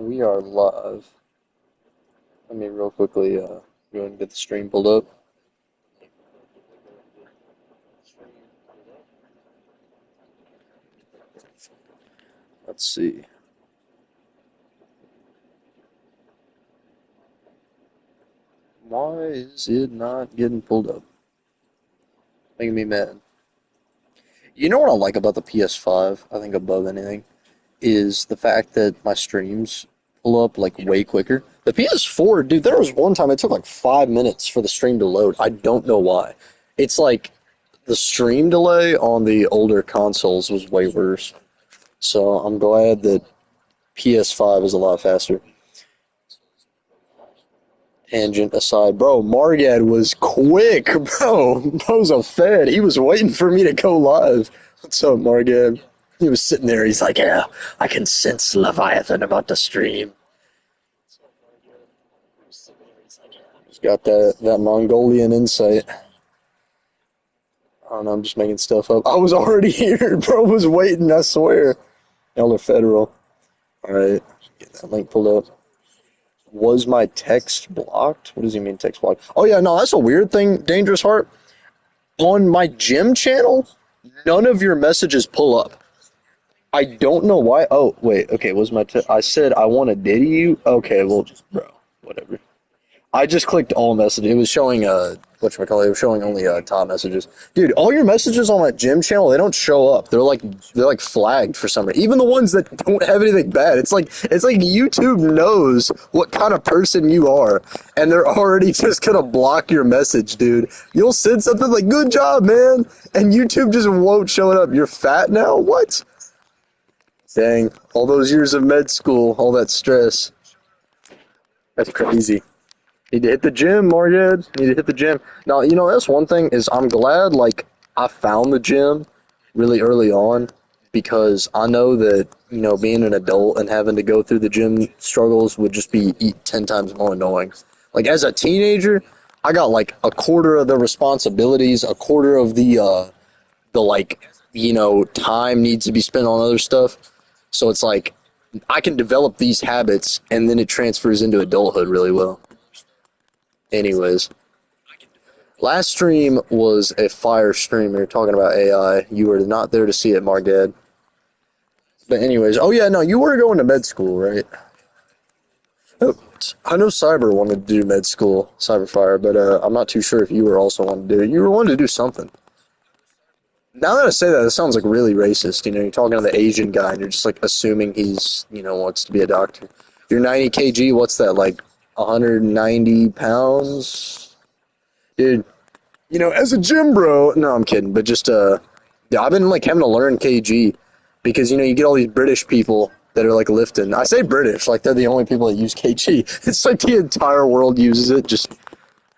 We are live. Let me real quickly go and get the stream pulled up. Let's see. Why is it not getting pulled up? Making me mad. You know what I like about the PS5, I think above anything, is the fact that my streams pull up like way quicker. The PS4, dude, there was one time it took like 5 minutes for the stream to load. I don't know why. It's like the stream delay on the older consoles was way worse. So I'm glad that PS5 is a lot faster. Tangent aside, bro, Margad was quick, bro. Bro's a fed. He was waiting for me to go live. What's up, Margad? He was sitting there. He's like, yeah, I can sense Leviathan about to stream. He's got that Mongolian insight. I don't know, I'm just making stuff up. I was already here. Bro was waiting, I swear. Elder Federal. Alright, get that link pulled up. Was my text blocked? What does he mean, text blocked? Oh, yeah, no, that's a weird thing, Dangerous Heart. On my gym channel, none of your messages pull up. I don't know why. Oh, wait, okay, was my I said I want to diddy you? Okay, well, bro, whatever. I just clicked all messages. It was showing whatchamacallit, it was showing only top messages. Dude, all your messages on that gym channel, they don't show up. They're like flagged for some reason. Even the ones that don't have anything bad. It's like YouTube knows what kind of person you are, and they're already just gonna block your message, dude. You'll send something like, good job, man, and YouTube just won't show it up. You're fat now? What? Dang, all those years of med school, all that stress. That's crazy. Need to hit the gym, Morgan. Need to hit the gym. Now, that's one thing is I'm glad, like, I found the gym really early on because I know that, being an adult and having to go through the gym struggles would just be 10 times more annoying. Like, as a teenager, I got, like, a quarter of the responsibilities, a quarter of the time needs to be spent on other stuff. So it's like, I can develop these habits and then it transfers into adulthood really well. Anyways, last stream was a fire stream. We were talking about AI. You were not there to see it, Margad. But anyways, oh yeah, no, you were going to med school, right? Oh, I know Cyber wanted to do med school, Cyberfire, but I'm not too sure if you were also wanting to do it. You were wanting to do something. Now that I say that, it sounds like really racist. You're talking to the Asian guy, and you're just like assuming he's, wants to be a doctor. You're 90 kg. What's that, like 190 pounds? Dude, as a gym bro, no, I'm kidding, but just, yeah, I've been, like, having to learn KG because, you get all these British people that are, like, lifting. I say British, like, they're the only people that use KG. It's like the entire world uses it,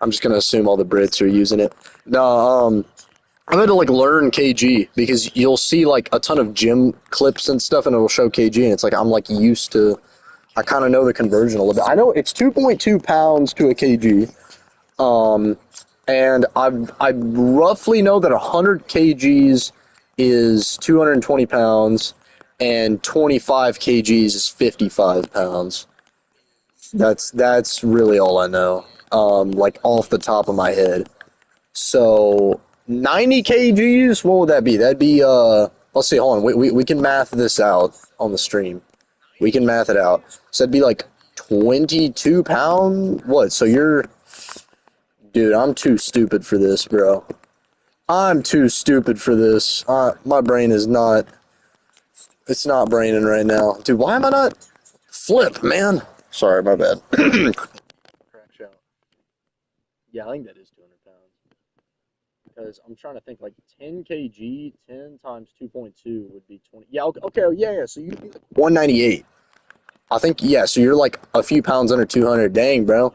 I'm just gonna assume all the Brits are using it. No, I've had to, like, learn KG because you'll see, like, a ton of gym clips and stuff, and it'll show KG, and it's like, I'm, like, used to, I kind of know the conversion a little bit. I know it's 2.2 pounds to a kg. And I roughly know that 100 kgs is 220 pounds, and 25 kgs is 55 pounds. That's really all I know, like off the top of my head. So 90 kgs, what would that be? That'd be let's see, hold on, we can math this out on the stream. We can math it out. So that'd be like 22 pound. What? So you're. Dude, I'm too stupid for this, bro. I'm too stupid for this. My brain is not. It's not braining right now. Dude, why am I not? Flip, man. Sorry, my bad. Crash out. Yeah, I think that is 200 pounds. Because I'm trying to think, like, 10 kg, 10 times 2.2 would be 20. Yeah, okay, yeah. So you'd be like 198. I think, yeah, so you're like a few pounds under 200. Dang, bro.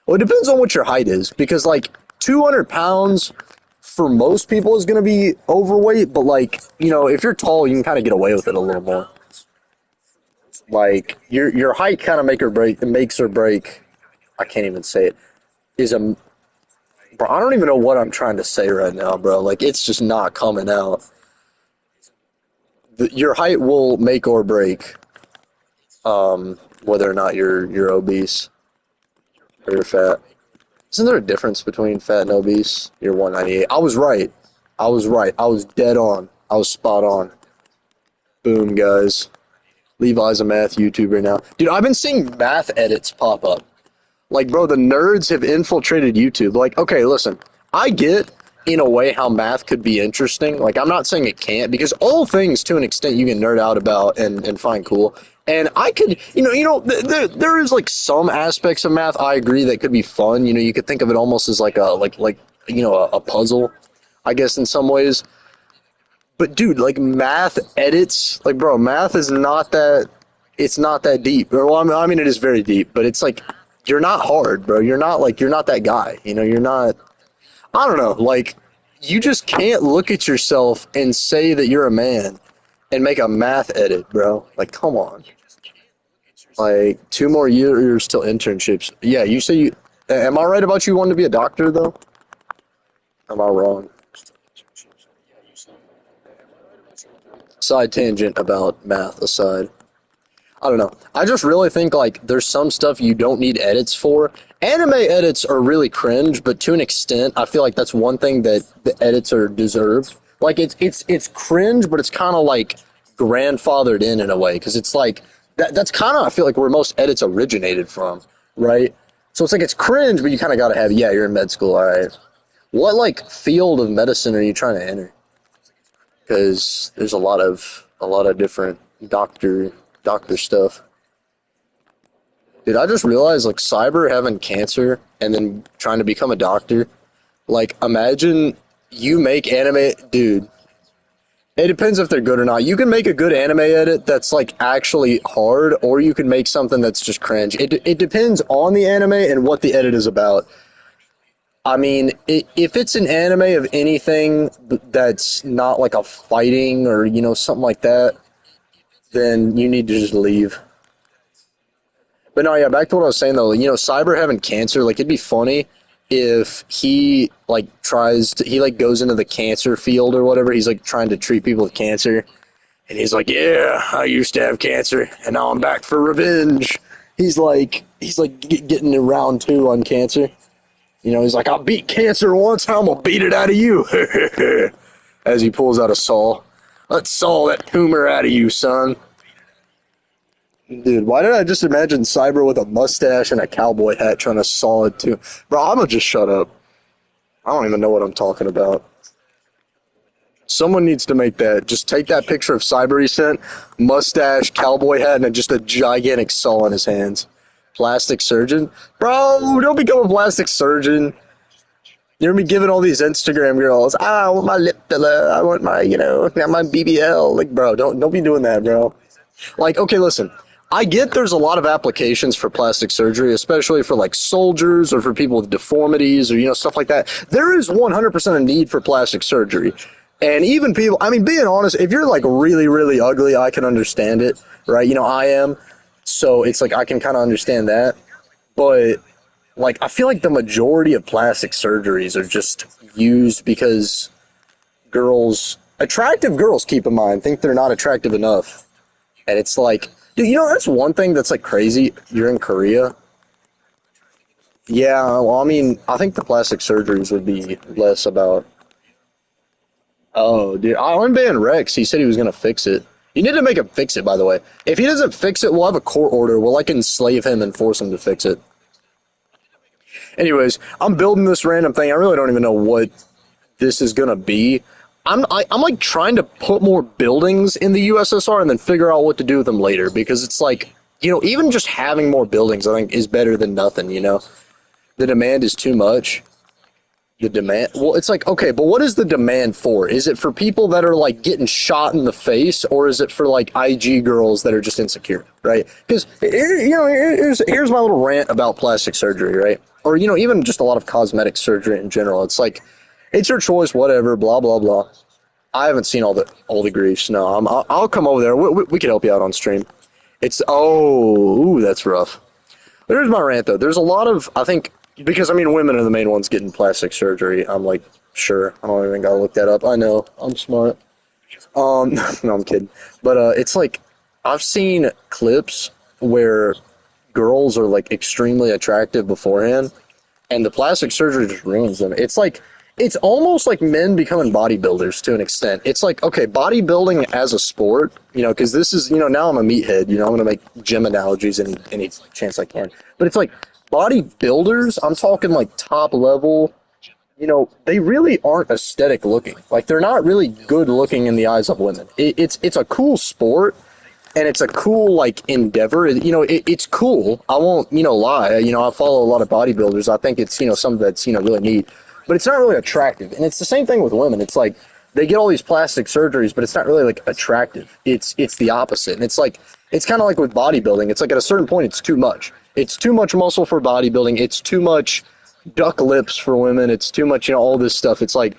Well, it depends on what your height is, because, like, 200 pounds for most people is going to be overweight, but, like, if you're tall, you can kind of get away with it a little more. Like, your height kind of makes or break, I can't even say it, bro, I don't even know what I'm trying to say right now, bro. Like, it's just not coming out. Your height will make or break whether or not you're obese or you're fat. Isn't there a difference between fat and obese? You're 198. I was right. I was right. I was dead on. I was spot on. Boom, guys. Levi's a math YouTuber now. Dude, I've been seeing math edits pop up. Like, bro, the nerds have infiltrated YouTube. Like, okay, listen, I get in a way how math could be interesting. Like, I'm not saying it can't, because all things to an extent you can nerd out about and find cool. And I could, there is like some aspects of math I agree that could be fun. You know, you could think of it almost as like a puzzle, I guess in some ways. But dude, like math edits, like bro, math is not that. It's not that deep. Well, I mean, it is very deep, but it's like you're not hard, bro. You're not that guy. You know, you're not. I don't know. Like you just can't look at yourself and say that you're a man and make a math edit, bro. Like, come on. Like 2 more years till internships. Yeah, you say you. Am I right about you wanting to be a doctor though? Am I wrong? Side tangent about math aside. I don't know. I just really think like there's some stuff you don't need edits for. Anime edits are really cringe, but to an extent, I feel like that's one thing that the edits are deserved. Like it's cringe, but it's kind of like grandfathered in a way because it's like that's kind of I feel like where most edits originated from, right? So it's like it's cringe, but you kind of got to have you're in med school, all right. What like field of medicine are you trying to enter? Because there's a lot of different doctor stuff. Dude, I just realized like Cyber having cancer and then trying to become a doctor. Like imagine you make anime, dude. It depends if they're good or not. You can make a good anime edit that's like actually hard, or you can make something that's just cringe. It depends on the anime and what the edit is about. I mean, if it's an anime of anything that's not like a fighting or something like that, then you need to just leave. But no, yeah, back to what I was saying though. Cyber having cancer, like it'd be funny if he like he like goes into the cancer field or whatever. He's like trying to treat people with cancer, and he's like, "Yeah, I used to have cancer, and now I'm back for revenge." He's like getting to round two on cancer. He's like, "I beat cancer once, I'm gonna beat it out of you." As he pulls out a saw, let's saw that tumor out of you, son. Dude, why did I just imagine Cyber with a mustache and a cowboy hat trying to saw it too? Bro, I'm gonna just shut up. I don't even know what I'm talking about. Someone needs to make that. Just take that picture of Cyber he sent, mustache, cowboy hat, and just a gigantic saw in his hands. Plastic surgeon? Bro, don't become a plastic surgeon. You're gonna be giving all these Instagram girls, I want my lip filler, I want my BBL. Like, bro, don't be doing that, bro. Like, okay, listen. I get there's a lot of applications for plastic surgery, especially for like soldiers or for people with deformities or stuff like that. There is 100% a need for plastic surgery. And even people, I mean, being honest, if you're like really, really ugly, I can understand it, right? I am. So it's like I can kind of understand that. But like I feel like the majority of plastic surgeries are just used because attractive girls, keep in mind, think they're not attractive enough. And it's like, dude, that's one thing that's like crazy. You're in Korea. Yeah, well, I mean, I think the plastic surgeries would be less about. Oh, dude, I unbanned Rex. He said he was gonna fix it. You need to make him fix it, by the way. If he doesn't fix it, we'll have a court order. We'll like enslave him and force him to fix it. Anyways, I'm building this random thing. I really don't even know what this is gonna be. I'm like trying to put more buildings in the USSR and then figure out what to do with them later because it's like even just having more buildings I think is better than nothing. The demand is too much. The demand, well, it's like okay, but what is the demand for? Is it for people that are like getting shot in the face, or is it for like IG girls that are just insecure, right? Because here's my little rant about plastic surgery, right? Or even just a lot of cosmetic surgery in general. It's like it's your choice, whatever, blah blah blah. I haven't seen all the griefs. No, I'll come over there. We could help you out on stream. Ooh, that's rough. There's my rant though. There's a lot of I think because I mean women are the main ones getting plastic surgery. I'm like sure. I don't even gotta look that up. I know I'm smart. No, I'm kidding. But it's like I've seen clips where girls are like extremely attractive beforehand, and the plastic surgery just ruins them. It's like it's almost like men becoming bodybuilders to an extent. It's like, okay, bodybuilding as a sport, because this is, now I'm a meathead. I'm going to make gym analogies any chance I can. But it's like bodybuilders, I'm talking like top level, they really aren't aesthetic looking. Like they're not really good looking in the eyes of women. It's a cool sport, and it's a cool like endeavor. It's cool. I won't lie. I follow a lot of bodybuilders. I think it's something that's really neat, but it's not really attractive. And it's the same thing with women. It's like they get all these plastic surgeries, but it's not really like attractive. It's the opposite. And it's kind of like with bodybuilding. It's like at a certain point, it's too much. It's too much muscle for bodybuilding. It's too much duck lips for women. It's too much all this stuff. It's like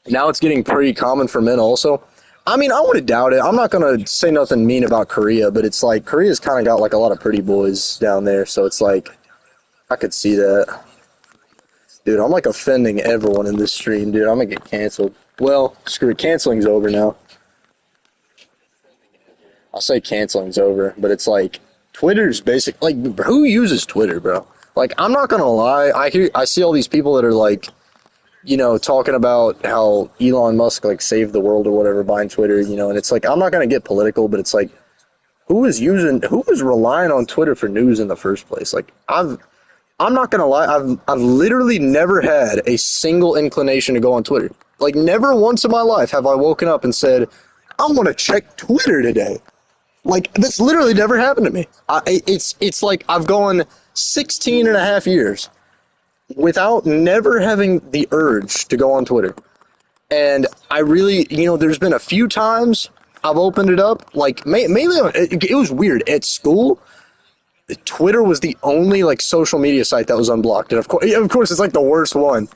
now it's getting pretty common for men also. I mean, I wouldn't doubt it. I'm not going to say nothing mean about Korea, but it's like Korea's kind of got like a lot of pretty boys down there. So it's like, I could see that. Dude, I'm like offending everyone in this stream, dude. I'm going to get canceled. Well, screw it. Canceling's over now. I'll say canceling's over, but it's like Twitter's basic. Like, who uses Twitter, bro? Like, I'm not going to lie. I see all these people that are like, talking about how Elon Musk like saved the world or whatever buying Twitter, and it's like I'm not gonna get political, but it's like who is relying on Twitter for news in the first place? Like I'm not gonna lie, I've literally never had a single inclination to go on Twitter. Like never once in my life have I woken up and said, I want to check Twitter today. Like that's literally never happened to me. It's like I've gone 16 and a half years without never having the urge to go on Twitter. And I really, there's been a few times I've opened it up, like mainly, it was weird. At school, Twitter was the only like social media site that was unblocked. And of course, it's like the worst one.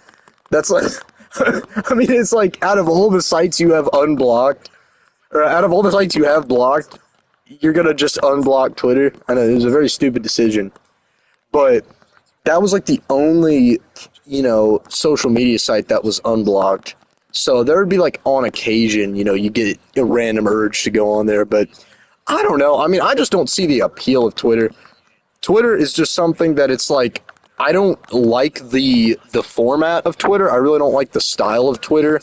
That's like, I mean, it's like out of all the sites you have unblocked, or out of all the sites you have blocked, you're going to just unblock Twitter. I know it was a very stupid decision, but that was like the only, social media site that was unblocked. So there would be like on occasion, you get a random urge to go on there, but I don't know. I mean, I just don't see the appeal of Twitter. Twitter is just something that it's like, I don't like the format of Twitter. I really don't like the style of Twitter.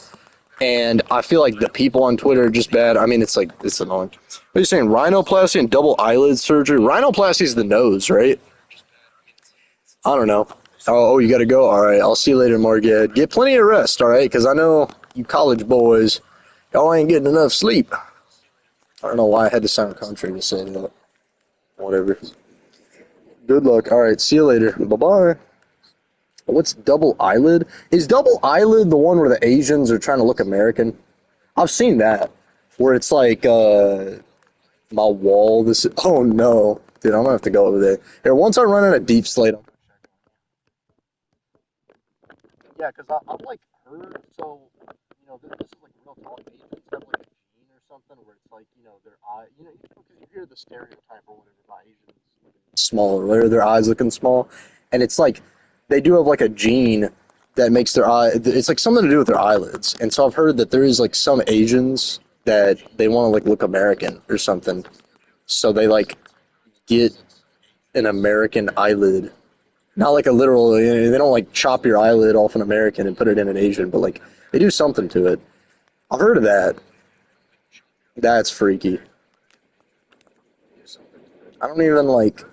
And I feel like the people on Twitter are just bad. I mean, it's like, it's annoying. What are you saying? Rhinoplasty and double eyelid surgery? Rhinoplasty is the nose, right? I don't know. Oh, you got to go? All right. I'll see you later, Margad. Get plenty of rest, all right? Because I know you college boys, y'all ain't getting enough sleep. I don't know why I had to sound country to say that. Whatever. Good luck. All right. See you later. Bye-bye. What's double eyelid? Is double eyelid the one where the Asians are trying to look American? I've seen that. Where it's like, my wall. Oh, no. Dude, I'm going to have to go over there. Here, once I run out of deep slate, yeah, because I've like heard, so, this is like real talk. Asians have like a gene or something where it's like, their eye, because you hear the stereotype or whatever about Asians small, or their eyes looking small. And it's like, they do have like a gene that makes their eye, it's like something to do with their eyelids. And so I've heard that there is like some Asians that they want to like look American or something. So they like get an American eyelid. Not like a literal, they don't like chop your eyelid off an American and put it in an Asian, but like they do something to it. I've heard of that. That's freaky. I don't even like,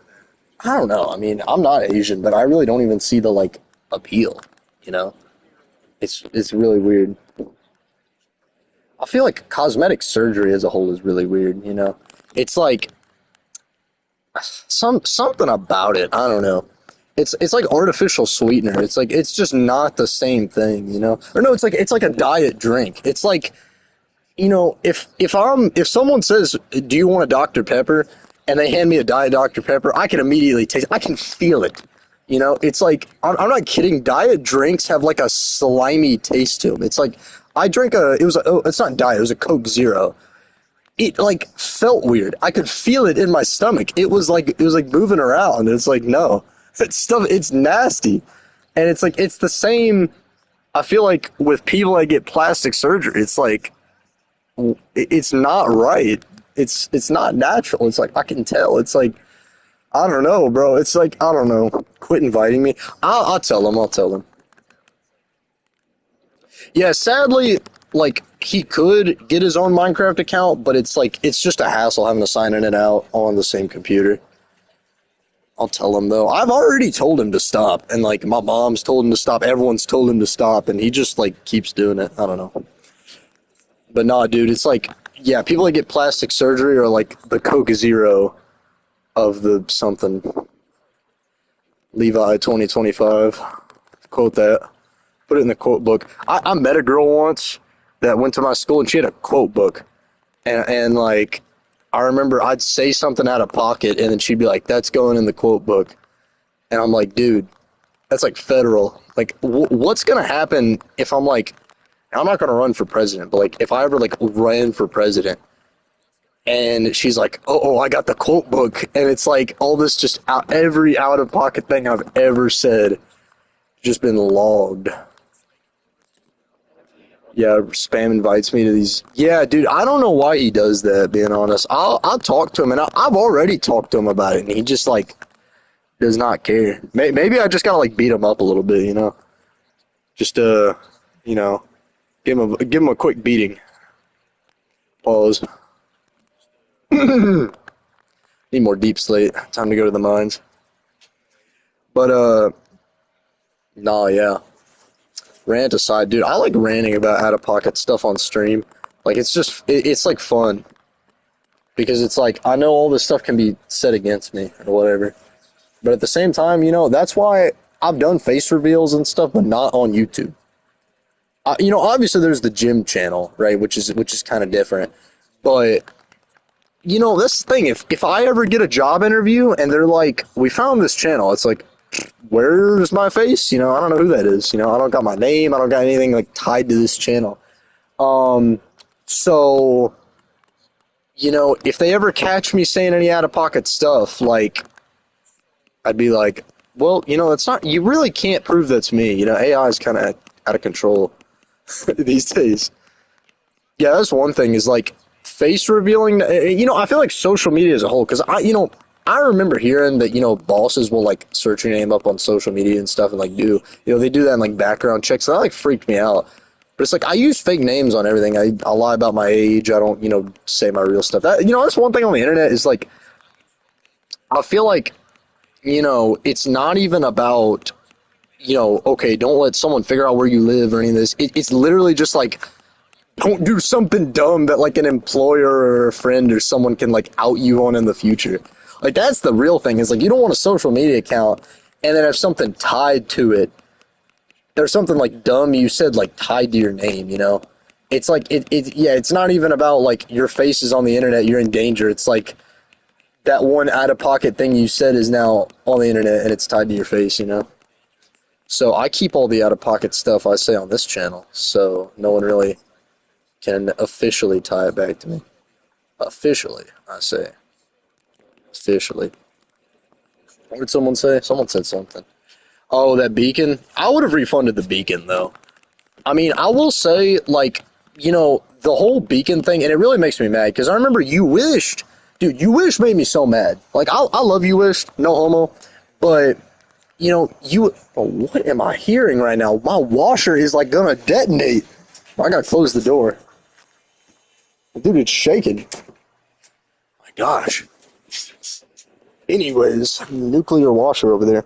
I don't know. I mean, I'm not Asian, but I really don't even see the like appeal, you know? It's really weird. I feel like cosmetic surgery as a whole is really weird. It's like something about it. I don't know. It's like artificial sweetener. It's like it's just not the same thing. Or no, it's like a diet drink. It's like, if someone says, "Do you want a Dr. Pepper?" and they hand me a Diet Dr. Pepper, I can immediately taste it. I can feel it. It's like I'm not kidding. Diet drinks have like a slimy taste to them. It's like I drank it's not diet. It was a Coke Zero. It like felt weird. I could feel it in my stomach. It was like moving around. It's like, no, that stuff. It's nasty, and it's like it's the same. I feel like with people that get plastic surgery, it's like it's not right. It's not natural. It's like I can tell. It's like I don't know, bro. It's like, I don't know. Quit inviting me. I'll tell him. I'll tell him. Yeah, sadly, like he could get his own Minecraft account, but it's like it's just a hassle having to sign in and out on the same computer. I'll tell him though. I've already told him to stop, and like my mom's told him to stop. Everyone's told him to stop, and he just like keeps doing it. I don't know. But nah, dude, it's like yeah, people that get plastic surgery are like the Coke Zero of the something. Levi 2025. Quote that. Put it in the quote book. I met a girl once that went to my school and she had a quote book. And like, I remember I'd say something out of pocket and then she'd be like, that's going in the quote book. And I'm like, dude, that's like federal. Like, what's going to happen if I'm like, I'm not going to run for president, but like, if I ever like ran for president and she's like, oh, I got the quote book. And it's like all this just every out of pocket thing I've ever said just been logged. Yeah, spam invites me to these. Yeah, dude, I don't know why he does that. Being honest, I'll talk to him, and I've already talked to him about it, and he just like does not care. Maybe I just gotta like beat him up a little bit, you know, just you know, give him a quick beating. Pause. Need more deep slate. Time to go to the mines. But nah, yeah. Rant aside, dude, I like ranting about out of pocket stuff on stream. Like it's just it's like fun because it's like I know all this stuff can be said against me or whatever. But at the same time, you know, that's why I've done face reveals and stuff, but not on YouTube. You know, obviously there's the gym channel, right, which is kind of different. But you know, that's the thing. If I ever get a job interview and they're like, "We found this channel," it's like, "Where's my face?" You know, I don't know who that is. You know, I don't got my name. I don't got anything like tied to this channel. Um, so you know, if they ever catch me saying any out of pocket stuff, like I'd be like, well, you know, it's not. You really can't prove that's me. You know, AI is kind of out of control these days. Yeah, that's one thing. Is like face revealing. You know, I feel like social media as a whole, because you know, I remember hearing that you know bosses will like search your name up on social media and stuff, and like you know they do that in like background checks. And that like freaked me out. But it's like I use fake names on everything. I lie about my age. I don't you know say my real stuff. That you know that's one thing on the internet is like I feel like you know, it's not even about, you know, okay, don't let someone figure out where you live or any of this. It's literally just like, don't do something dumb that like an employer or a friend or someone can like out you on in the future. Like that's the real thing is like you don't want a social media account and then have something tied to it. There's something like dumb you said like tied to your name, you know? It's like yeah, it's not even about like your face is on the internet, you're in danger. It's like that one out of pocket thing you said is now on the internet and it's tied to your face, you know? So I keep all the out of pocket stuff I say on this channel, so no one really can officially tie it back to me. Officially, I say. Officially. What did someone say? Someone said something. Oh, that beacon? I would have refunded the beacon, though. I mean, I will say, like, you know, the whole beacon thing, and it really makes me mad, because I remember You Wished, dude, You Wish made me so mad. Like, I love You Wish, no homo, but you know, oh, what am I hearing right now? My washer is like gonna detonate. I gotta close the door. Dude, it's shaking. My gosh. Anyways, nuclear washer over there.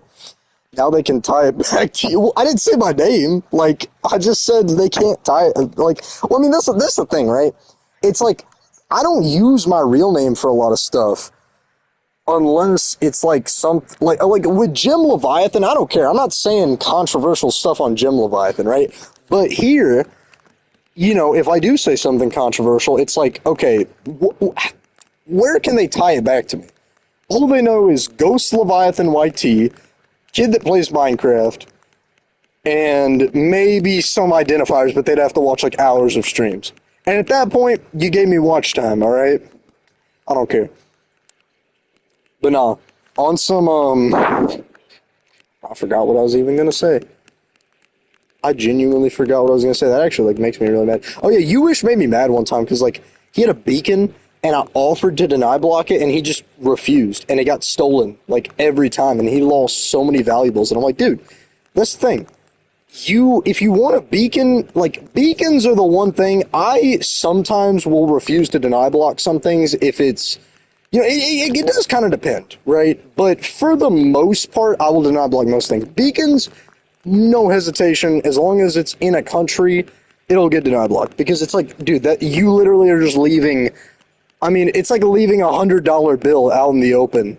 Now they can tie it back to you. Well, I didn't say my name. Like, I just said they can't tie it. Like, well, I mean, that's the thing, right? It's like, I don't use my real name for a lot of stuff. Unless it's like like with Jim Leviathan, I don't care. I'm not saying controversial stuff on Jim Leviathan, right? But here, you know, if I do say something controversial, it's like, okay, where can they tie it back to me? All they know is Ghost Leviathan YT, kid that plays Minecraft, and maybe some identifiers, but they'd have to watch like hours of streams. And at that point, you gave me watch time, all right? I don't care. But nah, on some I forgot what I was even gonna say. I genuinely forgot what I was gonna say. That actually like makes me really mad. Oh yeah, You Wish made me mad one time because like he had a beacon and I offered to deny block it, and he just refused, and it got stolen like every time, and he lost so many valuables. And I'm like, dude, that's the thing. If you want a beacon, like beacons are the one thing I sometimes will refuse to deny block some things if it's, it does kind of depend, right? But for the most part, I will deny block most things. Beacons, no hesitation. As long as it's in a country, it'll get deny blocked because it's like, dude, that you literally are just leaving. I mean, it's like leaving $100 bill out in the open.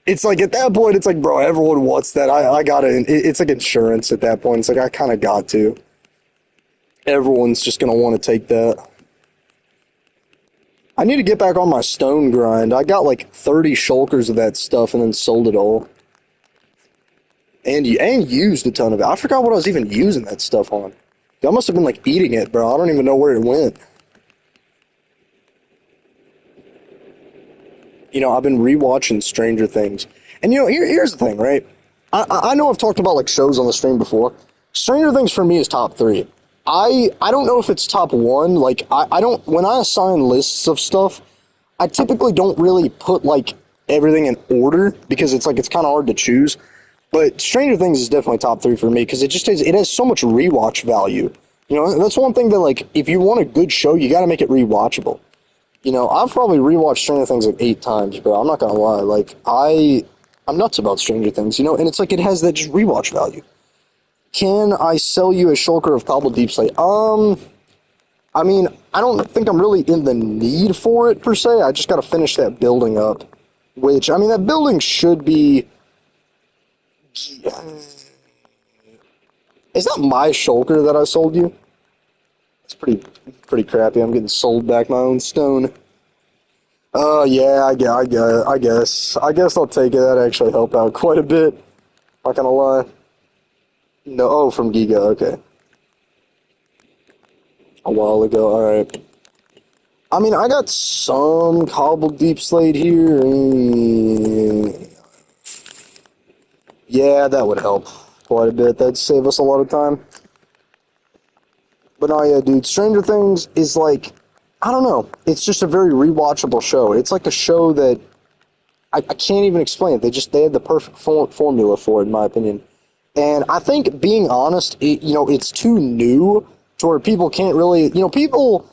It's like at that point, it's like, bro, everyone wants that. I gotta. It's like insurance at that point. It's like I kind of got to. Everyone's just gonna want to take that. I need to get back on my stone grind. I got like 30 shulkers of that stuff and then sold it all. And used a ton of it. I forgot what I was even using that stuff on. I must have been like eating it, bro. I don't even know where it went. I've been rewatching Stranger Things. And here's the thing, right? I know I've talked about like shows on the stream before. Stranger Things for me is top three. I don't know if it's top one. Like I don't when I assign lists of stuff, I typically don't really put like everything in order because it's kind of hard to choose. But Stranger Things is definitely top three for me because it has so much rewatch value. That's one thing that like if you want a good show, you got to make it rewatchable. I've probably rewatched Stranger Things like 8 times, bro. I'm not gonna lie. Like I'm nuts about Stranger Things, and it's like it has that just rewatch value. Can I sell you a shulker of cobbled deep slate? I mean, I don't think I'm really in the need for it per se. I just got to finish that building up, which I mean that building should be. Is that my shulker that I sold you? It's pretty crappy. I'm getting sold back my own stone. Yeah, I guess. I guess I'll take it. That actually helped out quite a bit. Not gonna lie. No, oh, from Giga, okay. A while ago, alright. I mean, I got some cobbled deep slate here. Yeah, that would help quite a bit. That'd save us a lot of time. But no, yeah, dude, Stranger Things is like, I don't know. It's just a very rewatchable show. It's like a show that I can't even explain it. They had the perfect formula for it, in my opinion. And I think, being honest, it's too new to where people can't really, people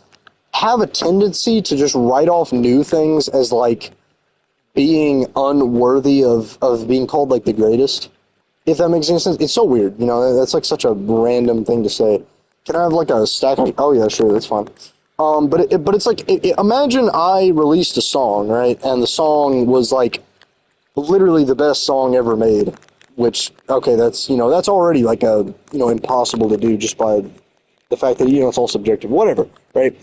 have a tendency to just write off new things as like being unworthy of being called like the greatest. If that makes any sense. It's so weird, that's like such a random thing to say. Can I have like a stack of, oh yeah, sure, that's fine. But it's like, imagine I released a song, right? And the song was like literally the best song ever made, which, okay, that's already like impossible to do just by the fact that, it's all subjective, whatever, right?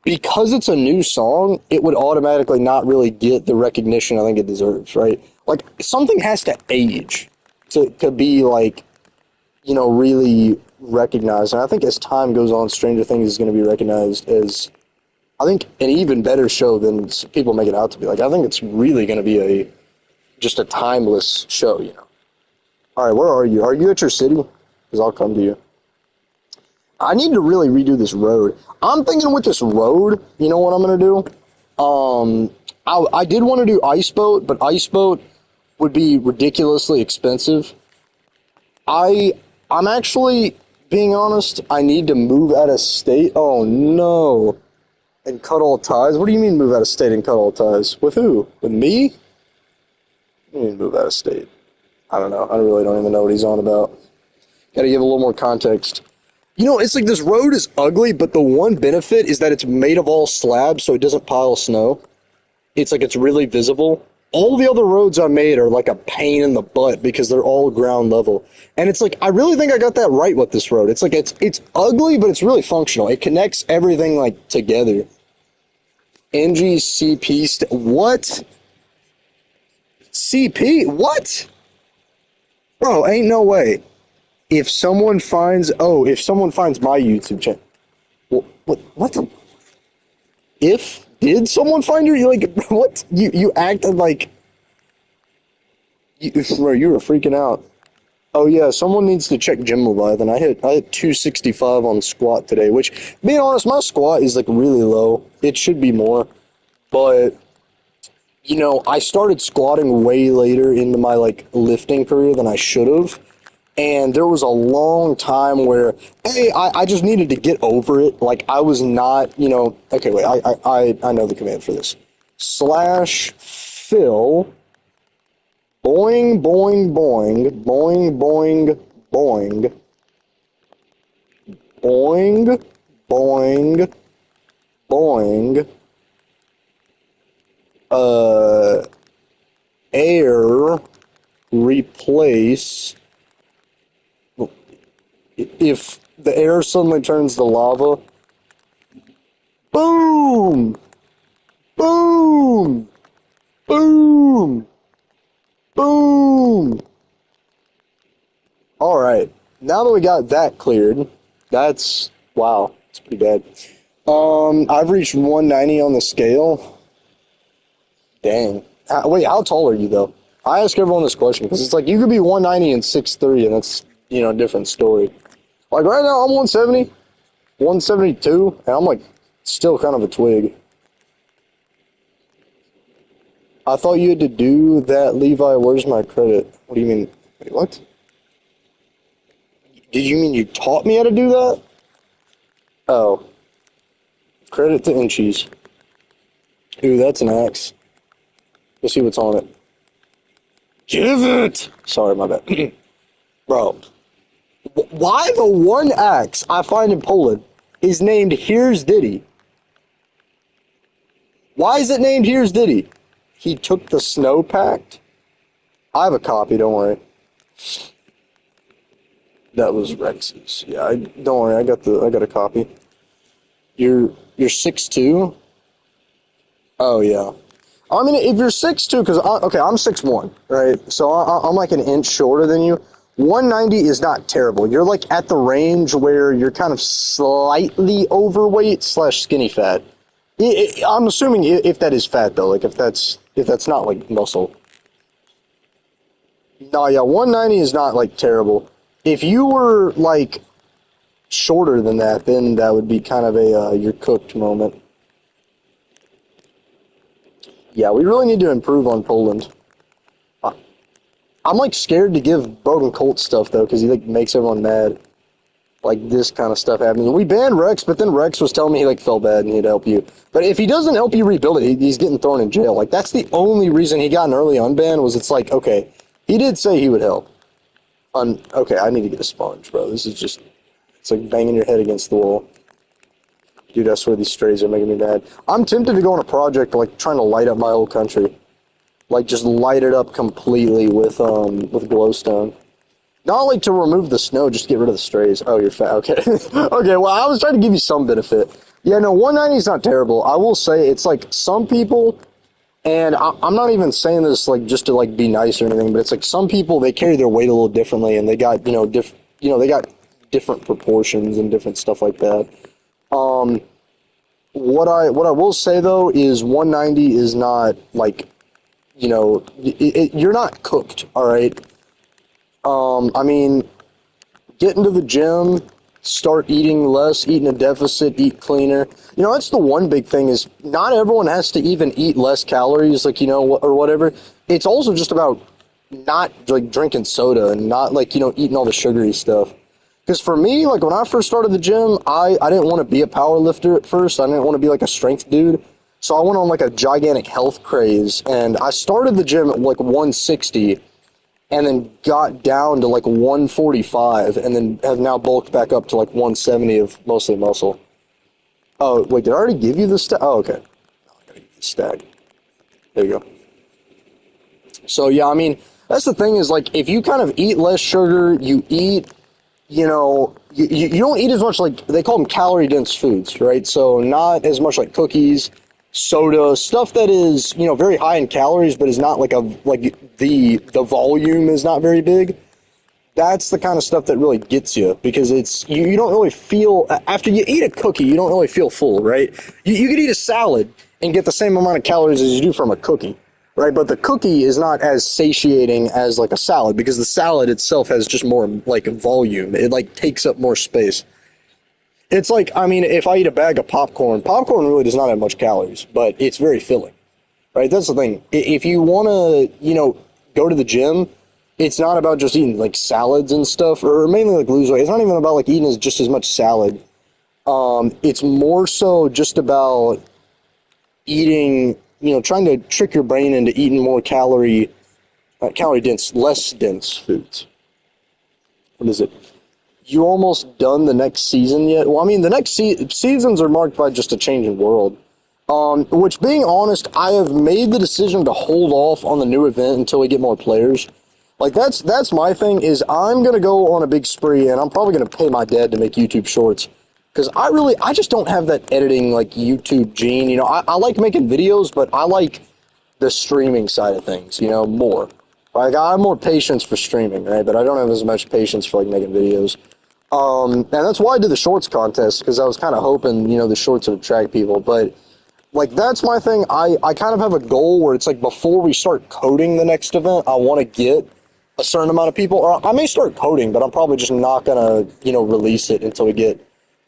Because it's a new song, it would automatically not really get the recognition I think it deserves, right? Like, something has to age to be like, really recognized. And I think as time goes on, Stranger Things is going to be recognized as, I think, an even better show than people make it out to be. Like, I think it's really going to be just a timeless show, All right, where are you? Are you at your city? Because I'll come to you. I need to really redo this road. I'm thinking with this road, you know what I'm going to do? I did want to do Ice Boat, but Ice Boat would be ridiculously expensive. I'm actually, being honest, I need to move out of state. Oh, no. And cut all ties? What do you mean move out of state and cut all ties? With who? With me? I mean move out of state. I don't know. I really don't even know what he's on about. Gotta give a little more context. It's like this road is ugly, but the one benefit is that it's made of all slabs, so it doesn't pile snow. It's like it's really visible. All the other roads I made are like a pain in the butt because they're all ground level. And it's like, I really think I got that right with this road. It's like, it's ugly, but it's really functional. It connects everything like together. NGCP, what? CP? What? Bro, ain't no way. If someone finds my YouTube channel, what the? Did someone find your, like, what? You acted like, bro, you were freaking out. Oh yeah, someone needs to check Gym Leviathan. I hit 265 on squat today, which being honest, my squat is like really low. It should be more, but I started squatting way later into my like lifting career than I should have. And there was a long time where, hey, I just needed to get over it. Like I was not, okay, wait, I know the command for this. Slash fill, boing, boing, boing, boing, boing, boing, boing, boing, boing, uh, air, replace. If the air suddenly turns to lava, boom, boom, boom, boom. All right. Now that we got that cleared, that's wow. It's pretty bad. I've reached 190 on the scale. Dang. Wait, how tall are you though? I ask everyone this question because it's like you could be 190 and 6'3", and that's a different story. Like right now, I'm 170, 172, and I'm like still kind of a twig. I thought you had to do that, Levi. Where's my credit? What do you mean? Wait, what? Did you mean you taught me how to do that? Oh, credit to Inchies. Ooh, that's an axe. Let's see what's on it. Give it! Sorry, my bad. Bro, why the one axe I find in Poland is named Here's Diddy? Why is it named Here's Diddy? He took the snow pact? I have a copy, don't worry. That was Rex's. Yeah, don't worry, I got a copy. You're 6'2"? Oh yeah. I mean, if you're 6'2", because okay, I'm 6'1", right? So I'm like an inch shorter than you. 190 is not terrible. You're like at the range where you're kind of slightly overweight slash skinny fat. I'm assuming if that is fat though, like if that's not like muscle. No, yeah, 190 is not like terrible. If you were like shorter than that, then that would be kind of a you're cooked moment. Yeah, we really need to improve on Poland. I- I'm like scared to give Broken Colt stuff though, because he like makes everyone mad. Like this kind of stuff happens. We banned Rex, but then Rex was telling me he like felt bad and he'd help you. But if he doesn't help you rebuild it, he's getting thrown in jail. Like that's the only reason he got an early unban was it's like okay, he did say he would help. Okay, I need to get a sponge, bro. This is just it's like banging your head against the wall. Dude, I swear these strays are making me mad. I'm tempted to go on a project like trying to light up my whole country. Like just light it up completely with glowstone. Not like to remove the snow, just get rid of the strays. Oh, you're fat. Okay. Okay, well, I was trying to give you some benefit. Yeah, no, 190 is not terrible. I will say it's like some people, and I'm not even saying this like just to like be nice or anything, but it's like some people they carry their weight a little differently, and they got they got different proportions and different stuff like that. Um, what I will say though is 190 is not like you're not cooked, all right? I mean, get into the gym, start eating less, eating a deficit, eat cleaner. That's the one big thing is not everyone has to even eat less calories, like, or whatever. It's also just about not like drinking soda and not like, eating all the sugary stuff. Because for me, like when I first started the gym, I didn't want to be a power lifter at first. I didn't want to be like a strength dude. So I went on like a gigantic health craze and I started the gym at like 160 and then got down to like 145 and then have now bulked back up to like 170 of mostly muscle. Oh, wait, did I already give you the stack? Oh, okay. Stack. There you go. So, yeah, I mean, that's the thing is like if you kind of eat less sugar, you eat you don't eat as much like they call them calorie dense foods, right? So not as much like cookies, soda, stuff that is very high in calories, but is not like the volume is not very big. That's the kind of stuff that really gets you because it's you don't really feel after you eat a cookie, you don't really feel full, right? You could eat a salad and get the same amount of calories as you do from a cookie, right? But the cookie is not as satiating as like a salad because the salad itself has just more like volume. It like takes up more space. It's like, I mean, if I eat a bag of popcorn, popcorn really does not have much calories, but it's very filling, right? That's the thing. If you want to, go to the gym, it's not about just eating like salads and stuff, or mainly like lose weight. It's not even about like eating just as much salad. It's more so just about eating, trying to trick your brain into eating more calorie dense, less dense foods. What is it? You almost done the next season yet? Well, I mean, the next seasons are marked by just a changing world. Which, being honest, I have made the decision to hold off on the new event until we get more players. Like that's my thing is I'm gonna go on a big spree and I'm probably gonna pay my dad to make YouTube shorts because I just don't have that editing like YouTube gene. I like making videos, but I like the streaming side of things, more. Like I have more patience for streaming, right? But I don't have as much patience for like making videos. And that's why I did the shorts contest because I was kind of hoping, the shorts would attract people. But like that's my thing. I kind of have a goal where it's like before we start coding the next event, I want to get a certain amount of people. Or I may start coding, but I'm probably just not gonna, release it until we get,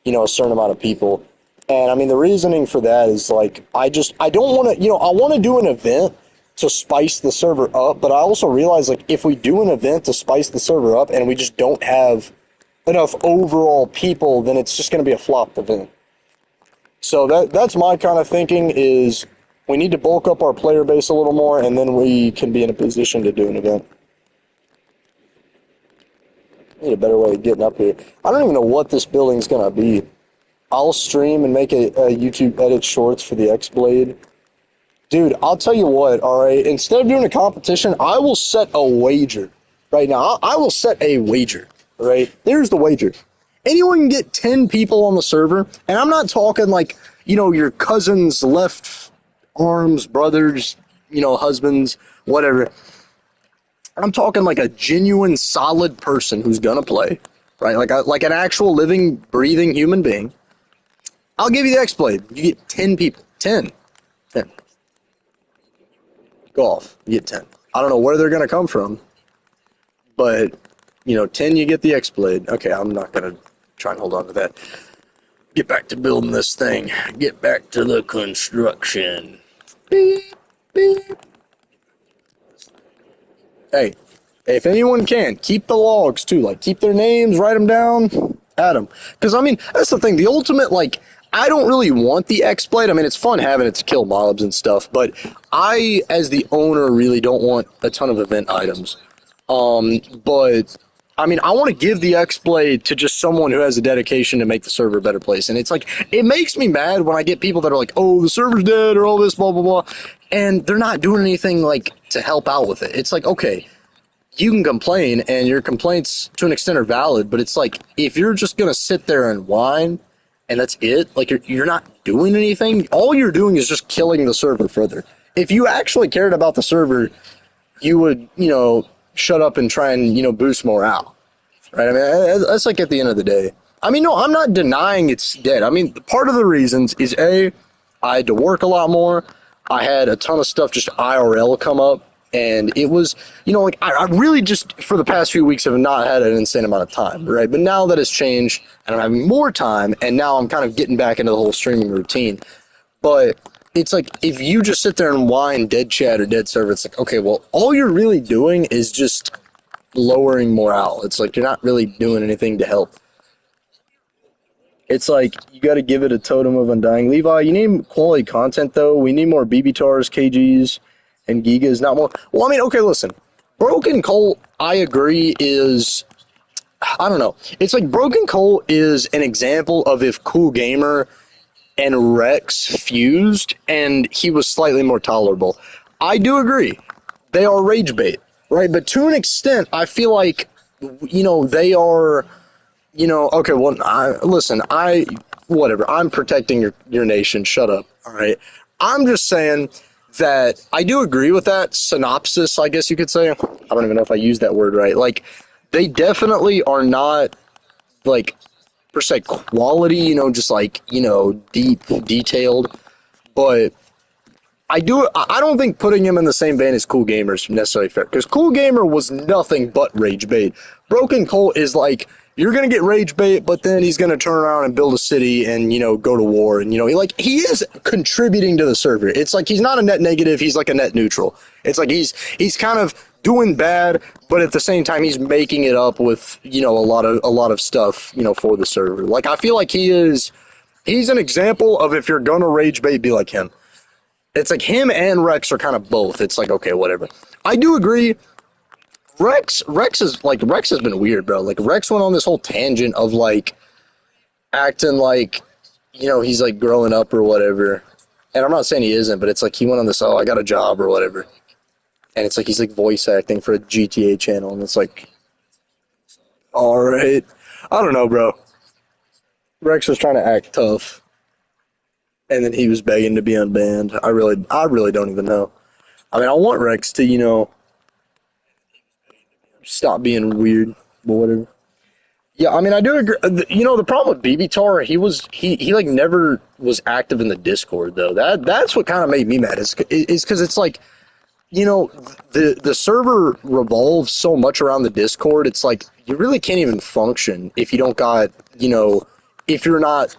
a certain amount of people. And I mean the reasoning for that is like I don't want to, I want to do an event to spice the server up, but I also realize like if we do an event to spice the server up and we just don't have enough overall people, then it's just going to be a flopped event. So that's my kind of thinking is we need to bulk up our player base a little more, and then we can be in a position to do an event. I need a better way of getting up here. I don't even know what this building's going to be. I'll stream and make a YouTube edit shorts for the X-Blade. Dude, I'll tell you what, all right? Instead of doing a competition, I will set a wager right now. I will set a wager, all right? There's the wager. Anyone can get 10 people on the server, and I'm not talking like, your cousin's left arms, brothers, husbands, whatever. I'm talking like a genuine, solid person who's gonna play, right? Like an actual living, breathing human being. I'll give you the X-Blade. You get 10 people. 10. 10. Go off. You get 10. I don't know where they're gonna come from, but 10 you get the X-Blade. Okay, I'm not gonna try and hold on to that. Get back to building this thing. Get back to the construction. Beep, beep. Hey, if anyone can, keep the logs too. Like, keep their names, write them down, add them. Because, I mean, that's the thing. The ultimate, like, I don't really want the X-Blade. I mean, it's fun having it to kill mobs and stuff, but I, as the owner, really don't want a ton of event items. But I mean, I want to give the X-Blade to just someone who has a dedication to make the server a better place. And it's like, it makes me mad when I get people that are like, oh, the server's dead or all this, blah, blah, blah. And they're not doing anything like to help out with it. It's like, okay, you can complain and your complaints to an extent are valid, but it's like, if you're just going to sit there and whine and that's it, like you're not doing anything, all you're doing is just killing the server further. If you actually cared about the server, you would, shut up and try and, boost morale, right? I mean, that's like at the end of the day. I mean, no, I'm not denying it's dead. I mean, part of the reasons is I had to work a lot more. I had a ton of stuff just IRL come up, and it was, like I really just for the past few weeks have not had an insane amount of time, right? But now that it's changed and I'm having more time, and now I'm kind of getting back into the whole streaming routine. But it's like if you just sit there and whine dead chat or dead server, it's like, okay, well, all you're really doing is just lowering morale. It's like you're not really doing anything to help. It's like you got to give it a totem of undying. Levi, you need quality content though. We need more BBTARs, KGs, and Gigas, not more. Well, I mean, okay, listen. Broken Coal, I agree, is I don't know. It's like Broken Coal is an example of if Cool Gamer and Rex fused and he was slightly more tolerable. I do agree. They are rage bait, right? But to an extent, I feel like, they are, okay, well, listen, whatever. I'm protecting your nation. Shut up. All right. I'm just saying that I do agree with that synopsis, I guess you could say. I don't even know if I used that word right. Like, they definitely are not, like, per se quality, just like, deep, detailed. But I don't think putting him in the same vein as Cool Gamer is necessarily fair because Cool Gamer was nothing but rage bait. Broken Colt is like you're gonna get rage bait, but then he's gonna turn around and build a city and go to war and like he is contributing to the server. It's like he's not a net negative, he's like a net neutral. It's like he's kind of doing bad, but at the same time he's making it up with a lot of stuff for the server. Like I feel like he's an example of if you're gonna rage bait, be like him. It's like him and Rex are kind of both. It's like, okay, whatever. I do agree. Rex has been weird, bro. Like Rex went on this whole tangent of like acting like, he's like growing up or whatever. And I'm not saying he isn't, but it's like he went on this, oh, I got a job or whatever. And it's like he's like voice acting for a GTA channel, and it's like, all right. I don't know, bro. Rex was trying to act tough, and then he was begging to be unbanned. I really don't even know. I mean, I want Rex to, stop being weird, but whatever. Yeah, I mean, I do agree. The problem with BBTAR, he like never was active in the Discord though. That's what kind of made me mad. Is because it's like, the server revolves so much around the Discord. It's like you really can't even function if you don't got, if you're not,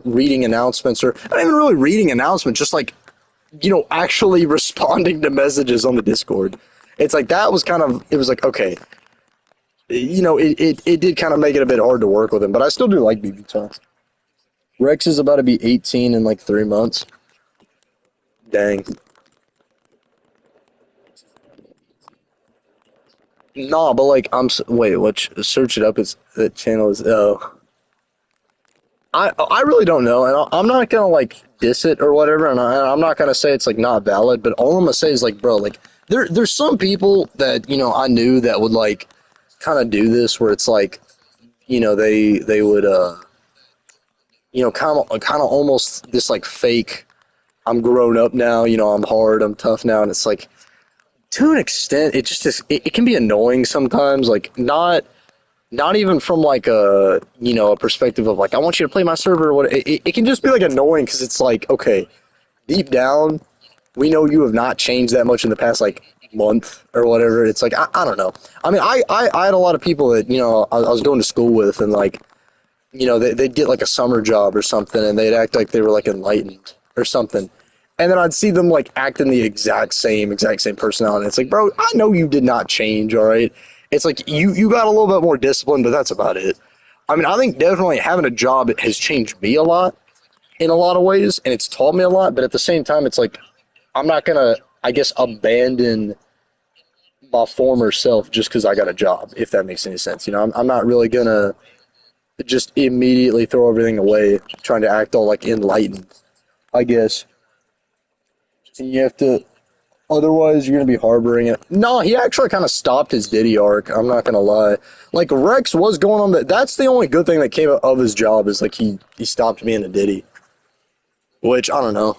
reading announcements or not even really reading announcements, just like, actually responding to messages on the Discord. It's like that was kind of, it was like, okay, it did kind of make it a bit hard to work with him, but I still do like BB Talk. Rex is about to be 18 in like 3 months. Dang. Nah, but like wait, search it up. It's the channel is I really don't know, and I'm not gonna like diss it or whatever, and I'm not gonna say it's like not valid, but all I'm gonna say is like, bro, like there's some people that I knew that would like kind of do this where it's like they would kind of almost this like fake I'm grown up now, I'm hard, I'm tough now, and it's like to an extent it just is, it can be annoying sometimes, like not even from like a perspective of like I want you to play my server or what. It can just be like annoying because it's like, okay, deep down we know you have not changed that much in the past like month or whatever. It's like I don't know. I mean, I had a lot of people that I was going to school with, and like they'd get like a summer job or something, and they'd act like they were like enlightened or something. And then I'd see them like acting the exact same personality. It's like, bro, I know you did not change, all right? It's like you got a little bit more discipline, but that's about it. I mean, I think definitely having a job has changed me a lot in a lot of ways, and it's taught me a lot. But at the same time, it's like I'm not gonna, I guess, abandon my former self just because I got a job, if that makes any sense. I'm not really gonna just immediately throw everything away, trying to act all like enlightened, I guess. And you have to, otherwise you're gonna be harboring it. No, he actually kind of stopped his Diddy arc. I'm not gonna lie. Like Rex was going on that's the only good thing that came of his job is like he stopped being a Diddy, which I don't know.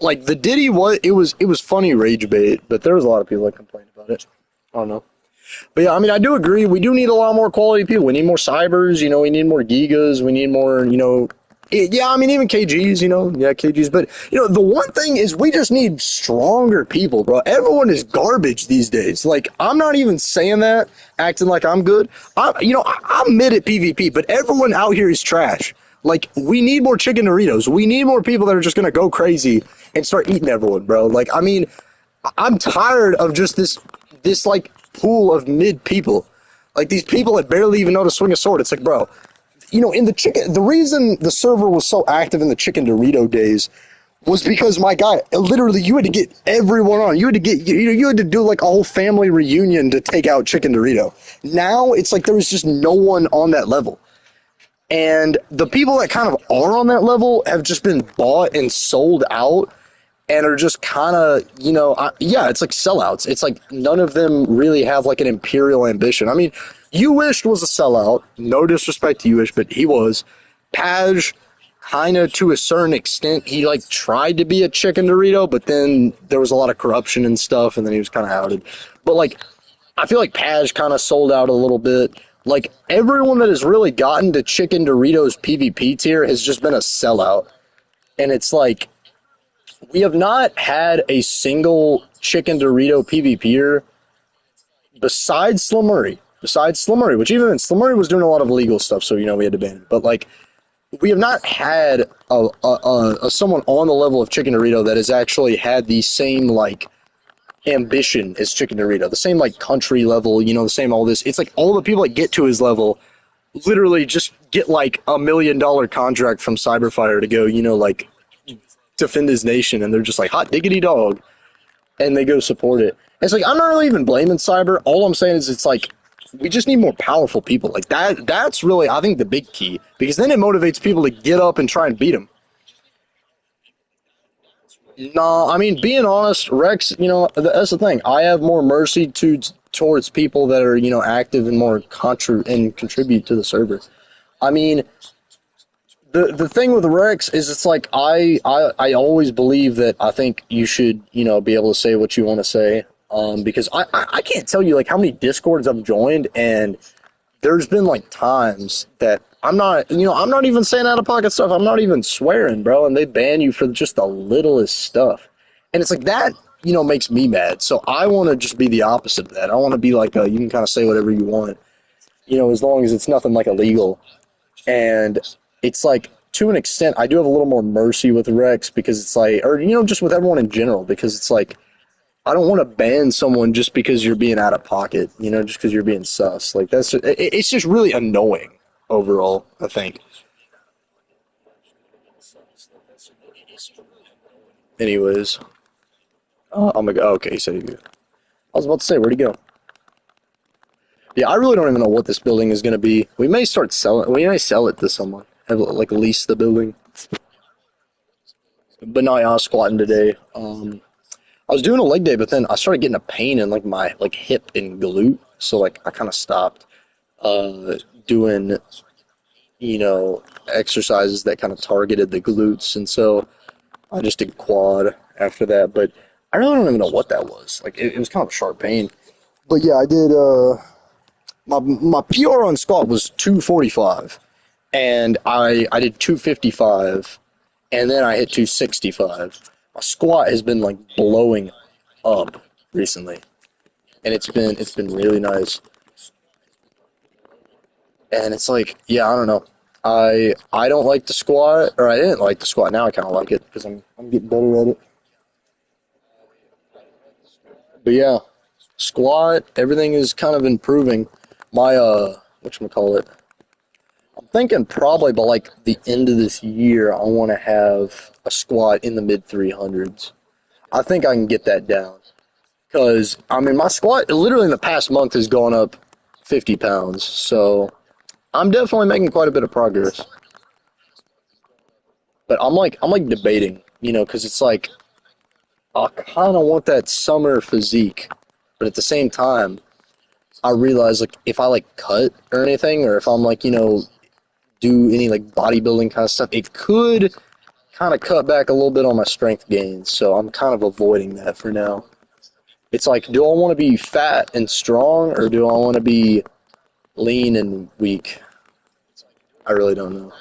Like the Diddy it was funny rage bait, but there was a lot of people that complained about it. I don't know. But yeah, I mean, I do agree. We do need a lot more quality people. We need more cybers. We need more gigas. We need more. Yeah, I mean, even KGs. Yeah, KGs. But the one thing is, we just need stronger people, bro. Everyone is garbage these days. Like, I'm not even saying that, acting like I'm good. I'm mid at PvP, but everyone out here is trash. Like, we need more chicken Doritos. We need more people that are just gonna go crazy and start eating everyone, bro. Like, I mean, I'm tired of just this like pool of mid people, like these people that barely even know to swing a sword. It's like, bro, in the reason the server was so active in the chicken Dorito days was because, my guy, literally you had to get everyone on. You had to get you had to do like a whole family reunion to take out chicken Dorito. Now it's like there's just no one on that level. And the people that kind of are on that level have just been bought and sold out and are just kind of, yeah, it's like sellouts. It's like none of them really have like an imperial ambition. I mean, Uwish was a sellout. No disrespect to Uwish, but he was. Paj, kind of to a certain extent, he like tried to be a chicken Dorito, but then there was a lot of corruption and stuff, and then he was kind of outed. But like, I feel like Paj kind of sold out a little bit. Like, everyone that has really gotten to chicken Doritos PvP tier has just been a sellout. And it's like, We have not had a single chicken Dorito PvPer besides Slim Murray. Besides Slim Murray, which even then, Slim Murray was doing a lot of illegal stuff, so we had to ban him. But like, we have not had a someone on the level of Chicken Dorito that has actually had the same like ambition as Chicken Dorito, the same like country level, the same all this. It's like all the people that get to his level literally just get like $1 million contract from Cyberfire to go, like defend his nation, and they're just like hot diggity dog, and they go support it. And it's like I'm not really even blaming Cyber. All I'm saying is it's like we just need more powerful people like that. That's really I think the big key because then it motivates people to get up and try and beat him. No, I mean being honest, Rex. That's the thing. I have more mercy towards people that are active and more and contribute to the server. I mean, the thing with Rex is it's like I always believe that I think you should be able to say what you want to say because I can't tell you like how many discords I've joined, and there's been like times that I'm not even saying out of pocket stuff, I'm not even swearing, bro, and they ban you for just the littlest stuff, and it's like that makes me mad. So I want to just be the opposite of that. I want to be like you can kind of say whatever you want, as long as it's nothing like illegal. And it's like to an extent I do have a little more mercy with Rex because it's like, or just with everyone in general, because it's like I don't want to ban someone just because you're being out of pocket, just because you're being sus. Like it's just really annoying overall, I think. Anyways, oh my god, okay, so I was about to say, where'd he go? Yeah, I really don't even know what this building is going to be. We may sell it to someone, have like lease the building. But no, yeah, I was squatting today. I was doing a leg day, but then I started getting a pain in like my like hip and glute, so like I kind of stopped doing exercises that kind of targeted the glutes, and so I just did quad after that. But I really don't even know what that was. Like it was kind of a sharp pain. But yeah, I did. My PR on squat was 245, and I did 255, and then I hit 265. My squat has been like blowing up recently, and it's been really nice. And it's like, yeah, I don't know. I don't like the squat, or I didn't like the squat. Now I kind of like it because I'm getting better at it. But yeah, squat, everything is kind of improving. My whatchamacallit, I'm thinking probably by like the end of this year, I want to have a squat in the mid 300s. I think I can get that down because I mean my squat literally in the past month has gone up 50 pounds. So I'm definitely making quite a bit of progress. But I'm like debating, because it's like I kind of want that summer physique, but at the same time, I realize like if I like cut or anything, or if I'm like do any like bodybuilding kind of stuff, it could kind of cut back a little bit on my strength gains. So I'm kind of avoiding that for now. It's like, do I want to be fat and strong, or do I want to be lean and weak? I really don't know.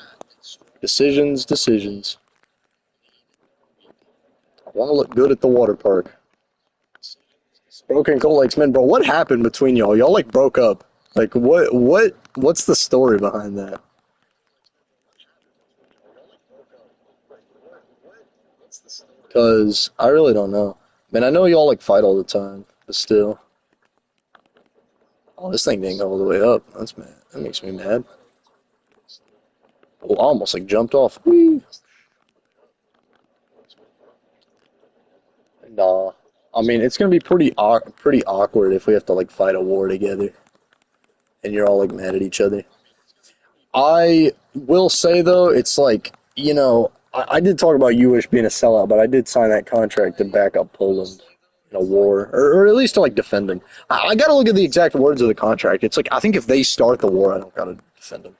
Decisions, decisions. I want to look good at the water park. Broken Cold Lakes, man, bro. What happened between y'all? Y'all like broke up. Like what's the story behind that? Cause I really don't know. Man, I know y'all like fight all the time, but still. Oh, this thing didn't go all the way up. That's mad. That makes me mad. Oh, I almost like jumped off. Whee! Nah. I mean, it's gonna be pretty awkward if we have to like fight a war together, and you're all like mad at each other. I will say though, it's like I did talk about Uish being a sellout, but I did sign that contract to back up Poland in a war, or at least to like defend them. I got to look at the exact words of the contract. It's like I think if they start the war, I don't got to defend them.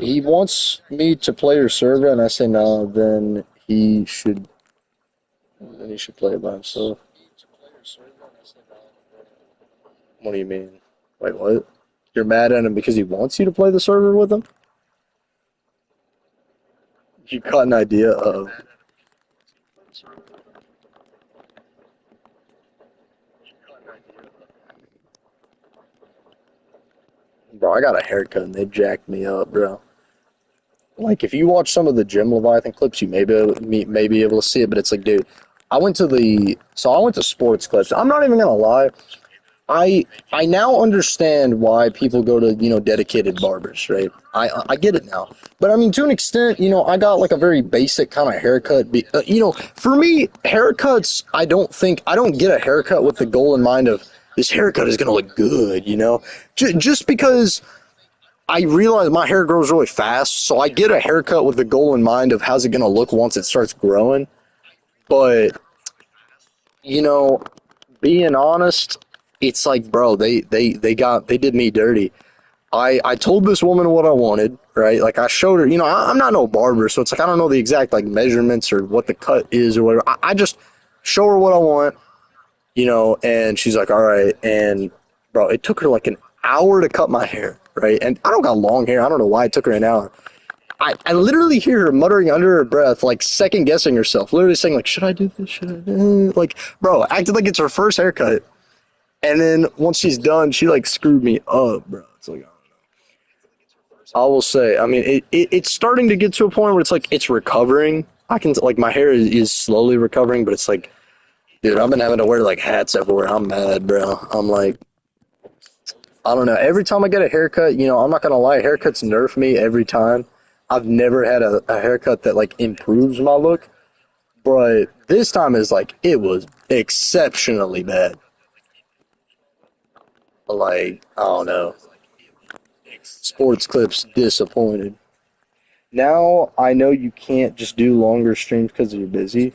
He wants me to play your server, and I say no. Then he should play it by himself. What do you mean? Wait, what? You're mad at him because he wants you to play the server with him? You got an idea of? Bro, I got a haircut and they jacked me up, bro. Like if you watch some of the Jim Leviathan clips, you may be able to see it, but it's like, dude, I went to sports clips. I'm not even gonna lie. I now understand why people go to dedicated barbers, right? I get it now, but I mean to an extent, I got like a very basic kind of haircut. For me, haircuts, I don't get a haircut with the goal in mind of this haircut is gonna look good, just because I realize my hair grows really fast, so I get a haircut with the goal in mind of how's it gonna look once it starts growing. But you know, being honest, it's like, bro, they did me dirty. I told this woman what I wanted, right? Like I showed her, I'm not no barber, so it's like I don't know the exact like measurements or what the cut is or whatever. I just show her what I want, and she's like, all right. And bro, it took her like an hour to cut my hair, right? And I don't got long hair. I don't know why it took her an hour. I literally hear her muttering under her breath, like second guessing herself, literally saying like, should I do this? Should I do this? Like, bro, acted like it's her first haircut. And then once she's done, she like screwed me up, bro. It's like, I will say, I mean, it's starting to get to a point where it's like it's recovering. I can like my hair is slowly recovering, but it's like, dude, I've been having to wear like hats everywhere. I'm mad, bro. I'm like, I don't know. Every time I get a haircut, I'm not gonna lie, haircuts nerf me every time. I've never had a haircut that like improves my look, but this time is like it was exceptionally bad. Like, I don't know. Sports clips disappointed. Now I know you can't just do longer streams because you're busy.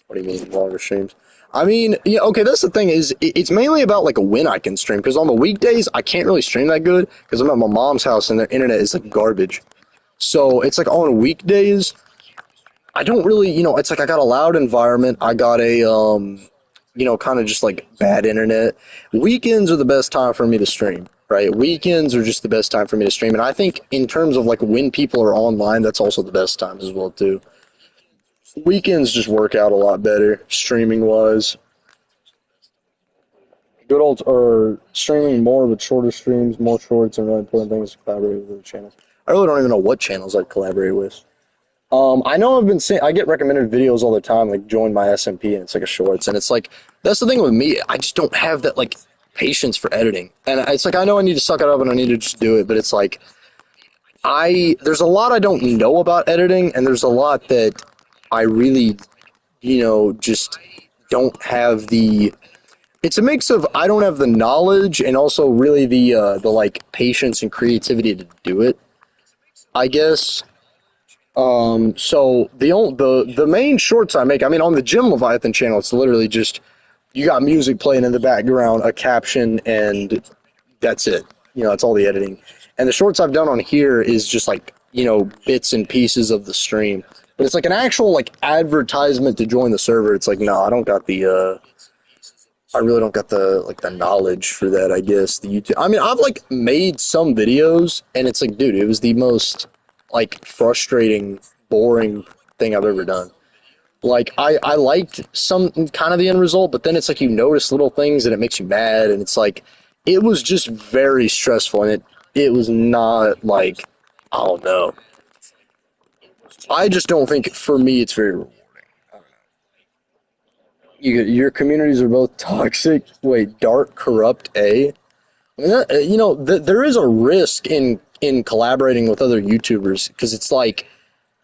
What do you mean longer streams? I mean, yeah, okay. That's the thing is, it's mainly about like when I can stream. Because on the weekdays, I can't really stream that good because I'm at my mom's house and their internet is like garbage. So it's like on weekdays, I don't really, it's like I got a loud environment. I got kind of just like bad internet. Weekends are the best time for me to stream, right? Weekends are just the best time for me to stream. And I think in terms of like when people are online, that's also the best time as well too. Weekends just work out a lot better streaming wise. Good old or streaming more with shorter streams, more shorts, and really important things to collaborate with other channels. I really don't even know what channels I'd collaborate with. I know I've been seeing, I get recommended videos all the time, like join my SMP, and it's like a shorts, and it's like that's the thing with me. I just don't have that like patience for editing, and it's like I know I need to suck it up and I need to just do it, but it's like there's a lot I don't know about editing, and there's a lot that I really just don't have the. It's a mix of I don't have the knowledge and also really the like patience and creativity to do it. I guess. So the main shorts I make, I mean, on the Jim Leviathan channel, it's literally just you got music playing in the background, a caption, and that's it. That's all the editing. And the shorts I've done on here is just like bits and pieces of the stream. But it's like an actual like advertisement to join the server. It's like no, I don't got the. I really don't got the like the knowledge for that. I guess the YouTube. I mean, I've like made some videos, and it's like, dude, it was the most like frustrating, boring thing I've ever done. Like I liked some kind of the end result, but then it's like you notice little things and it makes you mad, and it's like it was just very stressful, and it was not like I don't know. I just don't think for me it's very. Your communities are both toxic. Wait, dark, corrupt, A. I mean, there is a risk in collaborating with other YouTubers because it's like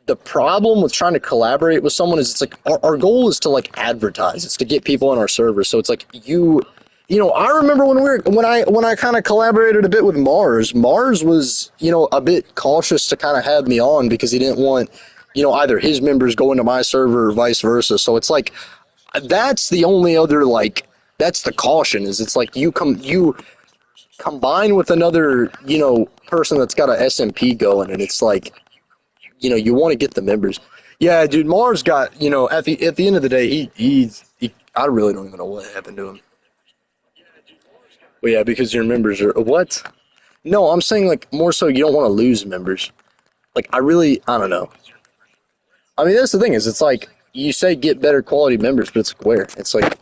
the problem with trying to collaborate with someone is it's like our goal is to like advertise. It's to get people on our server. So it's like I remember when I kind of collaborated a bit with Mars. Mars was a bit cautious to kind of have me on because he didn't want either his members going to my server or vice versa. So it's like that's the only other like that's the caution is it's like you combine with another, person that's got a SMP going, and it's like, you want to get the members. Yeah, dude, Mars got, at the end of the day, I really don't even know what happened to him. Well, yeah, because your members are what? No, I'm saying like more so you don't want to lose members. Like I don't know. I mean, that's the thing is, it's like you say get better quality members, but it's like where? It's like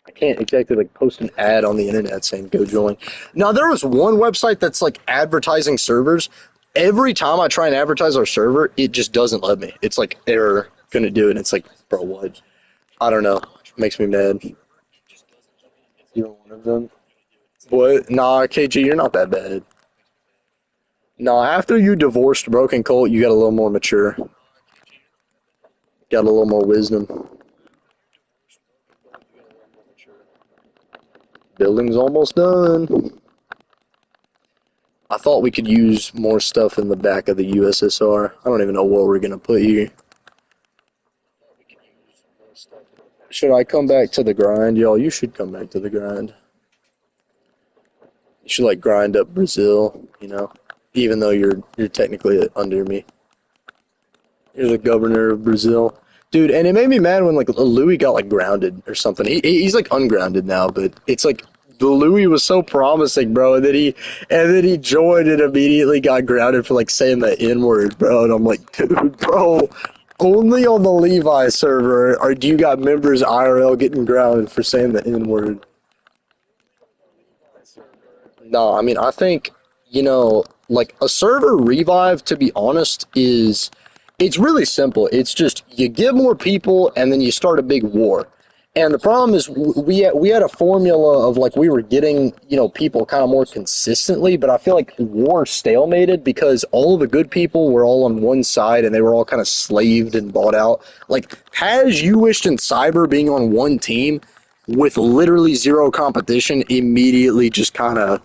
I can't exactly like post an ad on the internet saying go join. Now there was one website that's like advertising servers. Every time I try and advertise our server, it just doesn't let me. It's like error, gonna do it. It's like, bro, what? I don't know. Makes me mad. You're one of them. What? Nah, KG, you're not that bad. Nah, after you divorced Broken Colt, you got a little more mature. Got a little more wisdom. Building's almost done. I thought we could use more stuff in the back of the USSR. I don't even know what we're gonna put here. Should I come back to the grind, y'all? You should come back to the grind. You should like grind up Brazil, you know, even though you're technically under me. You're the governor of Brazil, dude. And it made me mad when like Louis got like grounded or something. He's like ungrounded now, but it's like the Louis was so promising, bro, and then he joined and immediately got grounded for like saying the N word, bro. And I'm like, dude, bro, only on the Levi server or do you got members IRL getting grounded for saying the N word? No, I mean, I think, like a server revive, to be honest, it's really simple. It's just you get more people and then you start a big war. And the problem is we had a formula of like we were getting, people kind of more consistently, but I feel like war stalemated because all of the good people were all on one side and they were all kind of slaved and bought out. Like, has you wished in Cyber being on one team with literally zero competition immediately just kind of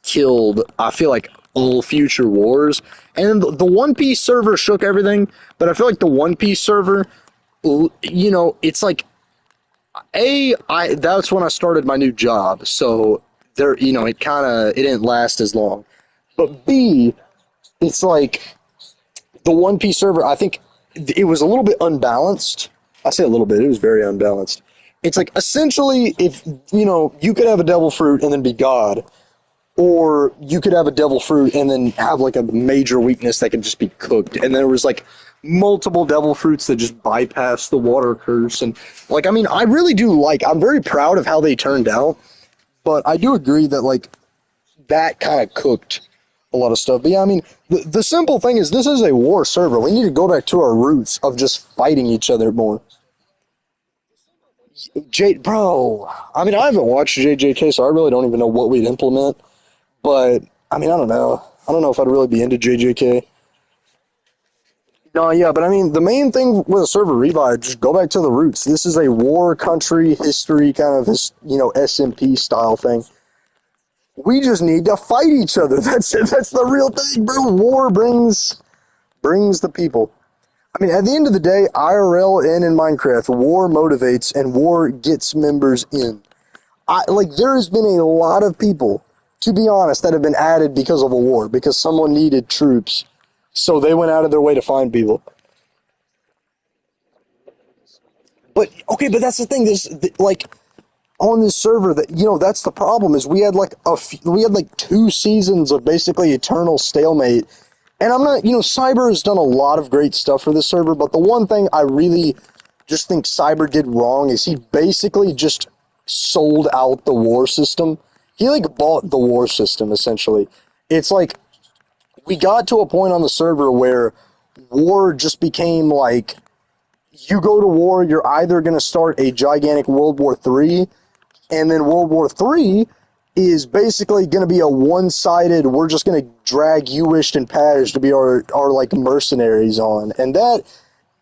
killed, I feel like, all future wars. And the One Piece server shook everything, but I feel like the One Piece server, it's like, that's when I started my new job. So there, it didn't last as long. But B, it's like the One Piece server, I think it was a little bit unbalanced. I say a little bit, it was very unbalanced. It's like essentially if, you could have a devil fruit and then be God, or you could have a devil fruit and then have like a major weakness that could just be cooked. And there was like multiple devil fruits that just bypass the water curse. And like, I mean, I really do I'm very proud of how they turned out, but I do agree that like that kind of cooked a lot of stuff. But yeah, I mean, the simple thing is this is a war server. We need to go back to our roots of just fighting each other more. Bro, I mean, I haven't watched JJK, so I really don't even know what we'd implement. But I mean, I don't know. I don't know if I'd really be into JJK. No, yeah, but I mean, the main thing with a server revive, just go back to the roots. This is a war country history kind of SMP style thing. We just need to fight each other. That's it. That's the real thing, bro. War brings the people. I mean, at the end of the day, IRL and in Minecraft, war motivates and war gets members in. There has been a lot of people, to be honest, that have been added because of a war, because someone needed troops. So they went out of their way to find people. But okay, but that's the thing. Like on this server that that's the problem is we had like 2 seasons of basically eternal stalemate. And I'm not, Cyber has done a lot of great stuff for this server, but the one thing I really just think Cyber did wrong is he basically just sold out the war system. He like bought the war system essentially. It's like we got to a point on the server where war just became like you go to war, you're either going to start a gigantic World War III, and then World War III is basically going to be a one-sided, we're just going to drag Uwished and Paj to be our like mercenaries on. And that,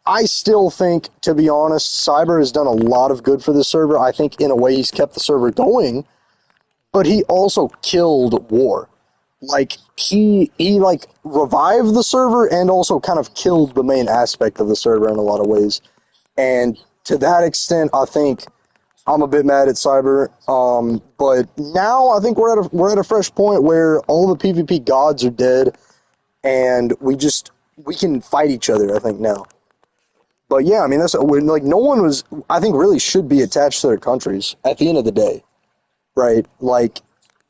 I still think, to be honest, Cyber has done a lot of good for this server. I think in a way he's kept the server going, but he also killed war. Like he like revived the server and also kind of killed the main aspect of the server in a lot of ways. And to that extent, I think I'm a bit mad at Cyber. But now I think we're at a fresh point where all the PvP gods are dead, and we can fight each other. I think now. But yeah, I mean that's like no one was. I think really should be attached to their countries at the end of the day, right? Like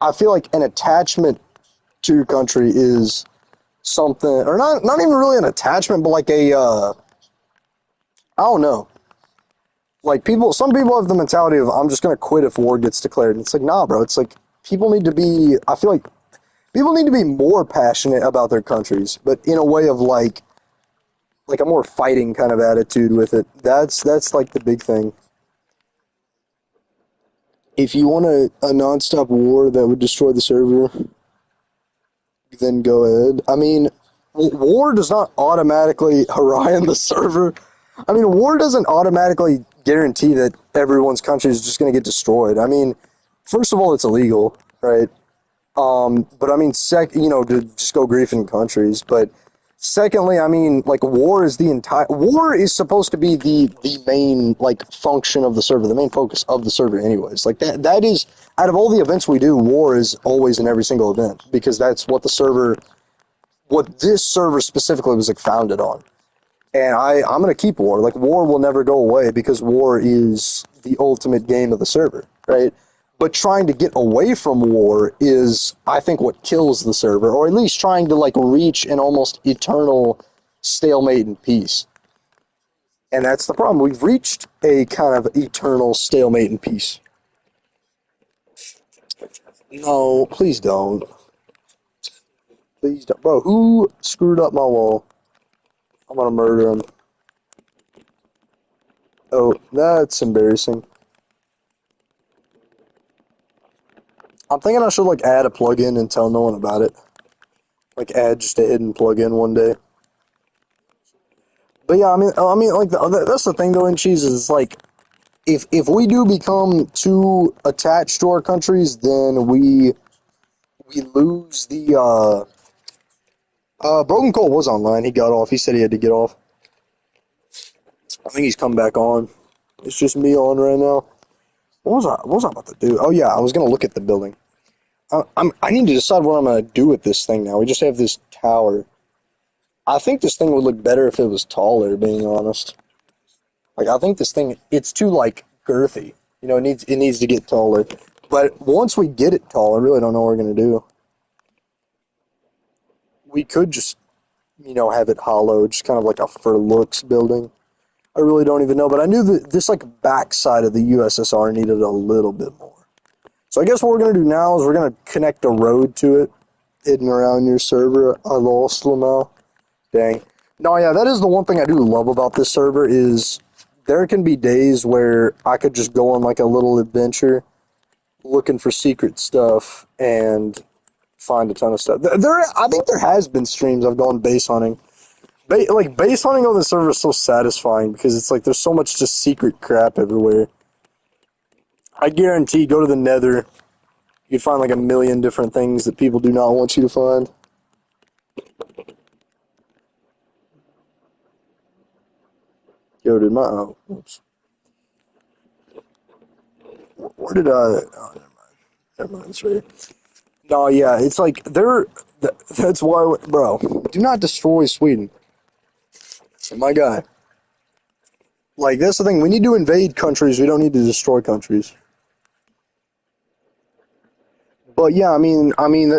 I feel like an attachment to your country is something, or not even really an attachment, but like I don't know. Like people, some people have the mentality of I'm just gonna quit if war gets declared. And it's like nah, bro. It's like people need to be. I feel like people need to be more passionate about their countries, but in a way of like a more fighting kind of attitude with it. That's like the big thing. If you want a nonstop war that would destroy the server, then go ahead. I mean, war does not automatically Orion the server. I mean, war doesn't automatically guarantee that everyone's country is just going to get destroyed. I mean, first of all, it's illegal, right? But I mean, to just go griefing countries. But secondly, I mean, like war is supposed to be the main like function of the server, the main focus of the server, anyways. Like that is out of all the events we do, war is always in every single event because that's what this server specifically was like founded on. And I'm gonna keep war. Like war will never go away because war is the ultimate game of the server, right? But trying to get away from war is, I think, what kills the server, or at least trying to like reach an almost eternal stalemate in peace. And that's the problem. We've reached a kind of eternal stalemate in peace. No, please don't. Please don't. Bro, who screwed up my wall? I'm gonna murder him. Oh, that's embarrassing. I'm thinking I should like add a plugin and tell no one about it. Like add just a hidden plugin one day. But yeah, I mean, like that's the thing though in cheese is like if we do become too attached to our countries, then we lose the Broken Colt was online. He got off. He said he had to get off. I think he's come back on. It's just me on right now. What was I about to do? Oh yeah, I was gonna look at the building. I need to decide what I'm gonna do with this thing now. We just have this tower. I think this thing would look better if it was taller, being honest. Like I think this thing it's too like girthy. You know, it needs to get taller. But once we get it tall, I really don't know what we're gonna do. We could just, have it hollow, just kind of like a for looks building. I really don't even know, but I knew that this like backside of the USSR needed a little bit more. So I guess what we're gonna do now is we're gonna connect a road to it, hidden around your server. I lost Lamel. Dang. No, yeah, that is the one thing I do love about this server is there can be days where I could just go on like a little adventure looking for secret stuff and find a ton of stuff. I think there has been streams I've gone base hunting. Like base hunting on the server is so satisfying because it's like there's so much just secret crap everywhere. I guarantee go to the Nether, you find like a million different things that people do not want you to find. Yo, did my oops. Where did I? Oh, never mind. It's right. No, yeah, it's like That's why, bro. Do not destroy Sweden, my guy. Like that's the thing. We need to invade countries. We don't need to destroy countries. But yeah,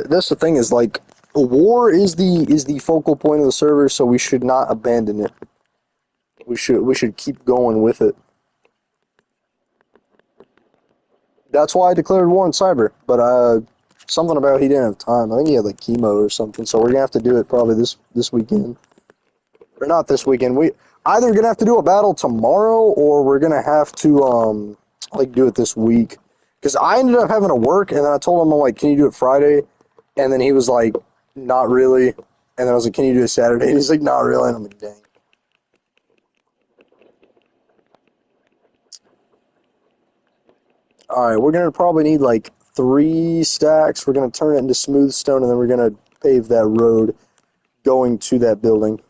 that's the thing is like war is the focal point of the server, so we should not abandon it. We should keep going with it. That's why I declared war on Cyber. But something about he didn't have time. I think he had like chemo or something. So we're gonna have to do it probably this weekend, or not this weekend. We either gonna have to do a battle tomorrow, or we're gonna have to like do it this week. Because I ended up having to work, and then I told him I'm like, can you do it Friday? And then he was like, not really. And then I was like, can you do it Saturday? And he's like, not really. And I'm like, dang. All right, we're gonna probably need like 3 stacks. We're gonna turn it into smooth stone, and then we're gonna pave that road going to that building.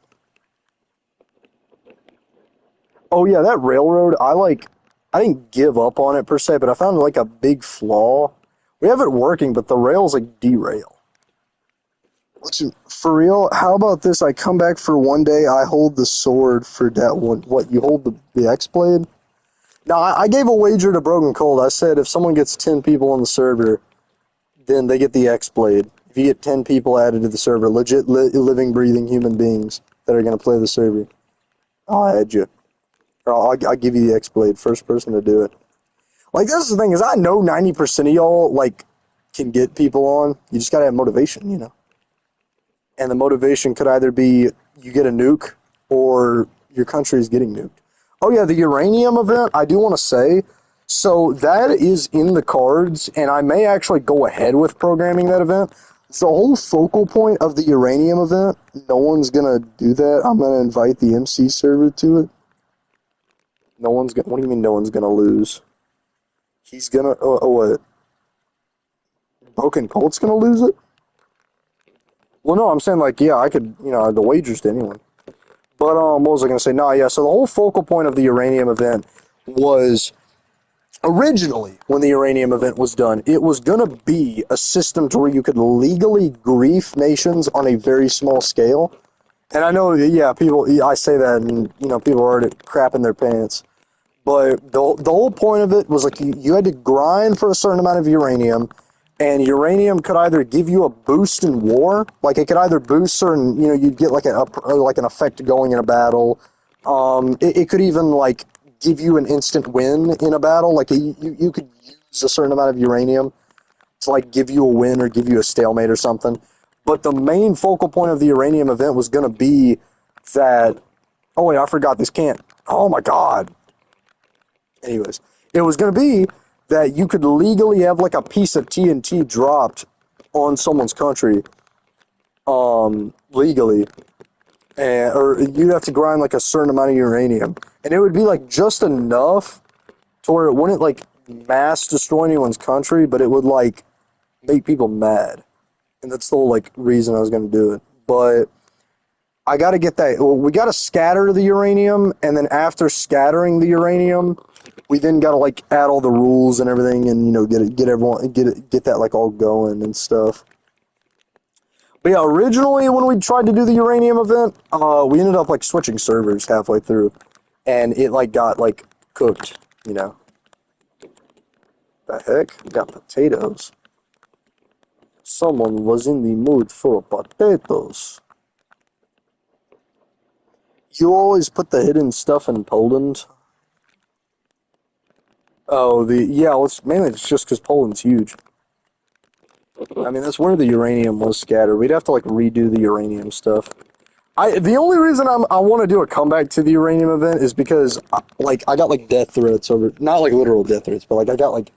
Oh yeah, that railroad. I didn't give up on it per se, but I found like a big flaw. We have it working, but the rails like derail. Listen, for real, how about this? I come back for one day, I hold the sword for that one. What, you hold the X blade? Now, I gave a wager to Broken Cold. I said if someone gets 10 people on the server, then they get the X blade. If you get 10 people added to the server, legit living, breathing human beings that are going to play the server, I'll add you. I'll give you the X-Blade, first person to do it. Like, that's the thing, is I know 90% of y'all, like, can get people on. You just gotta have motivation, you know? And the motivation could either be you get a nuke or your country is getting nuked. Oh yeah, the uranium event, I do want to say, so that is in the cards, and I may actually go ahead with programming that event. It's the whole focal point of the uranium event. No one's gonna do that. I'm gonna invite the MC server to it. No one's gonna. What do you mean no one's gonna lose? He's gonna. What? Broken Colt's gonna lose it? Well, no, I'm saying like, yeah, I could. You know, the wagers to anyone. But what was I gonna say? No, yeah. So the whole focal point of the uranium event was originally, when the uranium event was done, it was gonna be a system to where you could legally grief nations on a very small scale. And I know, yeah, people. I say that, and you know, people are already crapping their pants. But the whole point of it was like you had to grind for a certain amount of uranium, and uranium could either give you a boost in war, like it could either boost certain, you know, you'd get like like an effect going in a battle. It could even like give you an instant win in a battle, like you could use a certain amount of uranium to like give you a win or give you a stalemate or something. But the main focal point of the uranium event was going to be that. Oh wait, I forgot this can't. Oh my god. Anyways, it was going to be that you could legally have like a piece of TNT dropped on someone's country, legally, and or you'd have to grind like a certain amount of uranium, and it would be like just enough to where it wouldn't like mass destroy anyone's country, but it would like make people mad, and that's the whole like reason I was going to do it. But I got to get that. We got to scatter the uranium, and then after scattering the uranium, we then got to like add all the rules and everything, and you know get everyone get that like all going and stuff. But yeah, originally when we tried to do the uranium event, we ended up like switching servers halfway through, and it like got like cooked. You know, the heck, we got potatoes. Someone was in the mood for potatoes. You always put the hidden stuff in Poland. Oh, yeah. Well, mainly it's just because Poland's huge. I mean, that's where the uranium was scattered. We'd have to like redo the uranium stuff. The only reason I want to do a comeback to the uranium event is because like I got like death threats over, not like literal death threats, but like I got like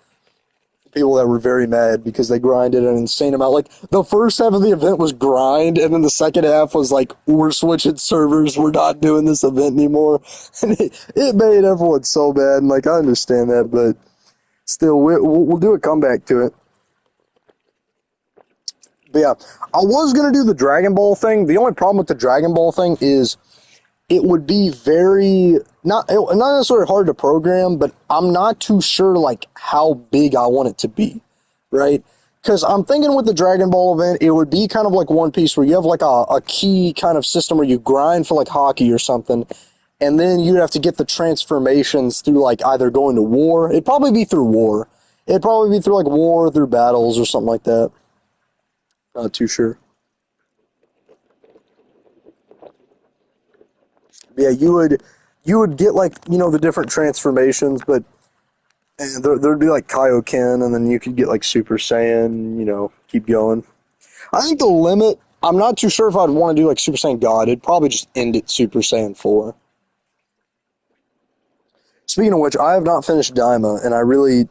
people that were very mad because they grinded an insane amount. Like the first half of the event was grind, and then the second half was like we're switching servers, we're not doing this event anymore, and it made everyone so bad. And like I understand that, but still, we'll do a comeback to it. But yeah, I was gonna do the Dragon Ball thing. The only problem with the Dragon Ball thing is it would be very not necessarily hard to program, but I'm not too sure like how big I want it to be, right? Because I'm thinking with the Dragon Ball event, it would be kind of like One Piece, where you have like a key kind of system where you grind for like hockey or something, and then you'd have to get the transformations through like either going to war. It'd probably be through war. It'd probably be through like war, through battles or something like that. Not too sure. Yeah, you would get like the different transformations, but and there'd be like Kaioken, and then you could get like Super Saiyan. Keep going. I think the limit. I'm not too sure if I'd want to do like Super Saiyan God. It'd probably just end at Super Saiyan 4. Speaking of which, I have not finished Daima, and I really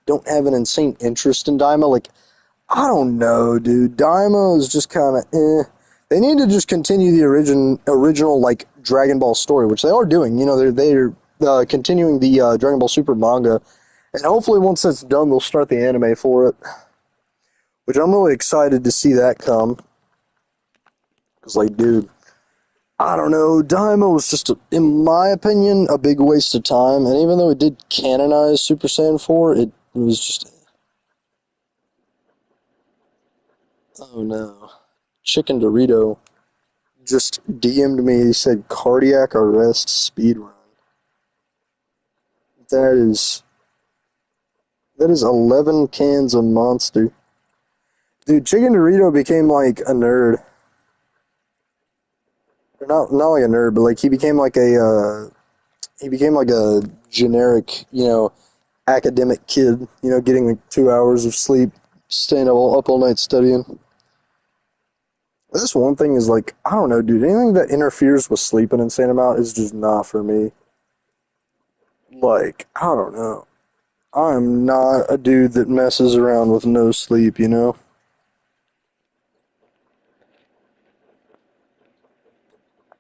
don't have an insane interest in Daima. Like, I don't know, dude. Daima is just kind of eh. They need to just continue the original like Dragon Ball story, which they are doing. They're continuing the Dragon Ball Super manga, and hopefully once that's done, they'll start the anime for it, which I'm really excited to see that come. Cause like, dude, I don't know, Daima was just, in my opinion, a big waste of time. And even though it did canonize Super Saiyan 4, it was just, oh no. Chicken Dorito just DM'd me. He said cardiac arrest speedrun. That is 11 cans of Monster. Dude, Chicken Dorito became like a nerd. Not like a nerd, but like he became like a he became like a generic, academic kid, getting like 2 hours of sleep, staying up all night studying. This one thing is like, I don't know, dude. Anything that interferes with sleep an insane amount is just not for me. Like, I don't know. I'm not a dude that messes around with no sleep.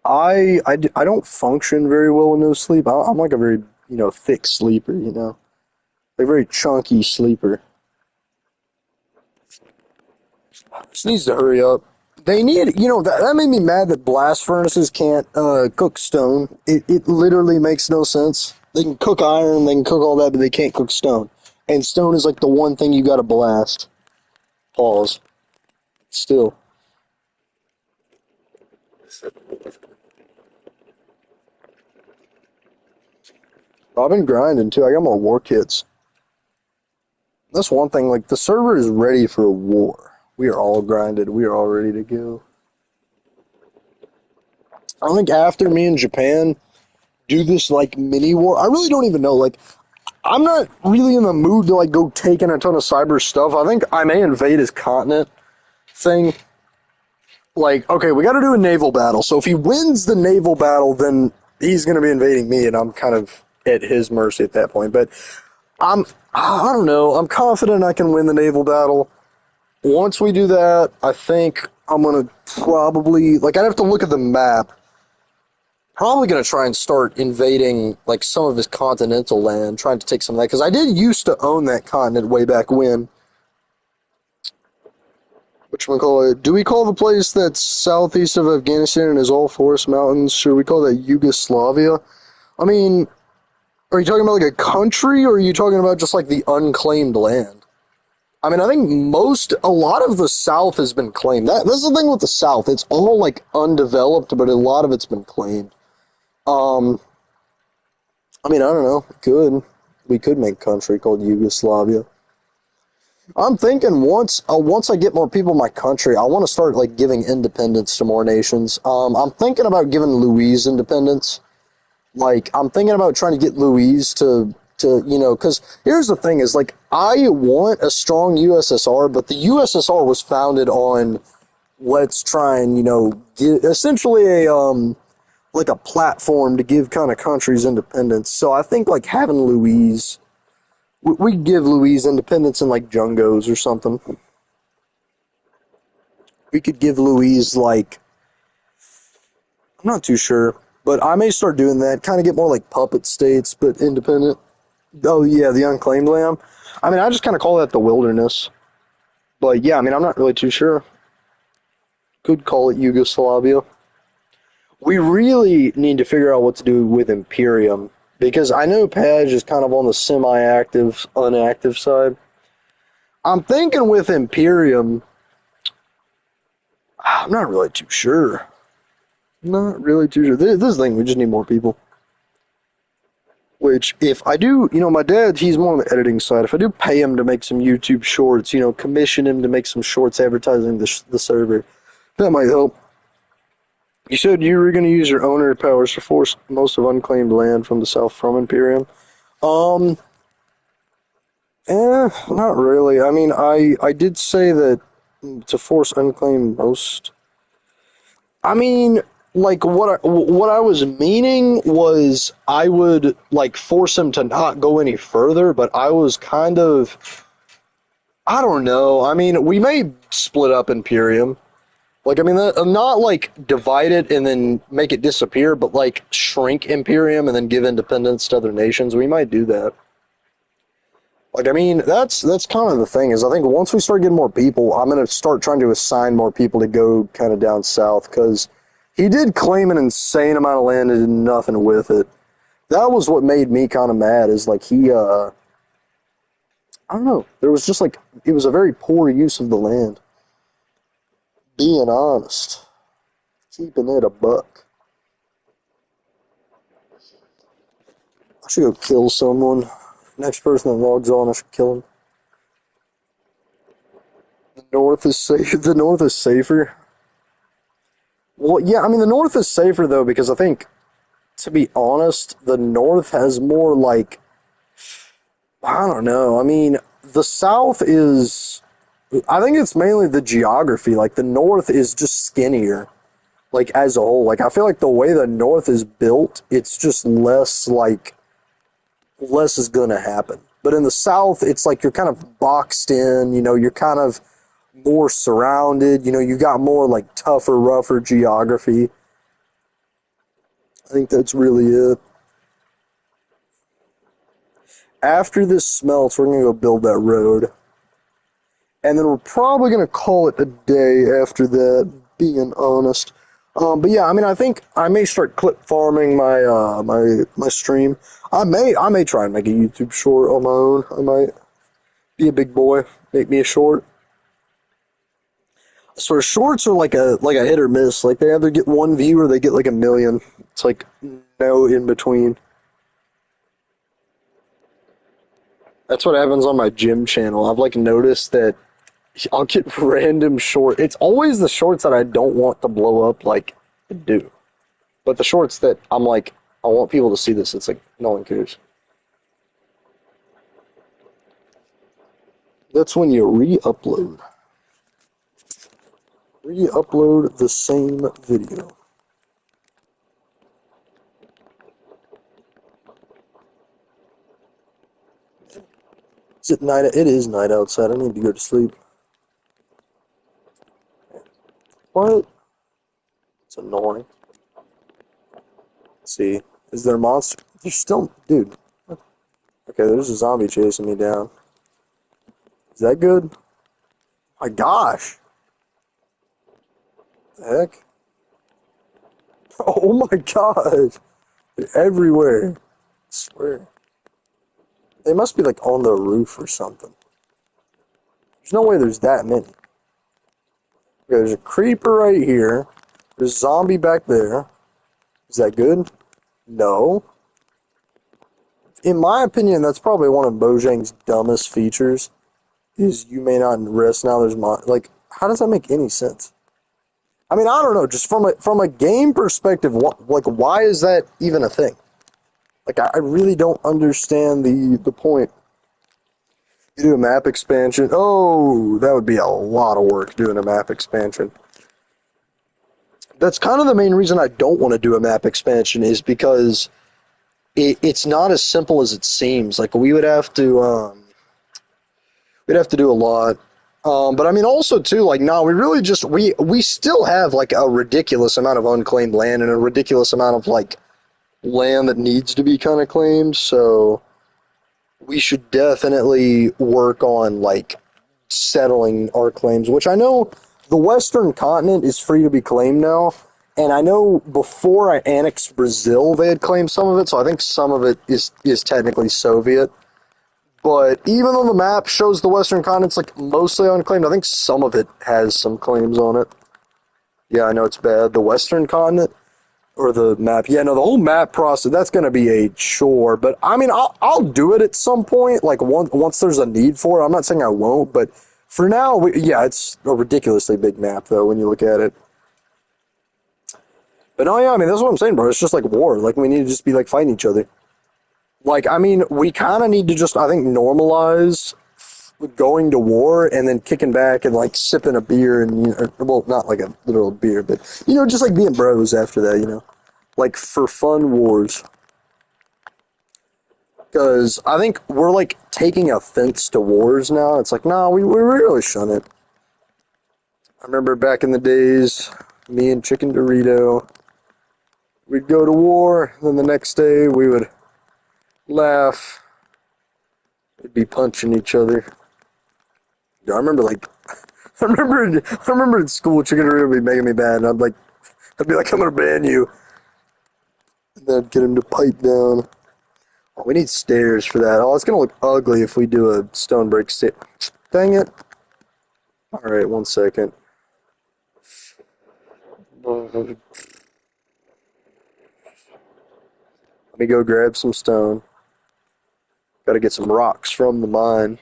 I don't function very well with no sleep. I'm like a very, thick sleeper. Like a very chunky sleeper. This needs to hurry up. They need, that made me mad that blast furnaces can't cook stone. It literally makes no sense. They can cook iron, they can cook all that, but they can't cook stone. And stone is like the one thing you gotta blast. Pause. Still. I've been grinding too. I got more war kits. That's one thing, like the server is ready for a war. We are all grinded. We are all ready to go. I think after me and Japan do this like mini war, I really don't even know. Like I'm not really in the mood to like go taking a ton of cyber stuff. I think I may invade his continent thing. Like, okay, we got to do a naval battle. So if he wins the naval battle, then he's going to be invading me, and I'm kind of at his mercy at that point. But I'm, I don't know. I'm confident I can win the naval battle. Once we do that, I think I'm going to probably, like, I'd have to look at the map. Probably going to try and start invading, like, some of his continental land, trying to take some of that. Because I did used to own that continent way back when. Whatchamacallit, do we call the place that's southeast of Afghanistan and is all forest mountains, should we call that Yugoslavia? I mean, are you talking about like a country, or are you talking about just like the unclaimed land? I mean, I think a lot of the South has been claimed. That's the thing with the South. It's all like undeveloped, but a lot of it's been claimed. Um, I mean, I don't know. We could make a country called Yugoslavia. I'm thinking once I get more people in my country, I want to start like giving independence to more nations. I'm thinking about giving Louise independence. Like I'm thinking about trying to get Louise to because here's the thing is like I want a strong USSR, but the USSR was founded on let's try and get essentially a like a platform to give kind of countries independence. So I think like having Louise we give Louise independence in like Jungos or something. We could give Louise like I'm not too sure, but I may start doing that. Kind of get more like puppet states, but independent. Oh yeah, the unclaimed land. I mean, I just kind of call that the wilderness. But yeah, I mean, I'm not really too sure. Could call it Yugoslavia. We really need to figure out what to do with Imperium because I know Paj is kind of on the semi-active, unactive side. I'm thinking with Imperium, I'm not really too sure. Not really too sure. This thing, we just need more people. Which, if I do, my dad, he's more on the editing side. If I do pay him to make some YouTube shorts, commission him to make some shorts advertising the server, that might help. You said you were going to use your owner powers to force most of unclaimed land from the south from Imperium. Um, not really. I mean, I did say that to force unclaimed most. I mean, like what I was meaning was I would like force him to not go any further, but I was kind of I don't know. I mean, we may split up Imperium. Like, I mean, not like divide it and then make it disappear, but like shrink Imperium and then give independence to other nations. We might do that. Like, I mean, that's kind of the thing is I think once we start getting more people, I'm gonna start trying to assign more people to go kind of down south because he did claim an insane amount of land and did nothing with it. That was what made me kind of mad. Is like I don't know. There was just like it was a very poor use of the land. Being honest, keeping it a buck. I should go kill someone. Next person that logs on, I should kill him. The North is safe. The North is safer. Well, yeah, I mean the North is safer though because I think to be honest, the North has more like, I don't know. I mean, the South is, I think it's mainly the geography. Like the North is just skinnier, like as a whole. Like I feel like the way the North is built, it's just less like less is gonna happen. But in the South, it's like you're kind of boxed in. You're kind of more surrounded. You got more like tougher, rougher geography. I think that's really it. After this smelts, we're gonna go build that road. And then we're probably gonna call it a day after that, being honest. But yeah, I mean, I think I may start clip farming my stream. I may try and make a YouTube short on my own. I might be a big boy, make me a short. So shorts are like a hit or miss. Like they either get one view or they get like a million. It's like no in between. That's what happens on my gym channel. I've like noticed that I'll get random short. It's always the shorts that I don't want to blow up like do. But the shorts that I'm like, I want people to see this, it's like no one cares. That's when you re-upload. Re-upload the same video. Is it night? It is night outside. I need to go to sleep. What? It's annoying. Let's see. Is there a monster? There's still... Dude. Okay, there's a zombie chasing me down. Is that good? My gosh. The heck? Oh my gosh. They're everywhere. I swear. They must be like on the roof or something. There's no way there's that many. Okay, there's a creeper right here. There's a zombie back there. Is that good? No. In my opinion, that's probably one of Mojang's dumbest features. Is you may not rest now. There's like, how does that make any sense? I mean, I don't know. Just from a game perspective, why is that even a thing? Like, I really don't understand the point. You do a map expansion. Oh, that would be a lot of work doing a map expansion. That's kind of the main reason I don't want to do a map expansion is because it's not as simple as it seems. Like we'd have to do a lot. But I mean, also too, like, no, we really just we still have like a ridiculous amount of unclaimed land and a ridiculous amount of like land that needs to be kind of claimed. So we should definitely work on like settling our claims, which I know the Western continent is free to be claimed now. And I know before I annexed Brazil, they had claimed some of it, so I think some of it is technically Soviet. But even though the map shows the Western continent's like mostly unclaimed, I think some of it has some claims on it. Yeah, I know it's bad. The Western continent or the map. Yeah, no, the whole map process, that's going to be a chore. But I mean, I'll do it at some point, like once there's a need for it. I'm not saying I won't, but for now, yeah, it's a ridiculously big map though when you look at it. But no, yeah, I mean, that's what I'm saying, bro. It's just like war. Like, we need to just be, like, fighting each other. Like, I mean, we kind of need to just, I think, normalize going to war and then kicking back and, like, sipping a beer and, well, not like a literal beer, but, just, like, being bros after that. Like, for fun wars. Because I think we're, like, taking offense to wars now. It's like, nah, we really shouldn't. I remember back in the days, me and Chicken Dorito... We'd go to war, then the next day we would laugh. We'd be punching each other. Yeah, I remember I remember in school, Chicken Dorito would be making me bad, and I'd be like, I'm gonna ban you. And then I'd get him to pipe down. Oh, we need stairs for that. Oh, it's gonna look ugly if we do a stone break stair. Dang it. Alright, 1 second. Let me go grab some stone. Gotta get some rocks from the mine.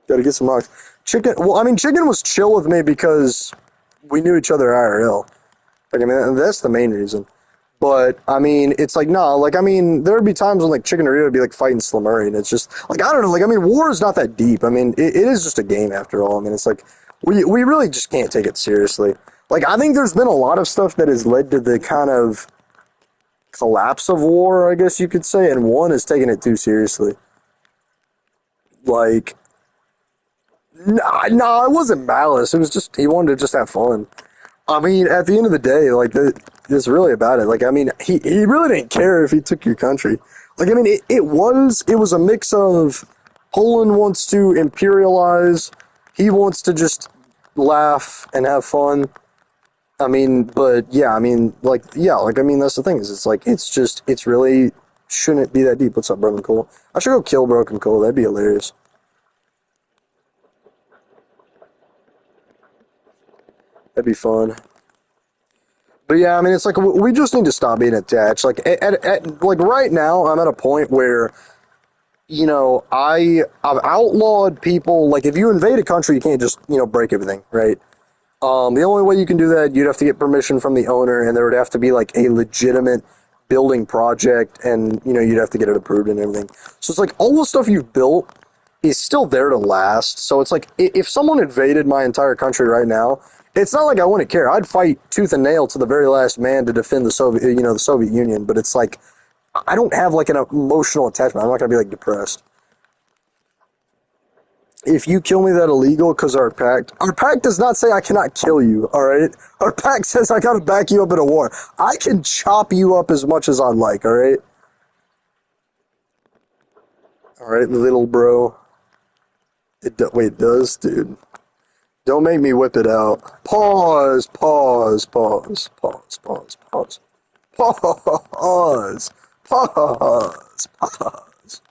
Gotta get some rocks. Chicken was chill with me because we knew each other IRL. Like, I mean, that's the main reason. But I mean, it's like no, like I mean, there'd be times when like Chicken Dorito would be like fighting Slamurray, and it's just like I don't know, like I mean, war is not that deep. I mean, it is just a game after all. I mean, it's like we really just can't take it seriously. Like I think there's been a lot of stuff that has led to the kind of collapse of war, I guess you could say, and one is taking it too seriously. Like, nah, it wasn't malice. It was just he wanted to just have fun. I mean, at the end of the day, like it's really about it. Like, I mean, he really didn't care if he took your country. Like, I mean, it was a mix of Poland wants to imperialize, he wants to just laugh and have fun. I mean, but yeah, I mean, like yeah, like I mean, that's the thing is, it's like it's really shouldn't be that deep. What's up, Broken Coal? I should go kill Broken Coal. That'd be hilarious. That'd be fun. But yeah, I mean, it's like we just need to stop being attached. Like like right now, I'm at a point where I've outlawed people. Like if you invade a country, you can't just break everything, right? The only way you can do that, you'd have to get permission from the owner, and there would have to be like a legitimate building project, and you'd have to get it approved and everything. So it's like all the stuff you've built is still there to last. So it's like if someone invaded my entire country right now, it's not like I wouldn't care. I'd fight tooth and nail to the very last man to defend the Soviet Union. But it's like I don't have like an emotional attachment. I'm not gonna be like depressed. If you kill me that illegal because our pact does not say I cannot kill you, all right? Our pact says I gotta back you up in a war. I can chop you up as much as I'd like, all right? All right, little bro. Wait, it does, dude. Don't make me whip it out. Pause, pause, pause, pause, pause, pause. Pause, pause, pause.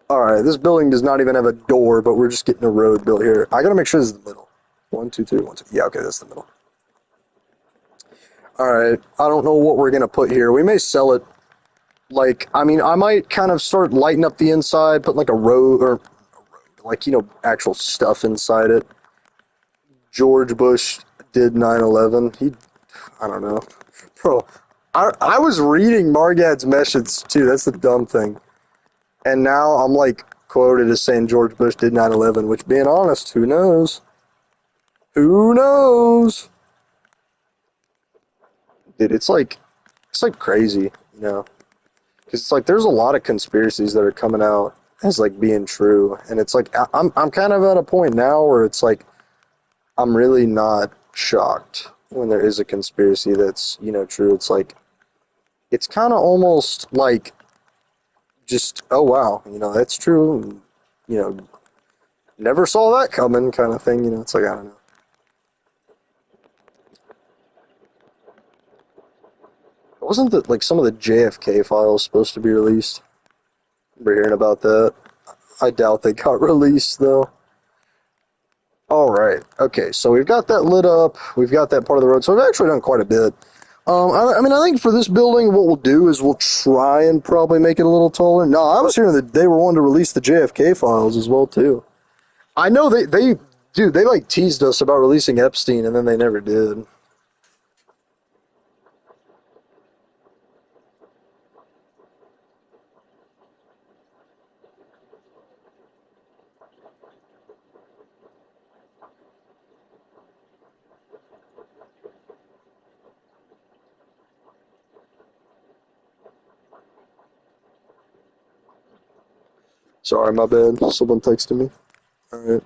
Alright, this building does not even have a door, but we're just getting a road built here. I gotta make sure this is the middle. One, two, three, one, two. Yeah, okay, that's the middle. Alright, I don't know what we're gonna put here. We may sell it. Like, I mean, I might kind of start lighting up the inside, put like a road, or like, actual stuff inside it. George Bush did 9/11. I don't know. Bro, I was reading Margad's message too. That's the dumb thing. And now I'm like quoted as saying George Bush did 9/11, which being honest, who knows? Who knows? Dude, it's like crazy, you know. Because it's like there's a lot of conspiracies that are coming out as like being true, and it's like I'm kind of at a point now where it's like I'm really not shocked when there is a conspiracy that's true. It's like it's kind of almost like just oh wow, that's true. And, you know, never saw that coming kind of thing. It's like I don't know. Wasn't that like some of the JFK files supposed to be released? We're hearing about that. I doubt they got released though. All right. Okay. So we've got that lit up. We've got that part of the road. So we've actually done quite a bit. I mean, I think for this building, what we'll do is we'll try and probably make it a little taller. No, I was hearing that they were wanting to release the JFK files as well too. I know dude, they like teased us about releasing Epstein, and then they never did. Sorry, my bad. Someone texted me. All right.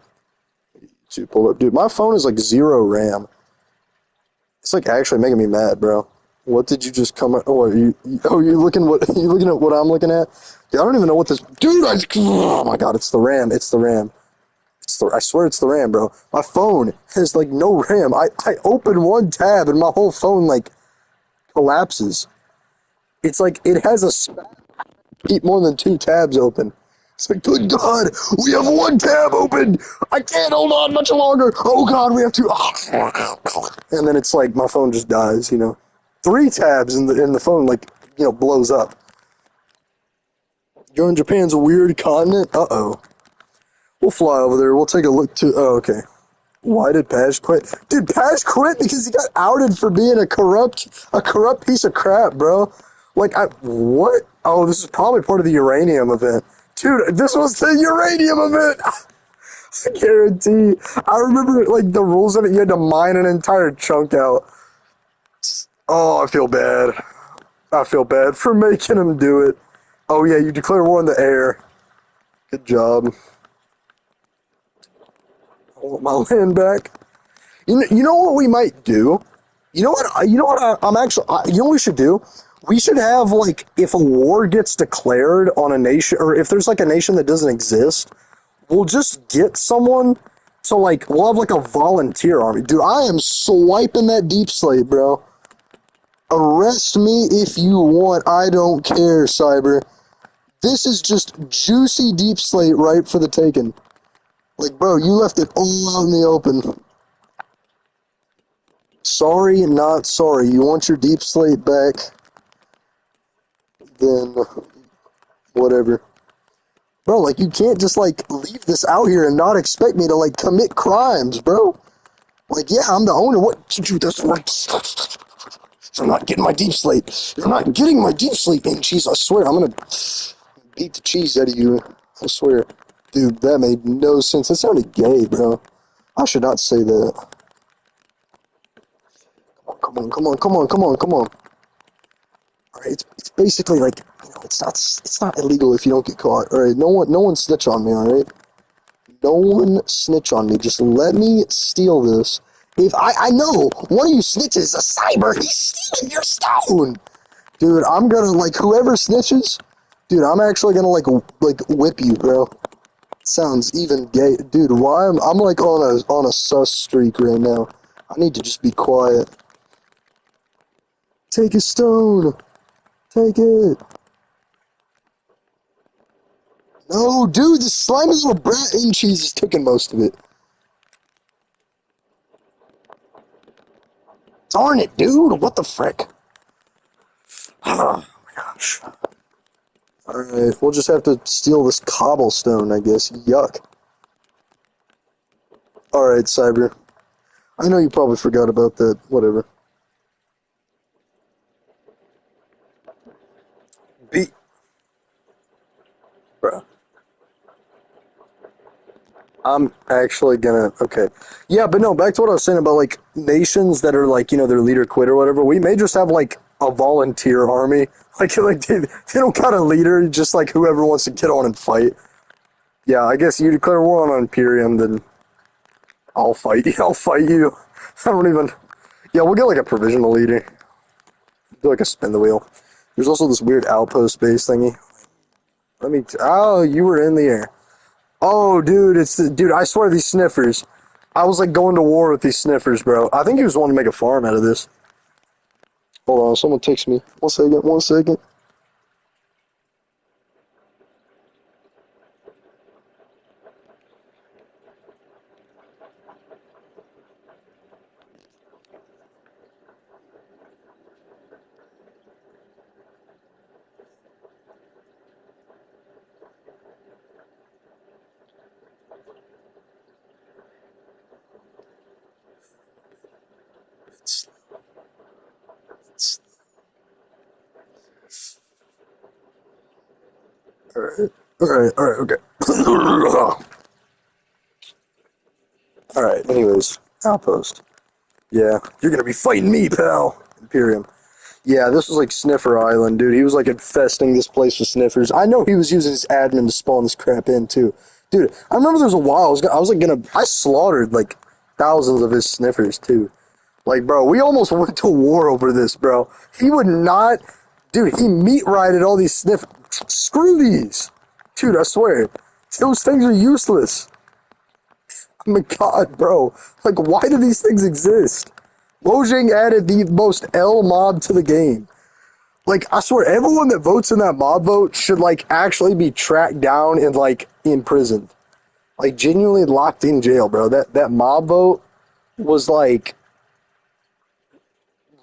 So you pull up, dude. My phone is like zero RAM. It's like actually making me mad, bro. What did you just come? Oh, you looking what? You looking at what I'm looking at? Dude, I don't even know what this. Dude, oh my god, it's the RAM. It's the RAM. I swear it's the RAM, bro. My phone has like no RAM. I open one tab and my whole phone like collapses. It's like it has a keep more than two tabs open. It's like, good God, we have one tab open. I can't hold on much longer. Oh God, we have two. And then it's like my phone just dies. Three tabs in the phone like blows up. You're in Japan's a weird continent. Uh oh. We'll fly over there. We'll take a look too. Oh, okay. Why did Paj quit? Dude, Paj quit because he got outed for being a corrupt piece of crap, bro. What? Oh, this is probably part of the uranium event. Dude, this was the uranium event! I guarantee. I remember, like, the rules of it, you had to mine an entire chunk out. Oh, I feel bad. I feel bad for making him do it. Oh, yeah, you declare war in the air. Good job. I want my land back. You know what we might do? I'm actually, you know what we should do? We should have, like, if a war gets declared on a nation, or if there's, like, a nation that doesn't exist, we'll just get someone to, like, we'll have, like, a volunteer army. Dude, I am swiping that deep slate, bro. Arrest me if you want. I don't care, Cyber. This is just juicy deep slate right for the taking. Like, bro, you left it all out in the open. Sorry, not sorry. You want your deep slate back? Then whatever. Bro, like, you can't just, like, leave this out here and not expect me to, like, commit crimes, bro. Like, yeah, I'm the owner. What? That's right. You're not getting my deep slate. You're not getting my deep slate in cheese. I swear, I'm gonna beat the cheese out of you. I swear. Dude, that made no sense. That sounded gay, bro. I should not say that. Come on, come on, come on, come on, come on. Alright, it's basically like, it's not illegal if you don't get caught. Alright, no one snitch on me, alright? No one snitch on me. Just let me steal this. If I know one of you snitches is a Cyber, he's stealing your stone. Dude, I'm gonna, like, whoever snitches, dude, I'm actually gonna, like whip you, bro. Sounds even gay. Dude, why I'm like on a sus streak right now. I need to just be quiet. Take his stone. Take it. No, dude, this slimy little brat and cheese is taking most of it. Darn it, dude. What the frick? Oh my gosh. Alright, we'll just have to steal this cobblestone, I guess. Yuck. Alright, Cyber. I know you probably forgot about that. Whatever. Beat. Bruh. I'm actually gonna. Okay. Yeah, but no, back to what I was saying about, like, nations that are, like, their leader quit or whatever. We may just have, like, a volunteer army. Like they don't got a leader, just, like, whoever wants to get on and fight. Yeah, I guess you declare war on Imperium, then I'll fight you. I'll fight you. I don't even. Yeah, we'll get, like, a provisional leader. Do, like, a spin the wheel. There's also this weird outpost base thingy. Oh, you were in the air. Oh, dude, dude. I swear these sniffers. I was, like, going to war with these sniffers, bro. I think he was wanting to make a farm out of this. Hold on, someone text me. 1 second, 1 second. Alright, alright, okay. Alright, anyways. Outpost. Yeah, you're gonna be fighting me, pal. Imperium. Yeah, this was like Sniffer Island, dude. He was like infesting this place with sniffers. I know he was using his admin to spawn this crap in too. Dude, I remember there was a while I slaughtered like thousands of his sniffers too. Like, bro, we almost went to war over this, bro. He would not, dude, he meat rided all these sniffers. Screw these. Dude, I swear. Those things are useless. Oh my god, bro. Like, why do these things exist? Mojang added the most L mob to the game. Like, I swear, everyone that votes in that mob vote should, like, actually be tracked down and, like, imprisoned. Like, genuinely locked in jail, bro. That mob vote was, like,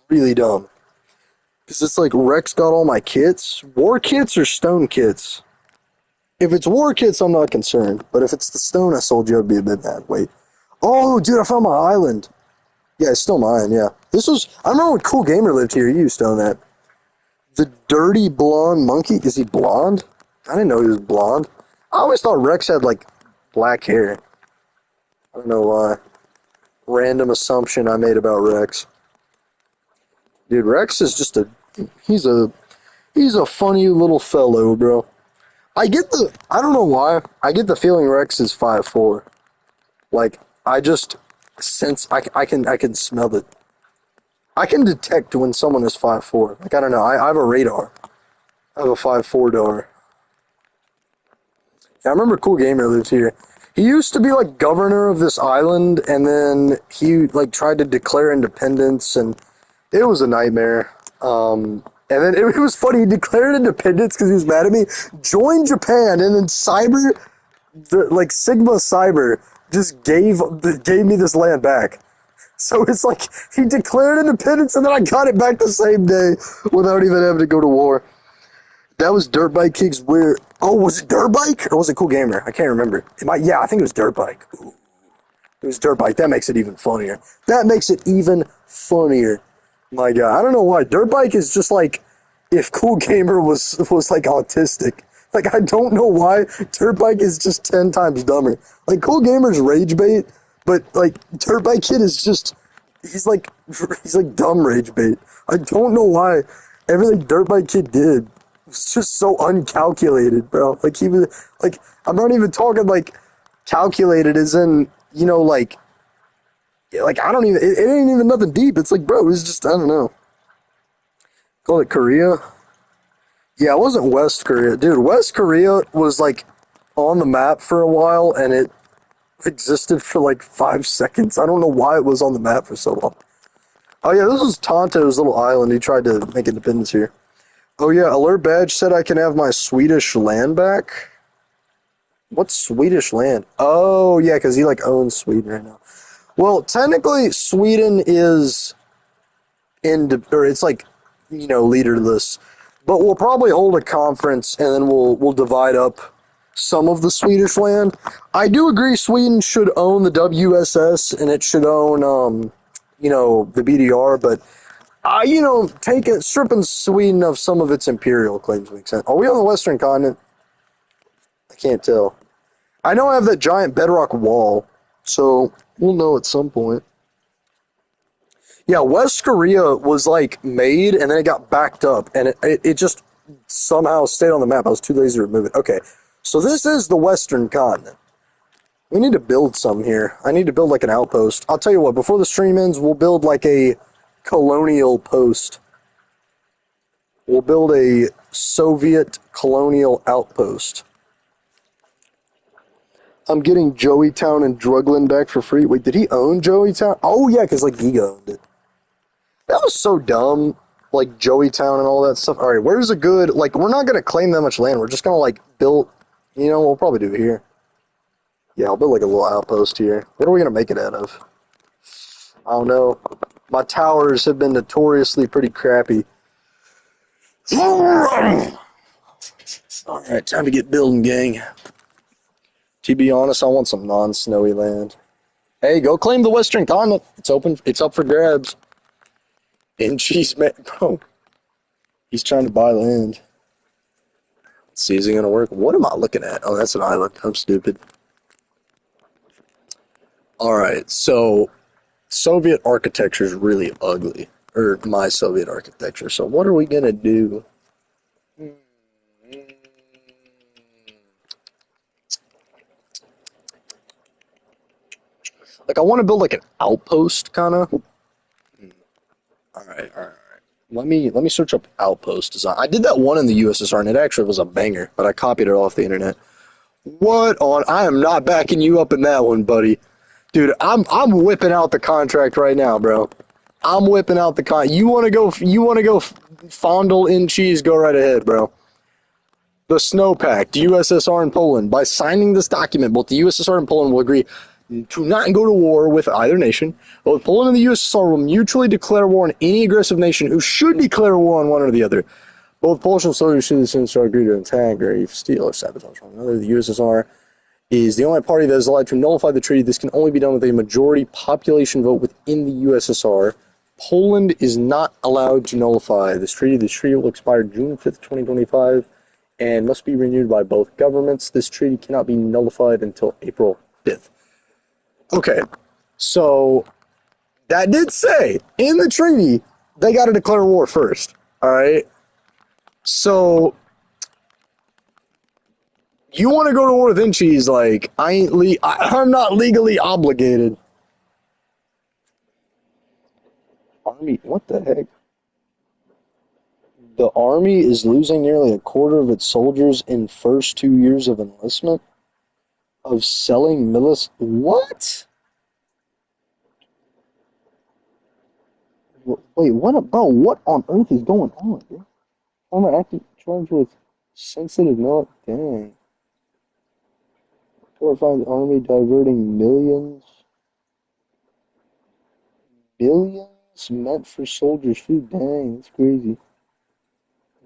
really dumb. Because it's like, Rex got all my kits. War kits or stone kits? If it's war kits, I'm not concerned. But if it's the stone I sold you, I'd be a bit mad. Wait. Oh, dude, I found my island. Yeah, it's still mine, yeah. I remember when Cool Gamer lived here, he used to own that. The dirty blonde monkey, is he blonde? I didn't know he was blonde. I always thought Rex had, like, black hair. I don't know why. Random assumption I made about Rex. Dude, Rex is just he's a funny little fellow, bro. I don't know why, I get the feeling Rex is 5'4". Like, I just sense, I can smell it. I can detect when someone is 5'4". Like, I don't know, I have a radar. I have a 5'4" door. Yeah, I remember Cool Gamer lived here. He used to be like governor of this island, and then he like tried to declare independence, and it was a nightmare. And then it was funny. He declared independence because he was mad at me. Joined Japan, and then like Sigma Cyber, just gave me this land back. So it's like he declared independence, and then I got it back the same day without even having to go to war. That was Dirt Bike Kicks where... Oh, was it Dirt Bike? Or was it Cool Gamer? I can't remember. Yeah, I think it was Dirt Bike. Ooh, it was Dirt Bike. That makes it even funnier. That makes it even funnier. My God. I don't know why. Dirt Bike is just like if Cool Gamer was like autistic. Like, I don't know why. Dirt Bike is just 10 times dumber. Like, Cool Gamer's rage bait, but like Dirt Bike Kid is just... He's like dumb rage bait. I don't know why everything Dirt Bike Kid did was just so uncalculated, bro. Like, he was like, I'm not even talking like calculated as in, like I don't even, it ain't even nothing deep. It's like, bro, it's just, I don't know. Call it Korea. Yeah, it wasn't West Korea. Dude, West Korea was like on the map for a while, and it existed for like 5 seconds. I don't know why it was on the map for so long. Oh yeah, this was Tonto's little island. He tried to make independence here. Oh yeah, Alert Badge said I can have my Swedish land back. What's Swedish land? Oh yeah, because he like owns Sweden right now. Well, technically Sweden is or it's like, leaderless. But we'll probably hold a conference, and then we'll divide up some of the Swedish land. I do agree Sweden should own the WSS, and it should own the BDR, but stripping Sweden of some of its imperial claims makes sense. Are we on the Western continent? I can't tell. I know I have that giant bedrock wall, so we'll know at some point. Yeah, West Korea was like made, and then it got backed up, and it just somehow stayed on the map. I was too lazy to remove it. Okay, so this is the Western continent. We need to build some here. I need to build like an outpost. I'll tell you what, before the stream ends, we'll build like a colonial post. We'll build a Soviet colonial outpost. I'm getting Joeytown and Drugland back for free. Wait, did he own Joeytown? Oh yeah, because like Giga owned it. That was so dumb. Like Joeytown and all that stuff. All right, where's a good, like, we're not going to claim that much land. We're just going to like build, we'll probably do it here. Yeah, I'll build like a little outpost here. What are we going to make it out of? I don't know. My towers have been notoriously pretty crappy. Alright, time to get building, gang. To be honest, I want some non-snowy land. Hey, go claim the Western continent. It's open. It's up for grabs. And she's bro. He's trying to buy land. Let's see, is it gonna work? What am I looking at? Oh, that's an island. I'm stupid. Alright, so Soviet architecture is really ugly. Or my Soviet architecture. So what are we gonna do? Like, I want to build like an outpost, kind of. All right. Let me search up outpost design. I did that one in the USSR, and it actually was a banger, but I copied it off the internet. What on? I am not backing you up in that one, buddy. Dude, I'm whipping out the contract right now, bro. I'm whipping out the You want to go fondle in cheese? Go right ahead, bro. The Snow Pact, USSR and Poland. By signing this document, both the USSR and Poland will agree to not go to war with either nation. Both Poland and the USSR will mutually declare war on any aggressive nation who should declare war on one or the other. Both Polish and Soviet citizens shall agree to attack or steal or sabotage one another. The USSR is the only party that is allowed to nullify the treaty. This can only be done with a majority population vote within the USSR. Poland is not allowed to nullify this treaty. This treaty will expire June 5th, 2025, and must be renewed by both governments. This treaty cannot be nullified until April 5th. Okay, so that did say in the treaty they got to declare war first. All right, so you want to go to war with Inchies? Like I'm not legally obligated. Army, what the heck? The army is losing nearly a quarter of its soldiers in first 2 years of enlistment of selling militia. What? Wait, what about what on earth is going on, dude? Former active charged with sensitive military. Dang. Report finds army diverting billions meant for soldiers' food. Dang, that's crazy.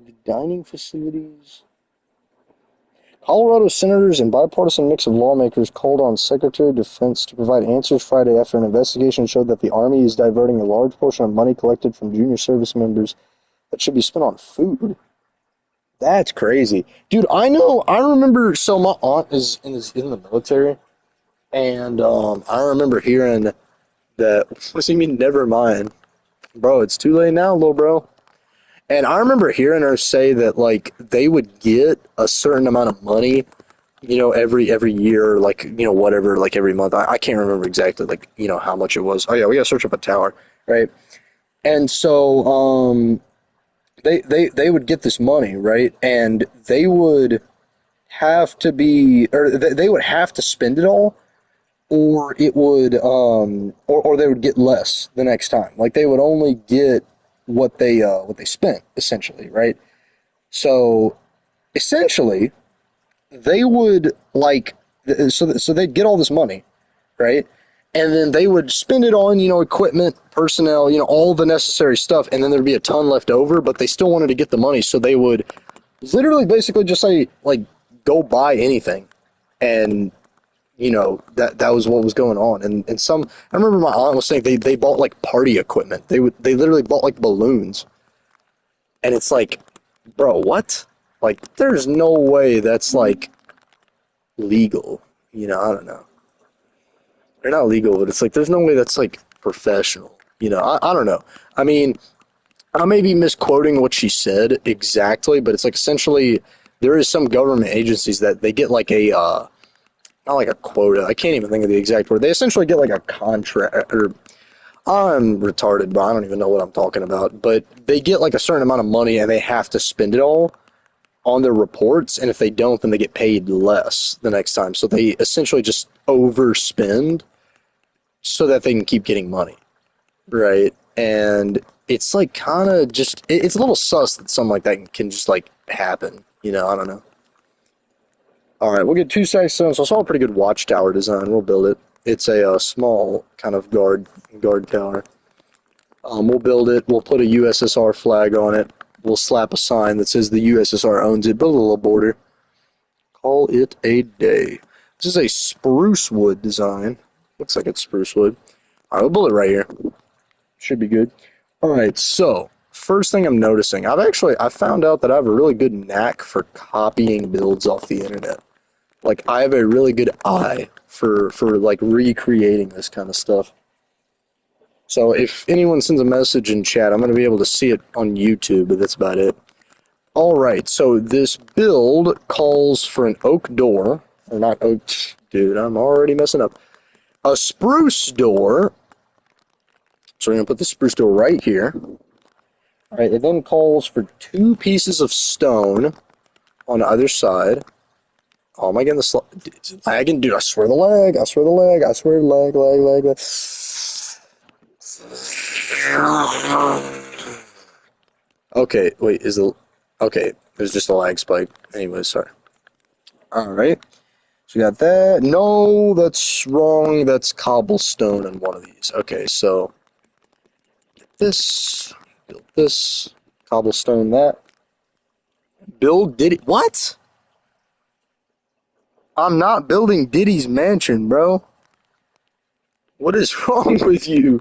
The dining facilities. Colorado senators and bipartisan mix of lawmakers called on Secretary of Defense to provide answers Friday after an investigation showed that the Army is diverting a large portion of money collected from junior service members that should be spent on food. That's crazy. Dude, I remember, so my aunt is in the military, and I remember hearing that, what do you mean, never mind? Bro, it's too late now, little bro. And I remember hearing her say that, like, they would get a certain amount of money, every year, like, whatever, like every month. I can't remember exactly, like, how much it was. Oh yeah, we gotta search up a tower, right? And so, they would get this money, right? And they would have to be, or they would have to spend it all, or it would, or they would get less the next time. Like they would only get what they spent, essentially, right? So essentially, they would like, so they'd get all this money, right? And then they would spend it on, equipment, personnel, all the necessary stuff, and then there'd be a ton left over, but they still wanted to get the money, so they would literally basically just say, like, go buy anything. And, that was what was going on. And I remember my aunt was saying they bought like party equipment. They literally bought like balloons. And it's like, bro, what? Like, there's no way that's like legal. I don't know. They're not legal, but it's like there's no way that's like professional. I don't know. I mean, I may be misquoting what she said exactly, but it's like essentially there is some government agencies that they get like a not like a quota. I can't even think of the exact word. They essentially get like a contract, or I'm retarded, but I don't even know what I'm talking about. But they get like a certain amount of money and they have to spend it all on their reports, and if they don't, then they get paid less the next time. So they essentially just overspend so that they can keep getting money, right? And it's like kind of just it's a little sus that something like that can just like happen. I don't know. All right, we'll get two side stones. So I saw a pretty good watchtower design. We'll build it. It's a small kind of guard tower. We'll build it. We'll put a USSR flag on it. We'll slap a sign that says the USSR owns it. Build a little border. Call it a day. This is a spruce wood design. Looks like it's spruce wood. All right, we'll build it right here. Should be good. All right, so first thing I'm noticing, I found out that I have a really good knack for copying builds off the internet. Like I have a really good eye for like recreating this kind of stuff. So if anyone sends a message in chat, I'm going to be able to see it on YouTube, but that's about it. All right, so this build calls for an oak door, or not oak, dude, I'm already messing up. A spruce door. So we're going to put the spruce door right here. All right, it then calls for 2 pieces of stone on either side. Oh, am I getting the it's lagging? Dude, I swear the lag. I swear the lag. I swear lag. Okay, wait, okay, there's just a lag spike. Anyway, sorry. Alright, so we got that. No, that's wrong. That's cobblestone in one of these. Okay, so this, build this, cobblestone that. Build did it. What? I'm not building Diddy's mansion, bro. What is wrong with you?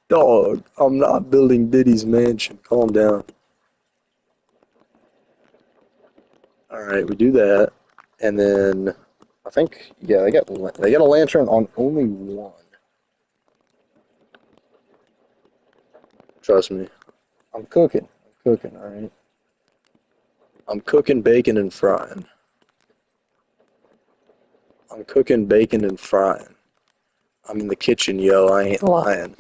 Dog, I'm not building Diddy's mansion. Calm down. Alright, we do that. And then I think yeah, they got a lantern on only one. Trust me. I'm cooking. I'm cooking, alright? I'm cooking bacon and frying. I'm cooking bacon and frying. I'm in the kitchen, yo. I ain't lying.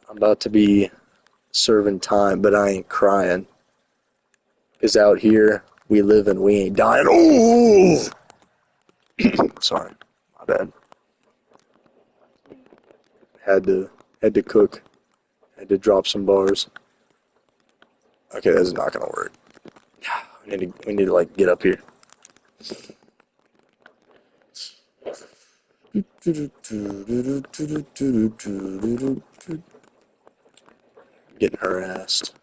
I'm about to be serving time, but I ain't crying. Because out here, we live and we ain't dying. Ooh! Sorry. My bad. Had to cook. Had to drop some bars. Okay, this is not gonna work. We need to like get up here. Getting harassed.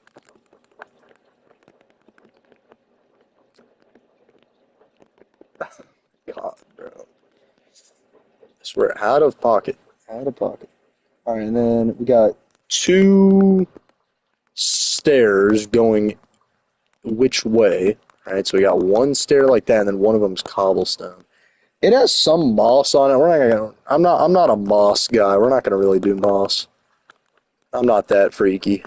God, bro. I swear, out of pocket. Out of pocket. Alright, and then we got two stairs going which way. Alright, so we got one stair like that, and then one of them's cobblestone. It has some moss on it. We're not gonna. I'm not a moss guy. We're not gonna really do moss. I'm not that freaky.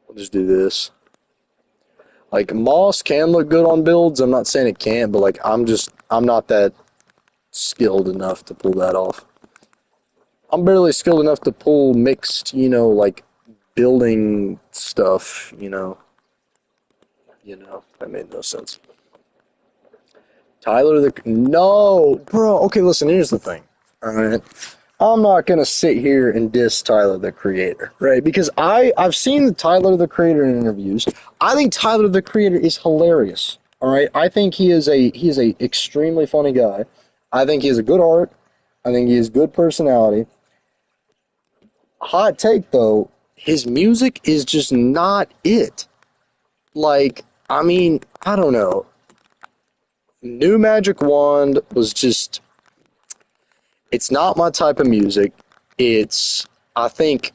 We'll just do this. Like moss can look good on builds. I'm not saying it can't, but like I'm not that skilled enough to pull that off. I'm barely skilled enough to pull mixed, like building stuff, that made no sense. Tyler the no, bro. Okay, listen. Here's the thing. All right, I'm not gonna sit here and diss Tyler the Creator, right? Because I've seen the Tyler the Creator in interviews. I think Tyler the Creator is hilarious. All right, I think he is a extremely funny guy. I think he has a good art. I think he has good personality. Hot take though, his music is just not it. Like, I mean, I don't know. New Magic Wand was just it's not my type of music. It's I think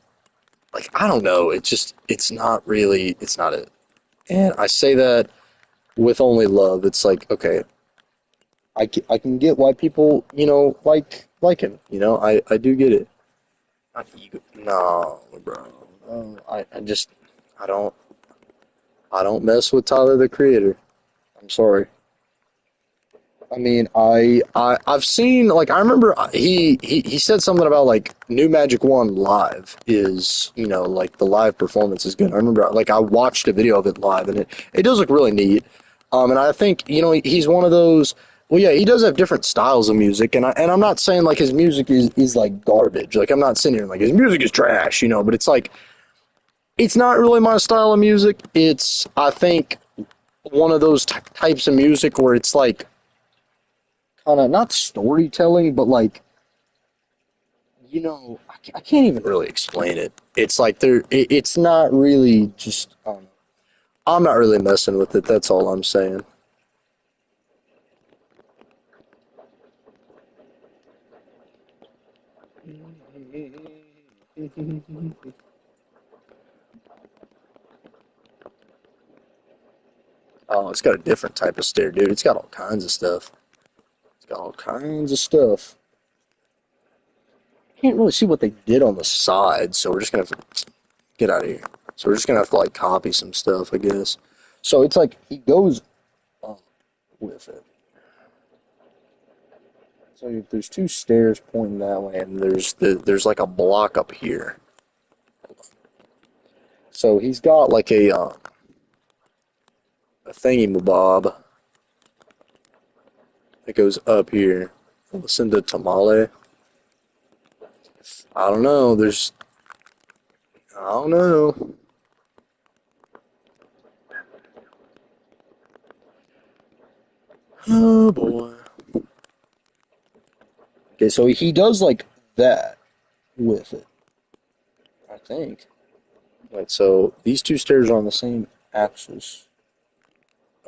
like I don't know, it's not really it's not it. And I say that with only love. It's like, okay, I can get why people, like him, I do get it. Not ego. No, bro. No, I just I don't I don't mess with Tyler the Creator. I'm sorry. I mean, I've seen like I remember he said something about like New Magic One live is like the live performance is good. I remember like I watched a video of it live and it does look really neat. And I think he's one of those. Well, yeah, he does have different styles of music, and I'm not saying like his music is like garbage. Like I'm not sitting here like his music is trash, but it's like it's not really my style of music. It's I think one of those types of music where it's like kind of not storytelling, but like I can't even really explain it. It's like it's not really just. I'm not really messing with it. That's all I'm saying. Oh, it's got a different type of stair, dude. It's got all kinds of stuff. It's got all kinds of stuff. Can't really see what they did on the side, so we're just gonna have to get out of here. So we're just gonna have to like copy some stuff, I guess. So it's like he goes up with it. So if there's two stairs pointing that way, and there's like a block up here. So he's got like a thingy mabob that goes up here. Listen to Tamale. I don't know. I don't know. Oh boy. Okay, so he does like that with it, I think. Right, so these two stairs are on the same axis.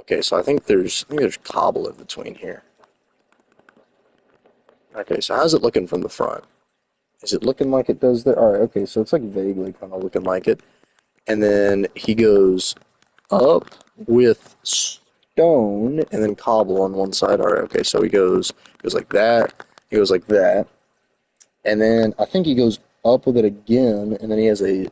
Okay, so I think there's cobble in between here. Okay, so how's it looking from the front? Is it looking like it does there? All right, okay, so it's like vaguely kind of looking like it. And then he goes up with stone and then cobble on one side. All right, okay, so he goes like that. He goes like that. And then I think he goes up with it again, and then he has a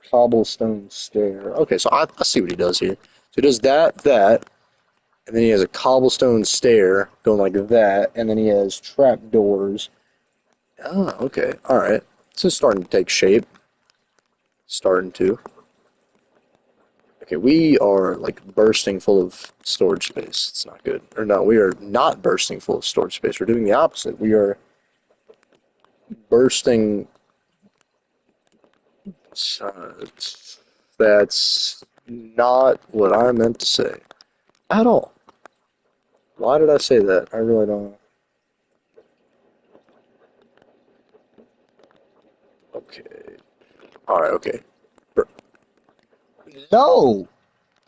cobblestone stair. Okay, so I see what he does here. So he does that, and then he has a cobblestone stair going like that, and then he has trap doors. Oh, okay, all right. This is starting to take shape. Starting to. Okay, we are like bursting full of storage space. It's not good. Or no, we are not bursting full of storage space. We're doing the opposite. We are bursting. Uh, that's not what I meant to say at all. Why did I say that? I really don't know. Okay. All right. Okay. No.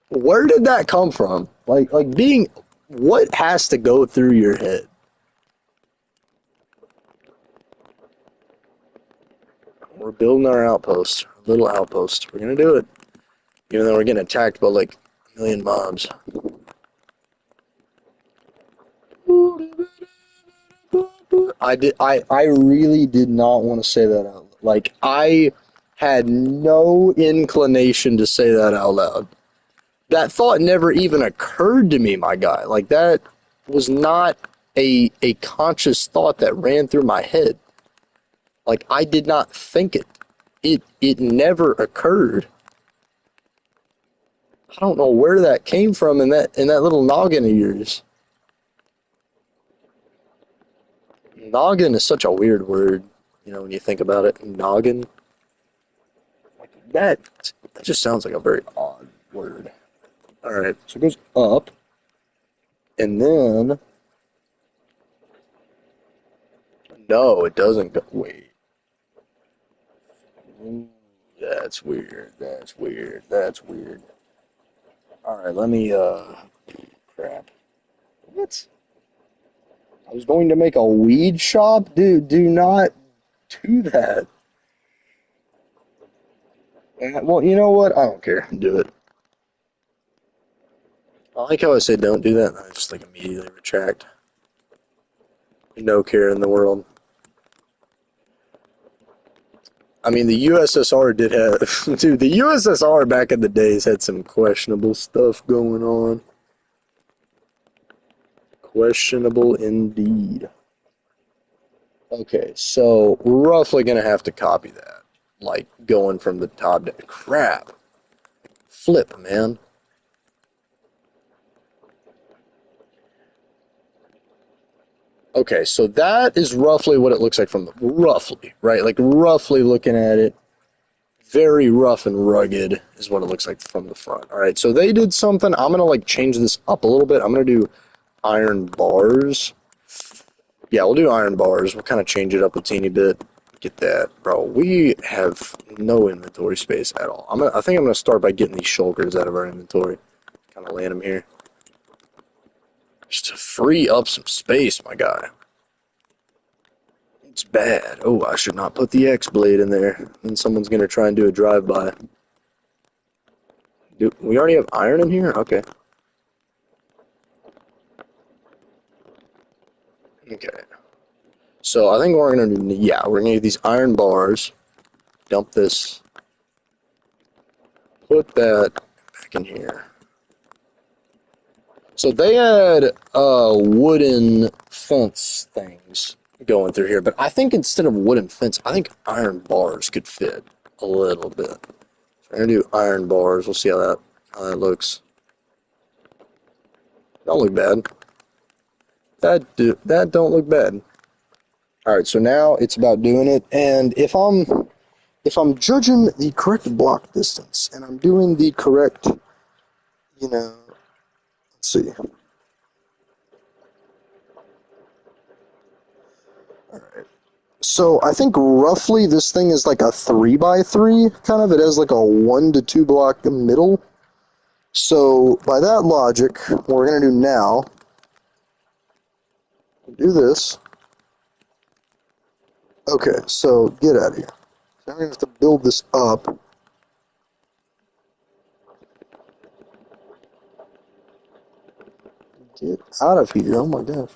Where did that come from? Like being. What has to go through your head? We're building our outpost, little outpost. We're gonna do it, even though we're getting attacked by like a million mobs. I really did not want to say that out loud. Like I had no inclination to say that out loud. That thought never even occurred to me, my guy. Like that was not a conscious thought that ran through my head. Like I did not think it. It never occurred. I don't know where that came from in that little noggin of yours. Noggin is such a weird word, when you think about it. Noggin. That that just sounds like a very odd word. All right, so it goes up, and then no, it doesn't go. Wait, that's weird. That's weird. That's weird. All right, let me. Crap. What? I was going to make a weed shop, dude. Do not do that. Well, you know what? I don't care. Do it. I like how I say don't do that, and I just like immediately retract. No care in the world. I mean, the USSR did have, dude, the USSR back in the days had some questionable stuff going on. Questionable indeed. Okay, so we're roughly going to have to copy that. Like, going from the top down. Crap. Flip, man. Okay, so that is roughly what it looks like from the, roughly, right? Like, roughly looking at it, very rough and rugged is what it looks like from the front. All right, so they did something. I'm going to, like, change this up a little bit. I'm going to do iron bars. Yeah, we'll do iron bars. We'll kind of change it up a teeny bit. Get that, bro. We have no inventory space at all. I think I'm gonna start by getting these shulkers out of our inventory. Kind of land them here, just to free up some space, my guy. It's bad. Oh, I should not put the X blade in there. Then someone's gonna try and do a drive-by. Do we already have iron in here? Okay. Okay. So I think we're gonna do, yeah, we're gonna need these iron bars. Dump this. Put that back in here. So they had wooden fence things going through here, but I think instead of wooden fence, I think iron bars could fit a little bit. So I'm gonna do iron bars. We'll see how that looks. Don't look bad. That don't look bad. All right, so now it's about doing it, and if I'm judging the correct block distance and I'm doing the correct, let's see. All right. So I think roughly this thing is like a 3x3 kind of. It has like a 1 to 2 block middle. So, by that logic, what we're going to do now, do this. Okay, so get out of here. Now we're going to have to build this up. Get out of here. Oh my gosh.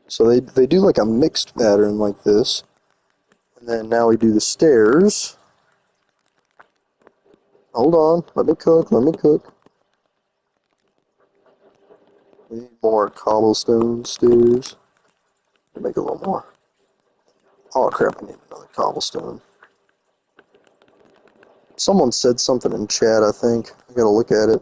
So they do like a mixed pattern like this. And then now we do the stairs. Hold on. Let me cook. Let me cook. We need more cobblestone stairs. Make a little more. Oh crap, I need another cobblestone. Someone said something in chat, I think. I gotta look at it.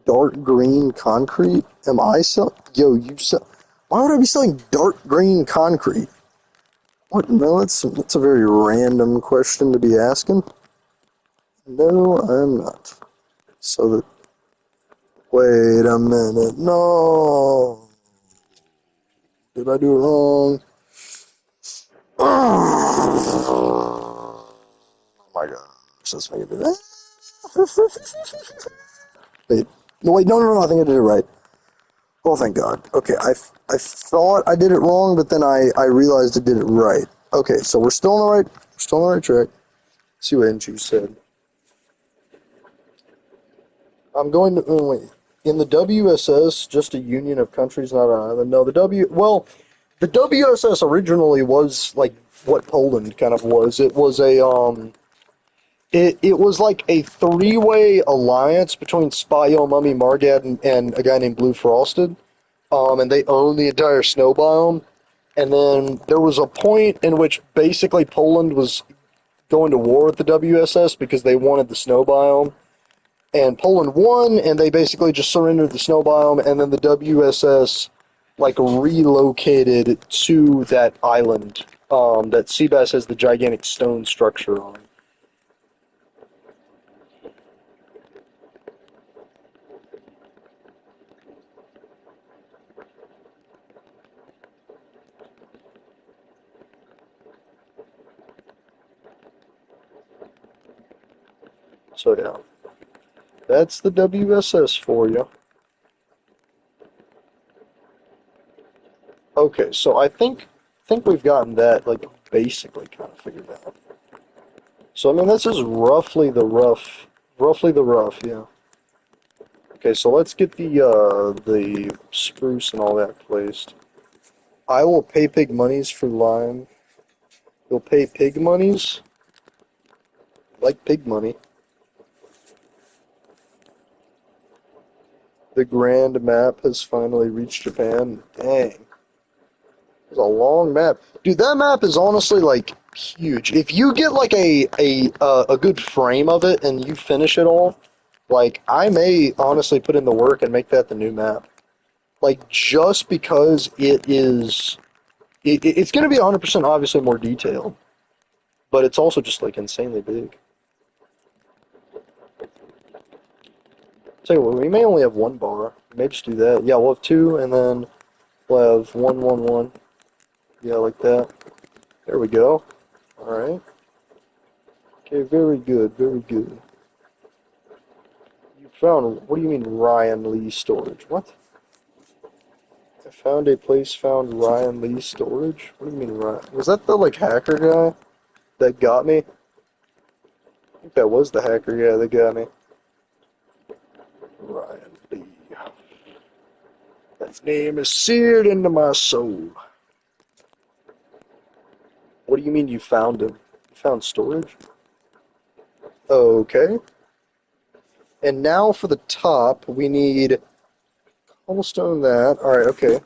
Dark green concrete? Am I selling? Yo, you sell? Why would I be selling dark green concrete? What? No, that's a very random question to be asking. No, I'm not. So that. Wait a minute. No. Did I do it wrong? Oh my gosh, that's making me. Wait, no, wait, no, no, no, I think I did it right. Oh, thank God. Okay, I thought I did it wrong, but then I realized I did it right. Okay, so we're still on the right track. Let's see what Enchu said. I'm going to, oh, wait. In the WSS, just a union of countries, not an island. No, the WSS originally was like what Poland kind of was. It was like a three-way alliance between Spio, Mummy, Margad, and a guy named Blue Frosted. And they own the entire snow biome. And then there was a point in which basically Poland was going to war with the WSS because they wanted the snow biome. And Poland won, and they basically just surrendered the snow biome, and then the WSS like relocated to that island that Seabass has the gigantic stone structure on. So yeah, that's the WSS for you. Okay, so I think we've gotten that like basically kind of figured out. So I mean this is roughly the rough, yeah. Okay, so let's get the spruce and all that placed. I will pay pig monies for lime. You'll pay pig monies? Like pig money. The grand map has finally reached Japan. Dang. It's a long map. Dude, that map is honestly like huge. If you get like a good frame of it and you finish it all, like I may honestly put in the work and make that the new map. Like just because it's going to be 100% obviously more detailed, but it's also just like insanely big. Tell you what, we may only have one bar. Maybe just do that. Yeah, we'll have two, and then we'll have one, one, one. Yeah, like that. There we go. All right. Okay, very good, very good. You found, what do you mean Ryan Lee storage? What? I found a place found Ryan Lee storage? What do you mean Ryan? Was that the, like, hacker guy that got me? I think that was the hacker guy that got me. Ryan Lee. That name is seared into my soul. What do you mean you found him? You found storage? Okay. And now for the top, we need cobblestone that. Alright, okay.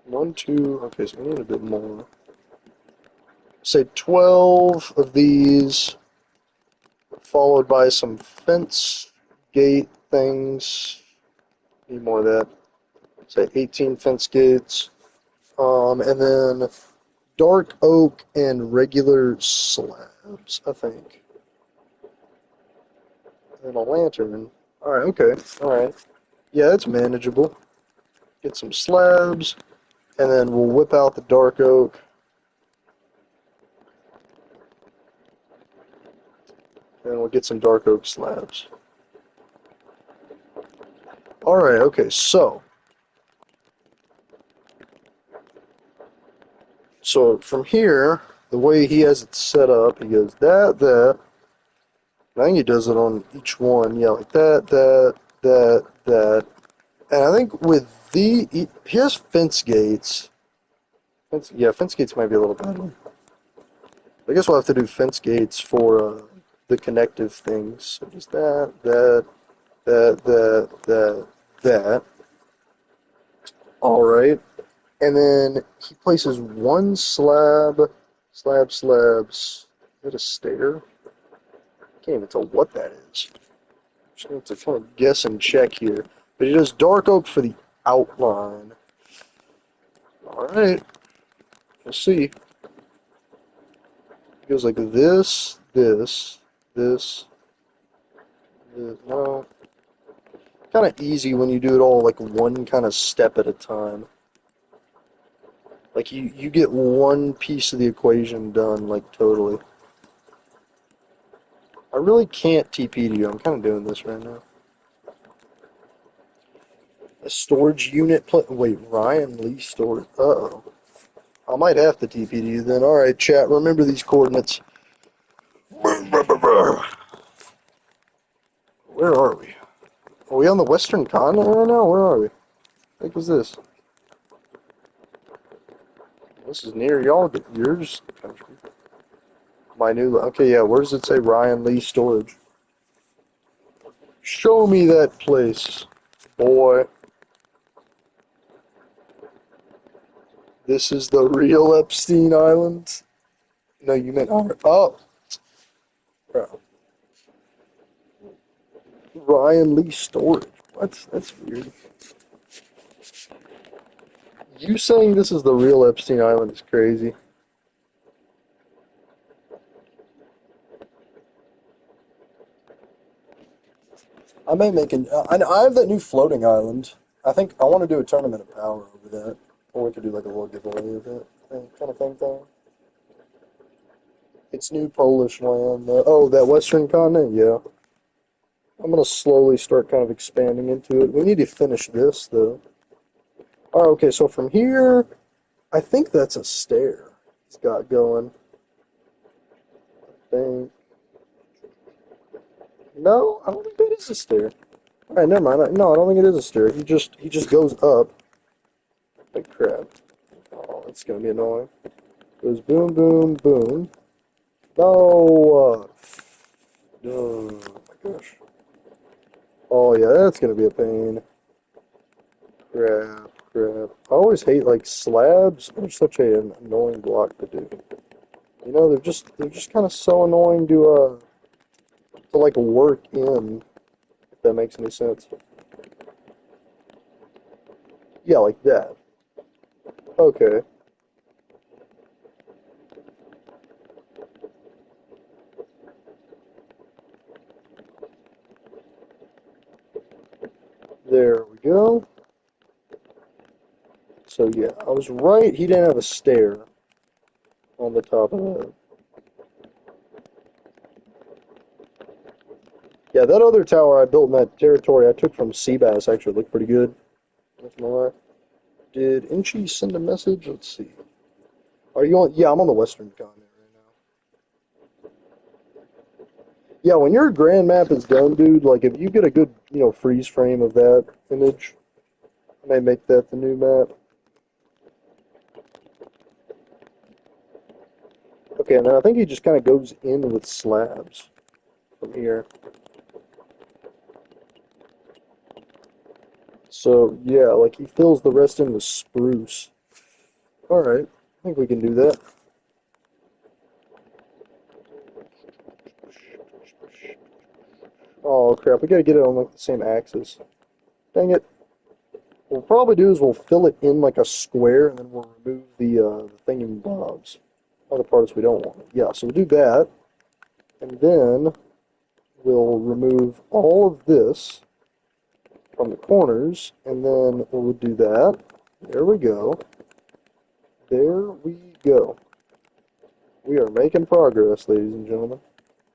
One, two, okay, so we need a bit more. Say 12 of these, followed by some fence gate things. Need more of that. Say 18 fence gates. And then dark oak and regular slabs, I think. And a lantern. Alright, okay. Alright. Yeah, it's manageable. Get some slabs, and then we'll whip out the dark oak. And we'll get some dark oak slabs. Alright, okay, so from here, the way he has it set up, he goes that. I think he does it on each one. Yeah, like that. And I think with he has fence gates. Yeah, fence gates might be a little better. I guess we'll have to do fence gates for the connective things. So just that. All right. And then he places one slabs. Is that a stair? I can't even tell what that is. Just have to kind of guess and check here. But he does dark oak for the outline. All right. Let's see. It goes like this. No. Kind of easy when you do it all like one kind of step at a time. Like you get one piece of the equation done like totally. I really can't TP to you. I'm kind of doing this right now. A storage unit. Wait, Ryan Lee storage. Uh-oh. I might have to TP to you then. All right, chat. Remember these coordinates. Where are we? Are we on the Western Continent right now? Where are we? What is this? This is near y'all. Yours country. My new. Okay, yeah. Where does it say Ryan Lee storage? Show me that place, boy. This is the real Epstein Island. No, you meant oh, bro. Ryan Lee storage. What? That's weird. You saying this is the real Epstein Island is crazy. I may make an. I have that new floating island. I think I want to do a tournament of power over that, or we could do like a little giveaway of it, kind of thing. It's new Polish land. Oh, that Western continent. Yeah, I'm gonna slowly start kind of expanding into it. We need to finish this though. All right, okay. So from here, I think that's a stair. It's got going. Thing. No, I don't think that is a stair. All right, never mind. No, I don't think it is a stair. He just goes up. Like crap. Oh, it's gonna be annoying. Goes boom, boom, boom. No. Oh my gosh. Oh yeah, that's gonna be a pain. Crap. I always hate like slabs. They're such an annoying block to do. You know, they're just kind of so annoying to like work in. If that makes any sense. Yeah, like that. Okay. There we go. So yeah, I was right. He didn't have a stair on the top of that. Yeah, that other tower I built in that territory I took from Seabass actually looked pretty good. Not gonna lie. Did Inchi send a message? Let's see. Are you on? Yeah, I'm on the Western continent right now. Yeah, when your grand map is done, dude, like if you get a good, freeze frame of that image, I may make that the new map. Okay, and then I think he just kind of goes in with slabs from here. So yeah, like he fills the rest in with spruce. All right, I think we can do that. Oh crap, we gotta get it on like the same axis. Dang it. What we'll probably do is we'll fill it in like a square, and then we'll remove the thingamabobs, other parts we don't want. Yeah, so we'll do that, and then we'll remove all of this from the corners, and then we'll do that. There we go. There we go. We are making progress, ladies and gentlemen.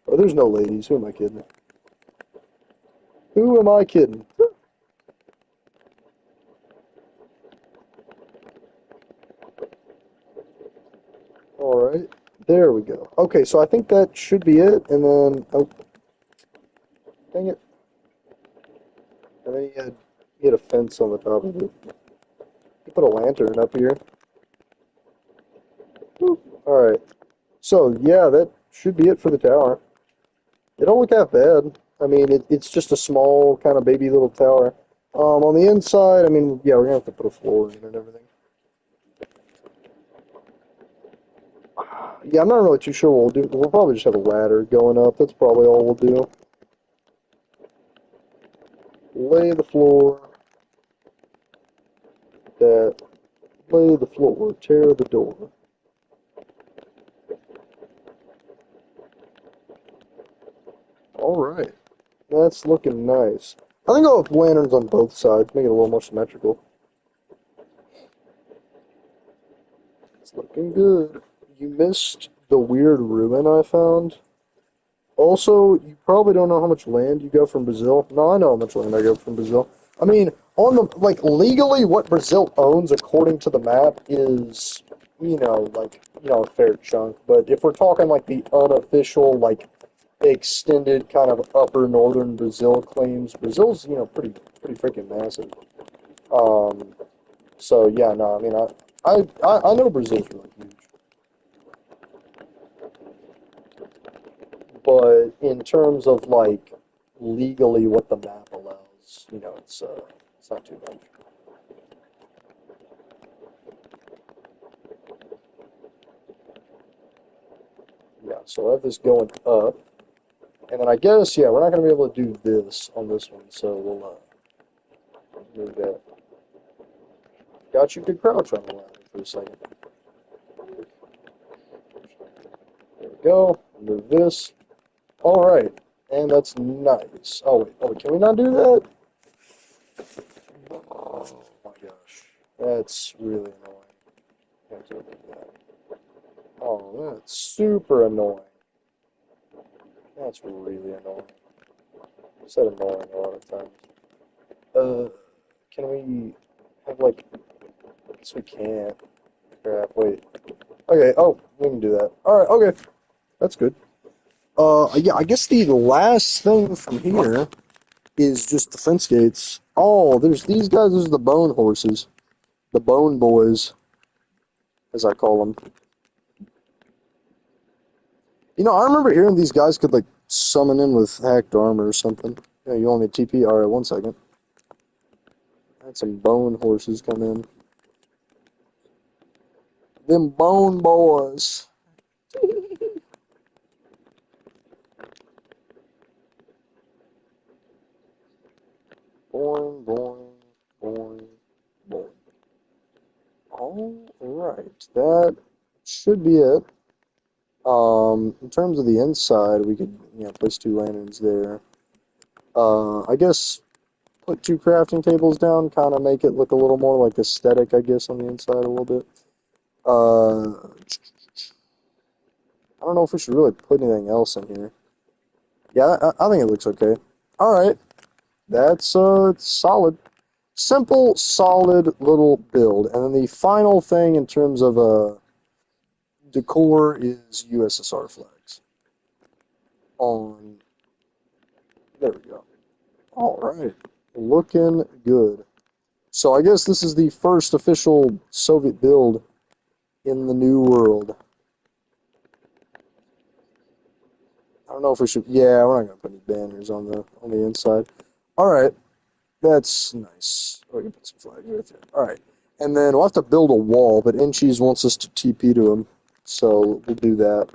Oh, there's no ladies. Who am I kidding? Who am I kidding? Alright. There we go. Okay, so I think that should be it, and then... Oh, dang it. And then you had a fence on the top of it. You put a lantern up here. Alright. So, yeah, that should be it for the tower. It don't look that bad. I mean, it's just a small, kind of baby little tower. On the inside, I mean, yeah, we're gonna have to put a floor in and everything. Yeah, I'm not really too sure what we'll do. We'll probably just have a ladder going up. That's probably all we'll do. Lay the floor. That. Lay the floor. Tear the door. Alright. That's looking nice. I think I'll have lanterns on both sides, make it a little more symmetrical. It's looking good. You missed the weird ruin I found. Also, you probably don't know how much land you got from Brazil. No, I know how much land I got from Brazil. I mean, on the, like, legally what Brazil owns according to the map is, a fair chunk. But if we're talking, like, the unofficial, like, extended kind of upper northern Brazil claims, Brazil's, pretty freaking massive. Um, so, yeah, no, I mean, I know Brazil's really huge. But in terms of like legally what the map allows, it's not too much. Yeah, so I have this going up, and then I guess yeah, we're not gonna be able to do this on this one, so we'll move that. Got you could crouch on the ladder for a second. There we go. Move this. All right, and that's nice. Oh wait, can we not do that? Oh my gosh, that's really annoying. Can't do that. Oh, that's super annoying. That's really annoying. I said annoying a lot of times. Uh, can we have like? I guess we can't. Crap. Wait. Okay. Oh, we can do that. All right. Okay. That's good. Yeah. I guess the last thing from here is just the fence gates. Oh, there's these guys. Those are the bone horses, the bone boys, as I call them. I remember hearing these guys could like summon in with hacked armor or something. Yeah, you want me to TP? All right. 1 second. Had some bone horses come in. Them bone boys. Boing, boing, boing, boing. All right, that should be it. In terms of the inside, we could, place 2 lanterns there. I guess put 2 crafting tables down, kind of make it look a little more like aesthetic, I guess, on the inside a little bit. I don't know if we should really put anything else in here. Yeah, I think it looks okay. All right, that's it's solid. Simple, solid little build. And then the final thing in terms of decor is USSR flags. On there we go. All right, looking good. So I guess this is the first official Soviet build in the new world. I don't know if we should. Yeah, we're not gonna put any banners on the inside. All right, that's nice. Oh, we can put some flags right there. All right, and then we'll have to build a wall, but Inchis wants us to TP to him, so we'll do that,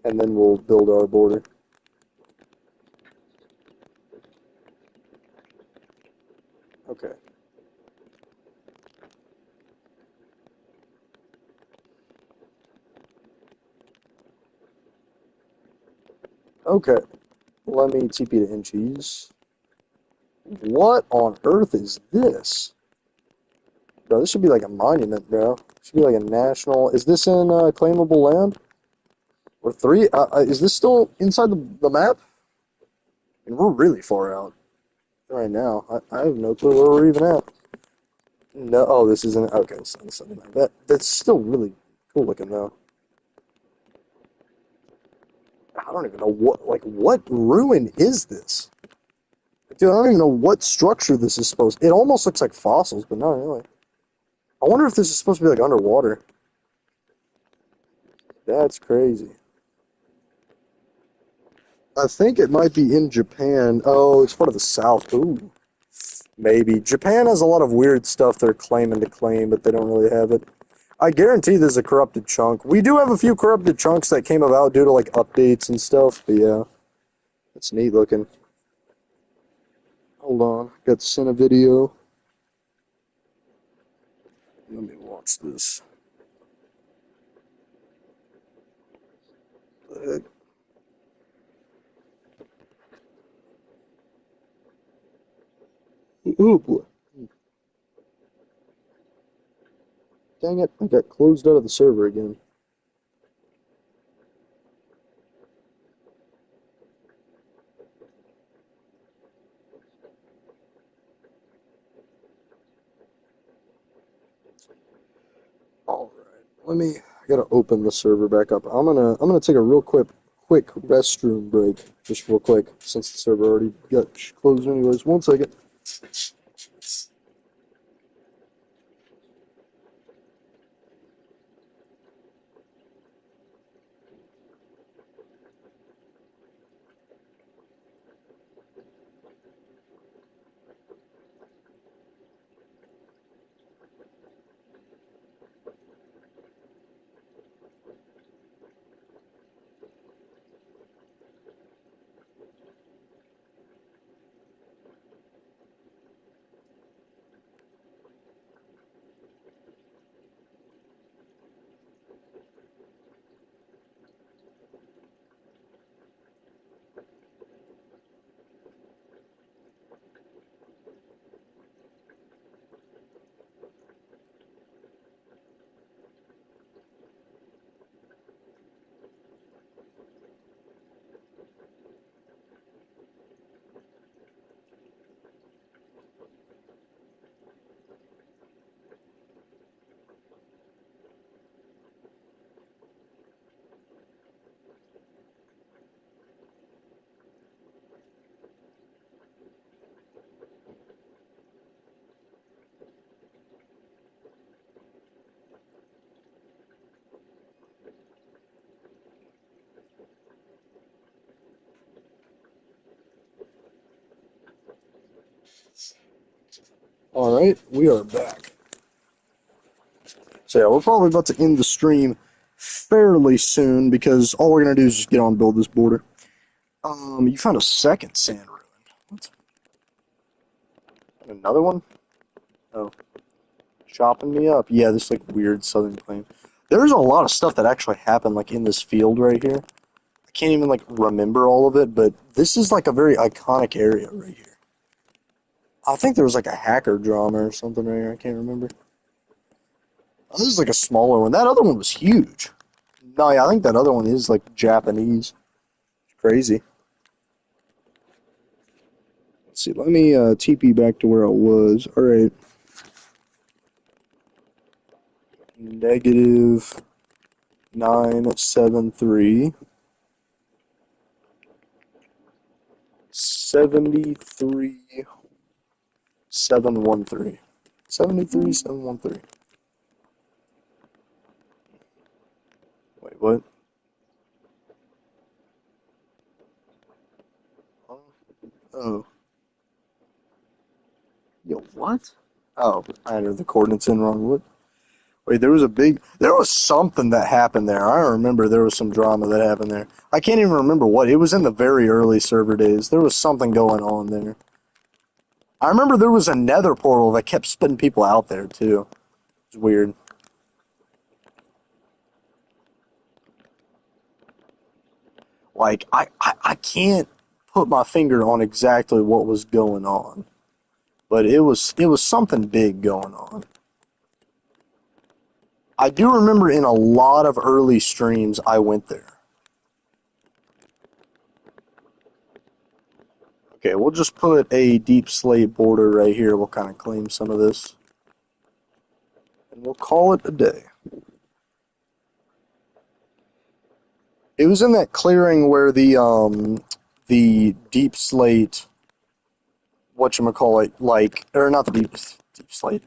and then we'll build our border. Okay. Okay, let me TP to Inchies. What on earth is this? Bro, this should be like a monument, bro. Should be like a national. Is this in claimable land? Or three? Is this still inside the map? And we're really far out right now. I have no clue where we're even at. No, oh, this isn't. Okay, so that's still really cool looking though. I don't even know what ruin is this? Dude, I don't even know what structure this is supposed. It almost looks like fossils, but not really. I wonder if this is supposed to be like underwater. That's crazy. I think it might be in Japan. Oh, it's part of the South. Ooh, maybe. Japan has a lot of weird stuff they're claiming to claim, but they don't really have it. I guarantee there's a corrupted chunk. We do have a few corrupted chunks that came about due to like updates and stuff, but yeah, it's neat looking. Hold on, got to send a video. Let me watch this. Ooh, boy. Dang it, I got closed out of the server again. All right, I gotta open the server back up. I'm gonna take a real quick restroom break, just real quick, since the server already got closed anyways. 1 second. All right, we are back. So yeah, we're probably about to end the stream fairly soon because all we're gonna do is just get on and build this border. You found a second sand ruin. What? Another one? Oh, chopping me up. Yeah, this like weird southern claim. There's a lot of stuff that actually happened like in this field right here. I can't even like remember all of it, but this is like a very iconic area right here. I think there was like a hacker drama or something right here. I can't remember. Oh, this is like a smaller one. That other one was huge. No, yeah, I think that other one is like Japanese. Crazy. Let's see. Let me TP back to where I was. All right. Negative 973 73 713 73 713. Wait, what? Oh, yo, what? Oh, I entered the coordinates in wrong. What? Wait, there was something that happened there. I remember there was some drama that happened there. I can't even remember what. It was in the very early server days. There was something going on there. I remember there was a nether portal that kept spitting people out there, too. It's weird. Like I can't put my finger on exactly what was going on, but it was something big going on. I do remember in a lot of early streams I went there. Okay, we'll just put a deep slate border right here. We'll kind of claim some of this, and we'll call it a day. It was in that clearing where the deep slate, whatchamacallit, like, or not the deep slate.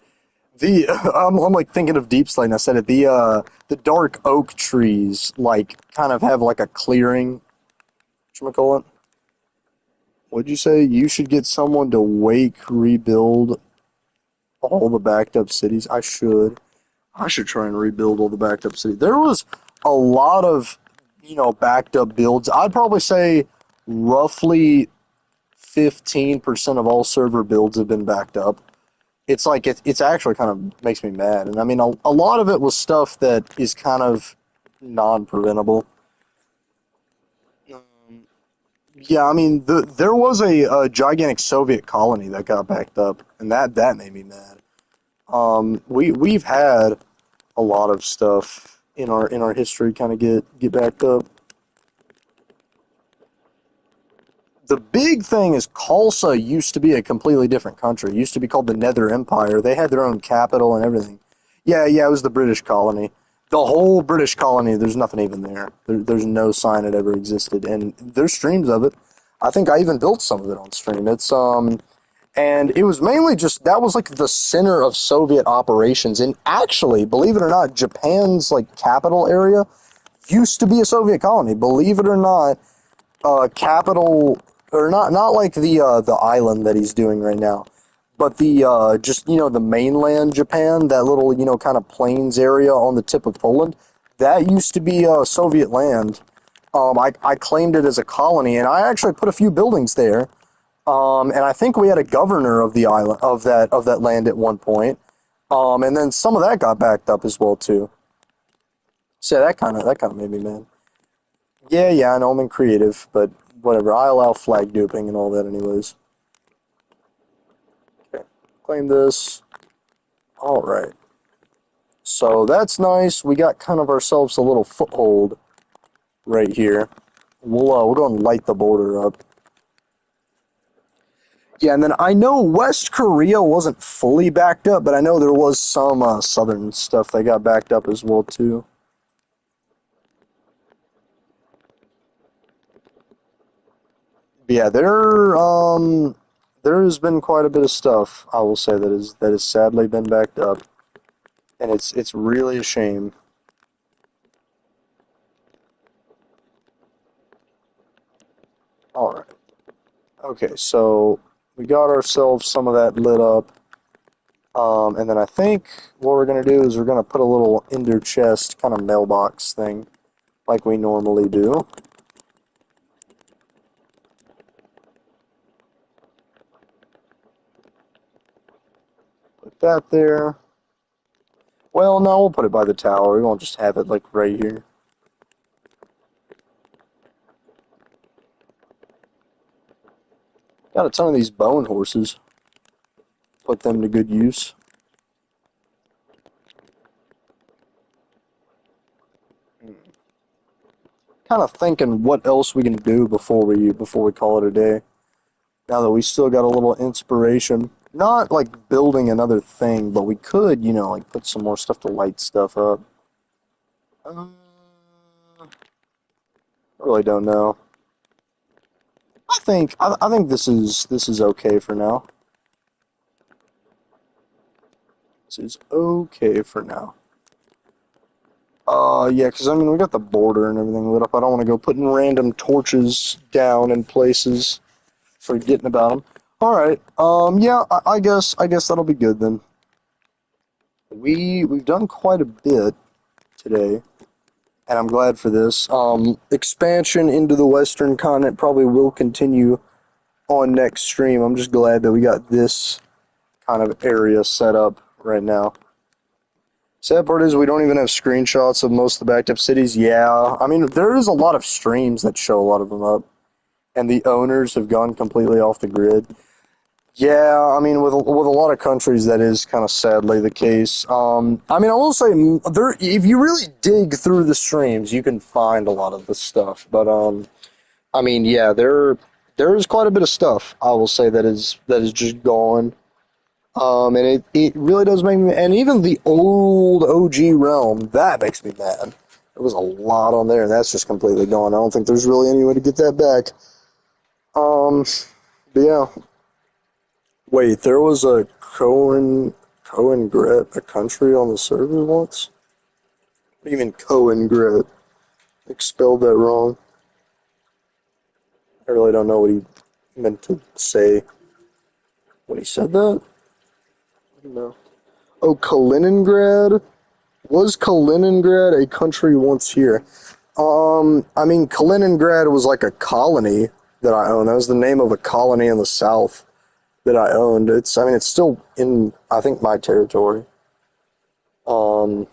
The I'm like thinking of deep slate and I said it. The dark oak trees like kind of have like a clearing, whatchamacallit. What'd you say? You should get someone to rebuild all the backed up cities. I should. I should try and rebuild all the backed up cities. There was a lot of, backed up builds. I'd probably say roughly 15% of all server builds have been backed up. It's like it's actually kind of makes me mad. And I mean, a lot of it was stuff that is kind of non-preventable. Um, yeah, I mean, there was a gigantic Soviet colony that got backed up, and that made me mad. We've had a lot of stuff in our history kind of get backed up. The big thing is Khalsa used to be a completely different country. It used to be called the Nether Empire. They had their own capital and everything. Yeah, yeah, it was the British colony. The whole British colony, there's nothing even there. There's no sign it ever existed. And there's streams of it. I think I even built some of it on stream. And it was mainly just, that was like the center of Soviet operations. And actually, believe it or not, Japan's like capital area used to be a Soviet colony. Believe it or not, capital, or not like the island that he's doing right now, but the just the mainland Japan, that little kind of plains area on the tip of Poland, that used to be Soviet land. I claimed it as a colony, and I actually put a few buildings there. And I think we had a governor of the island of that land at one point. And then some of that got backed up as well too. So that kind of made me mad. Yeah, yeah, I know I'm in creative, but whatever. I allow flag duping and all that anyways. Okay, claim this. All right. So that's nice. We got kind of ourselves a little foothold right here. We'll go and light the border up. Yeah, and then I know West Korea wasn't fully backed up, but I know there was some southern stuff that got backed up as well too. But yeah, there has been quite a bit of stuff, I will say, that has sadly been backed up, and it's really a shame. All right. Okay, so we got ourselves some of that lit up. And then I think what we're going to do is we're going to put a little ender chest kind of mailbox thing like we normally do. Put that there. Well, no, we'll put it by the tower. We won't just have it like right here. Got a ton of these bone horses. Put them to good use. Kind of thinking what else we can do before we call it a day. Now that we still got a little inspiration. Not like building another thing, but we could, like put some more stuff to light stuff up. I really don't know. I think this is okay for now. This is okay for now. Yeah, because I mean we got the border and everything lit up. I don't want to go putting random torches down in places, forgetting about them. All right. Yeah. I guess that'll be good then. We've done quite a bit today, and I'm glad for this. Expansion into the Western continent probably will continue on next stream. I'm just glad that we got this kind of area set up right now. Sad part is we don't even have screenshots of most of the backed up cities. Yeah, I mean, there is a lot of streams that show a lot of them up, and the owners have gone completely off the grid. Yeah, I mean, with a lot of countries, that is kind of sadly the case. I mean, I will say there, if you really dig through the streams, you can find a lot of the stuff. But I mean, yeah, there is quite a bit of stuff I will say that is just gone. And it really does make me, and even the old OG realm, that makes me mad. There was a lot on there, and that's just completely gone. I don't think there's really any way to get that back. Um, but yeah, wait, there was a Cohen Gret, a country on the server once. What do you mean Cohen Gret? Expelled that wrong. I really don't know what he meant to say when he said that. I don't know. Oh, Kaliningrad? Was Kaliningrad a country once here? I mean, Kaliningrad was like a colony that I owned. That was the name of a colony in the south that I owned. I mean, it's still in, I think, my territory. Um,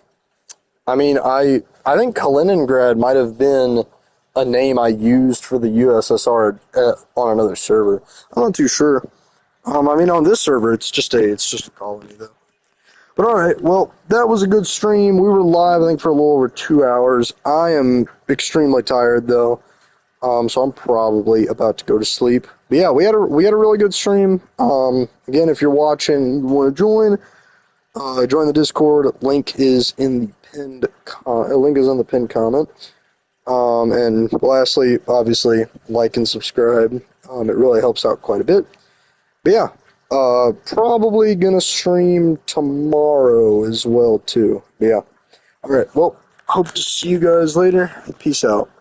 I mean, I think Kaliningrad might have been a name I used for the USSR on another server. I'm not too sure. I mean, on this server, it's just a colony though. But all right, well, that was a good stream. We were live, I think, for a little over 2 hours. I am extremely tired though, so I'm probably about to go to sleep. But yeah, we had a really good stream. Again, if you're watching, and you want to join, join the Discord. Link is in the link is in the pinned comment. And lastly, obviously, like and subscribe. It really helps out quite a bit. But yeah, probably gonna stream tomorrow as well too. But yeah. All right. Well, hope to see you guys later. Peace out.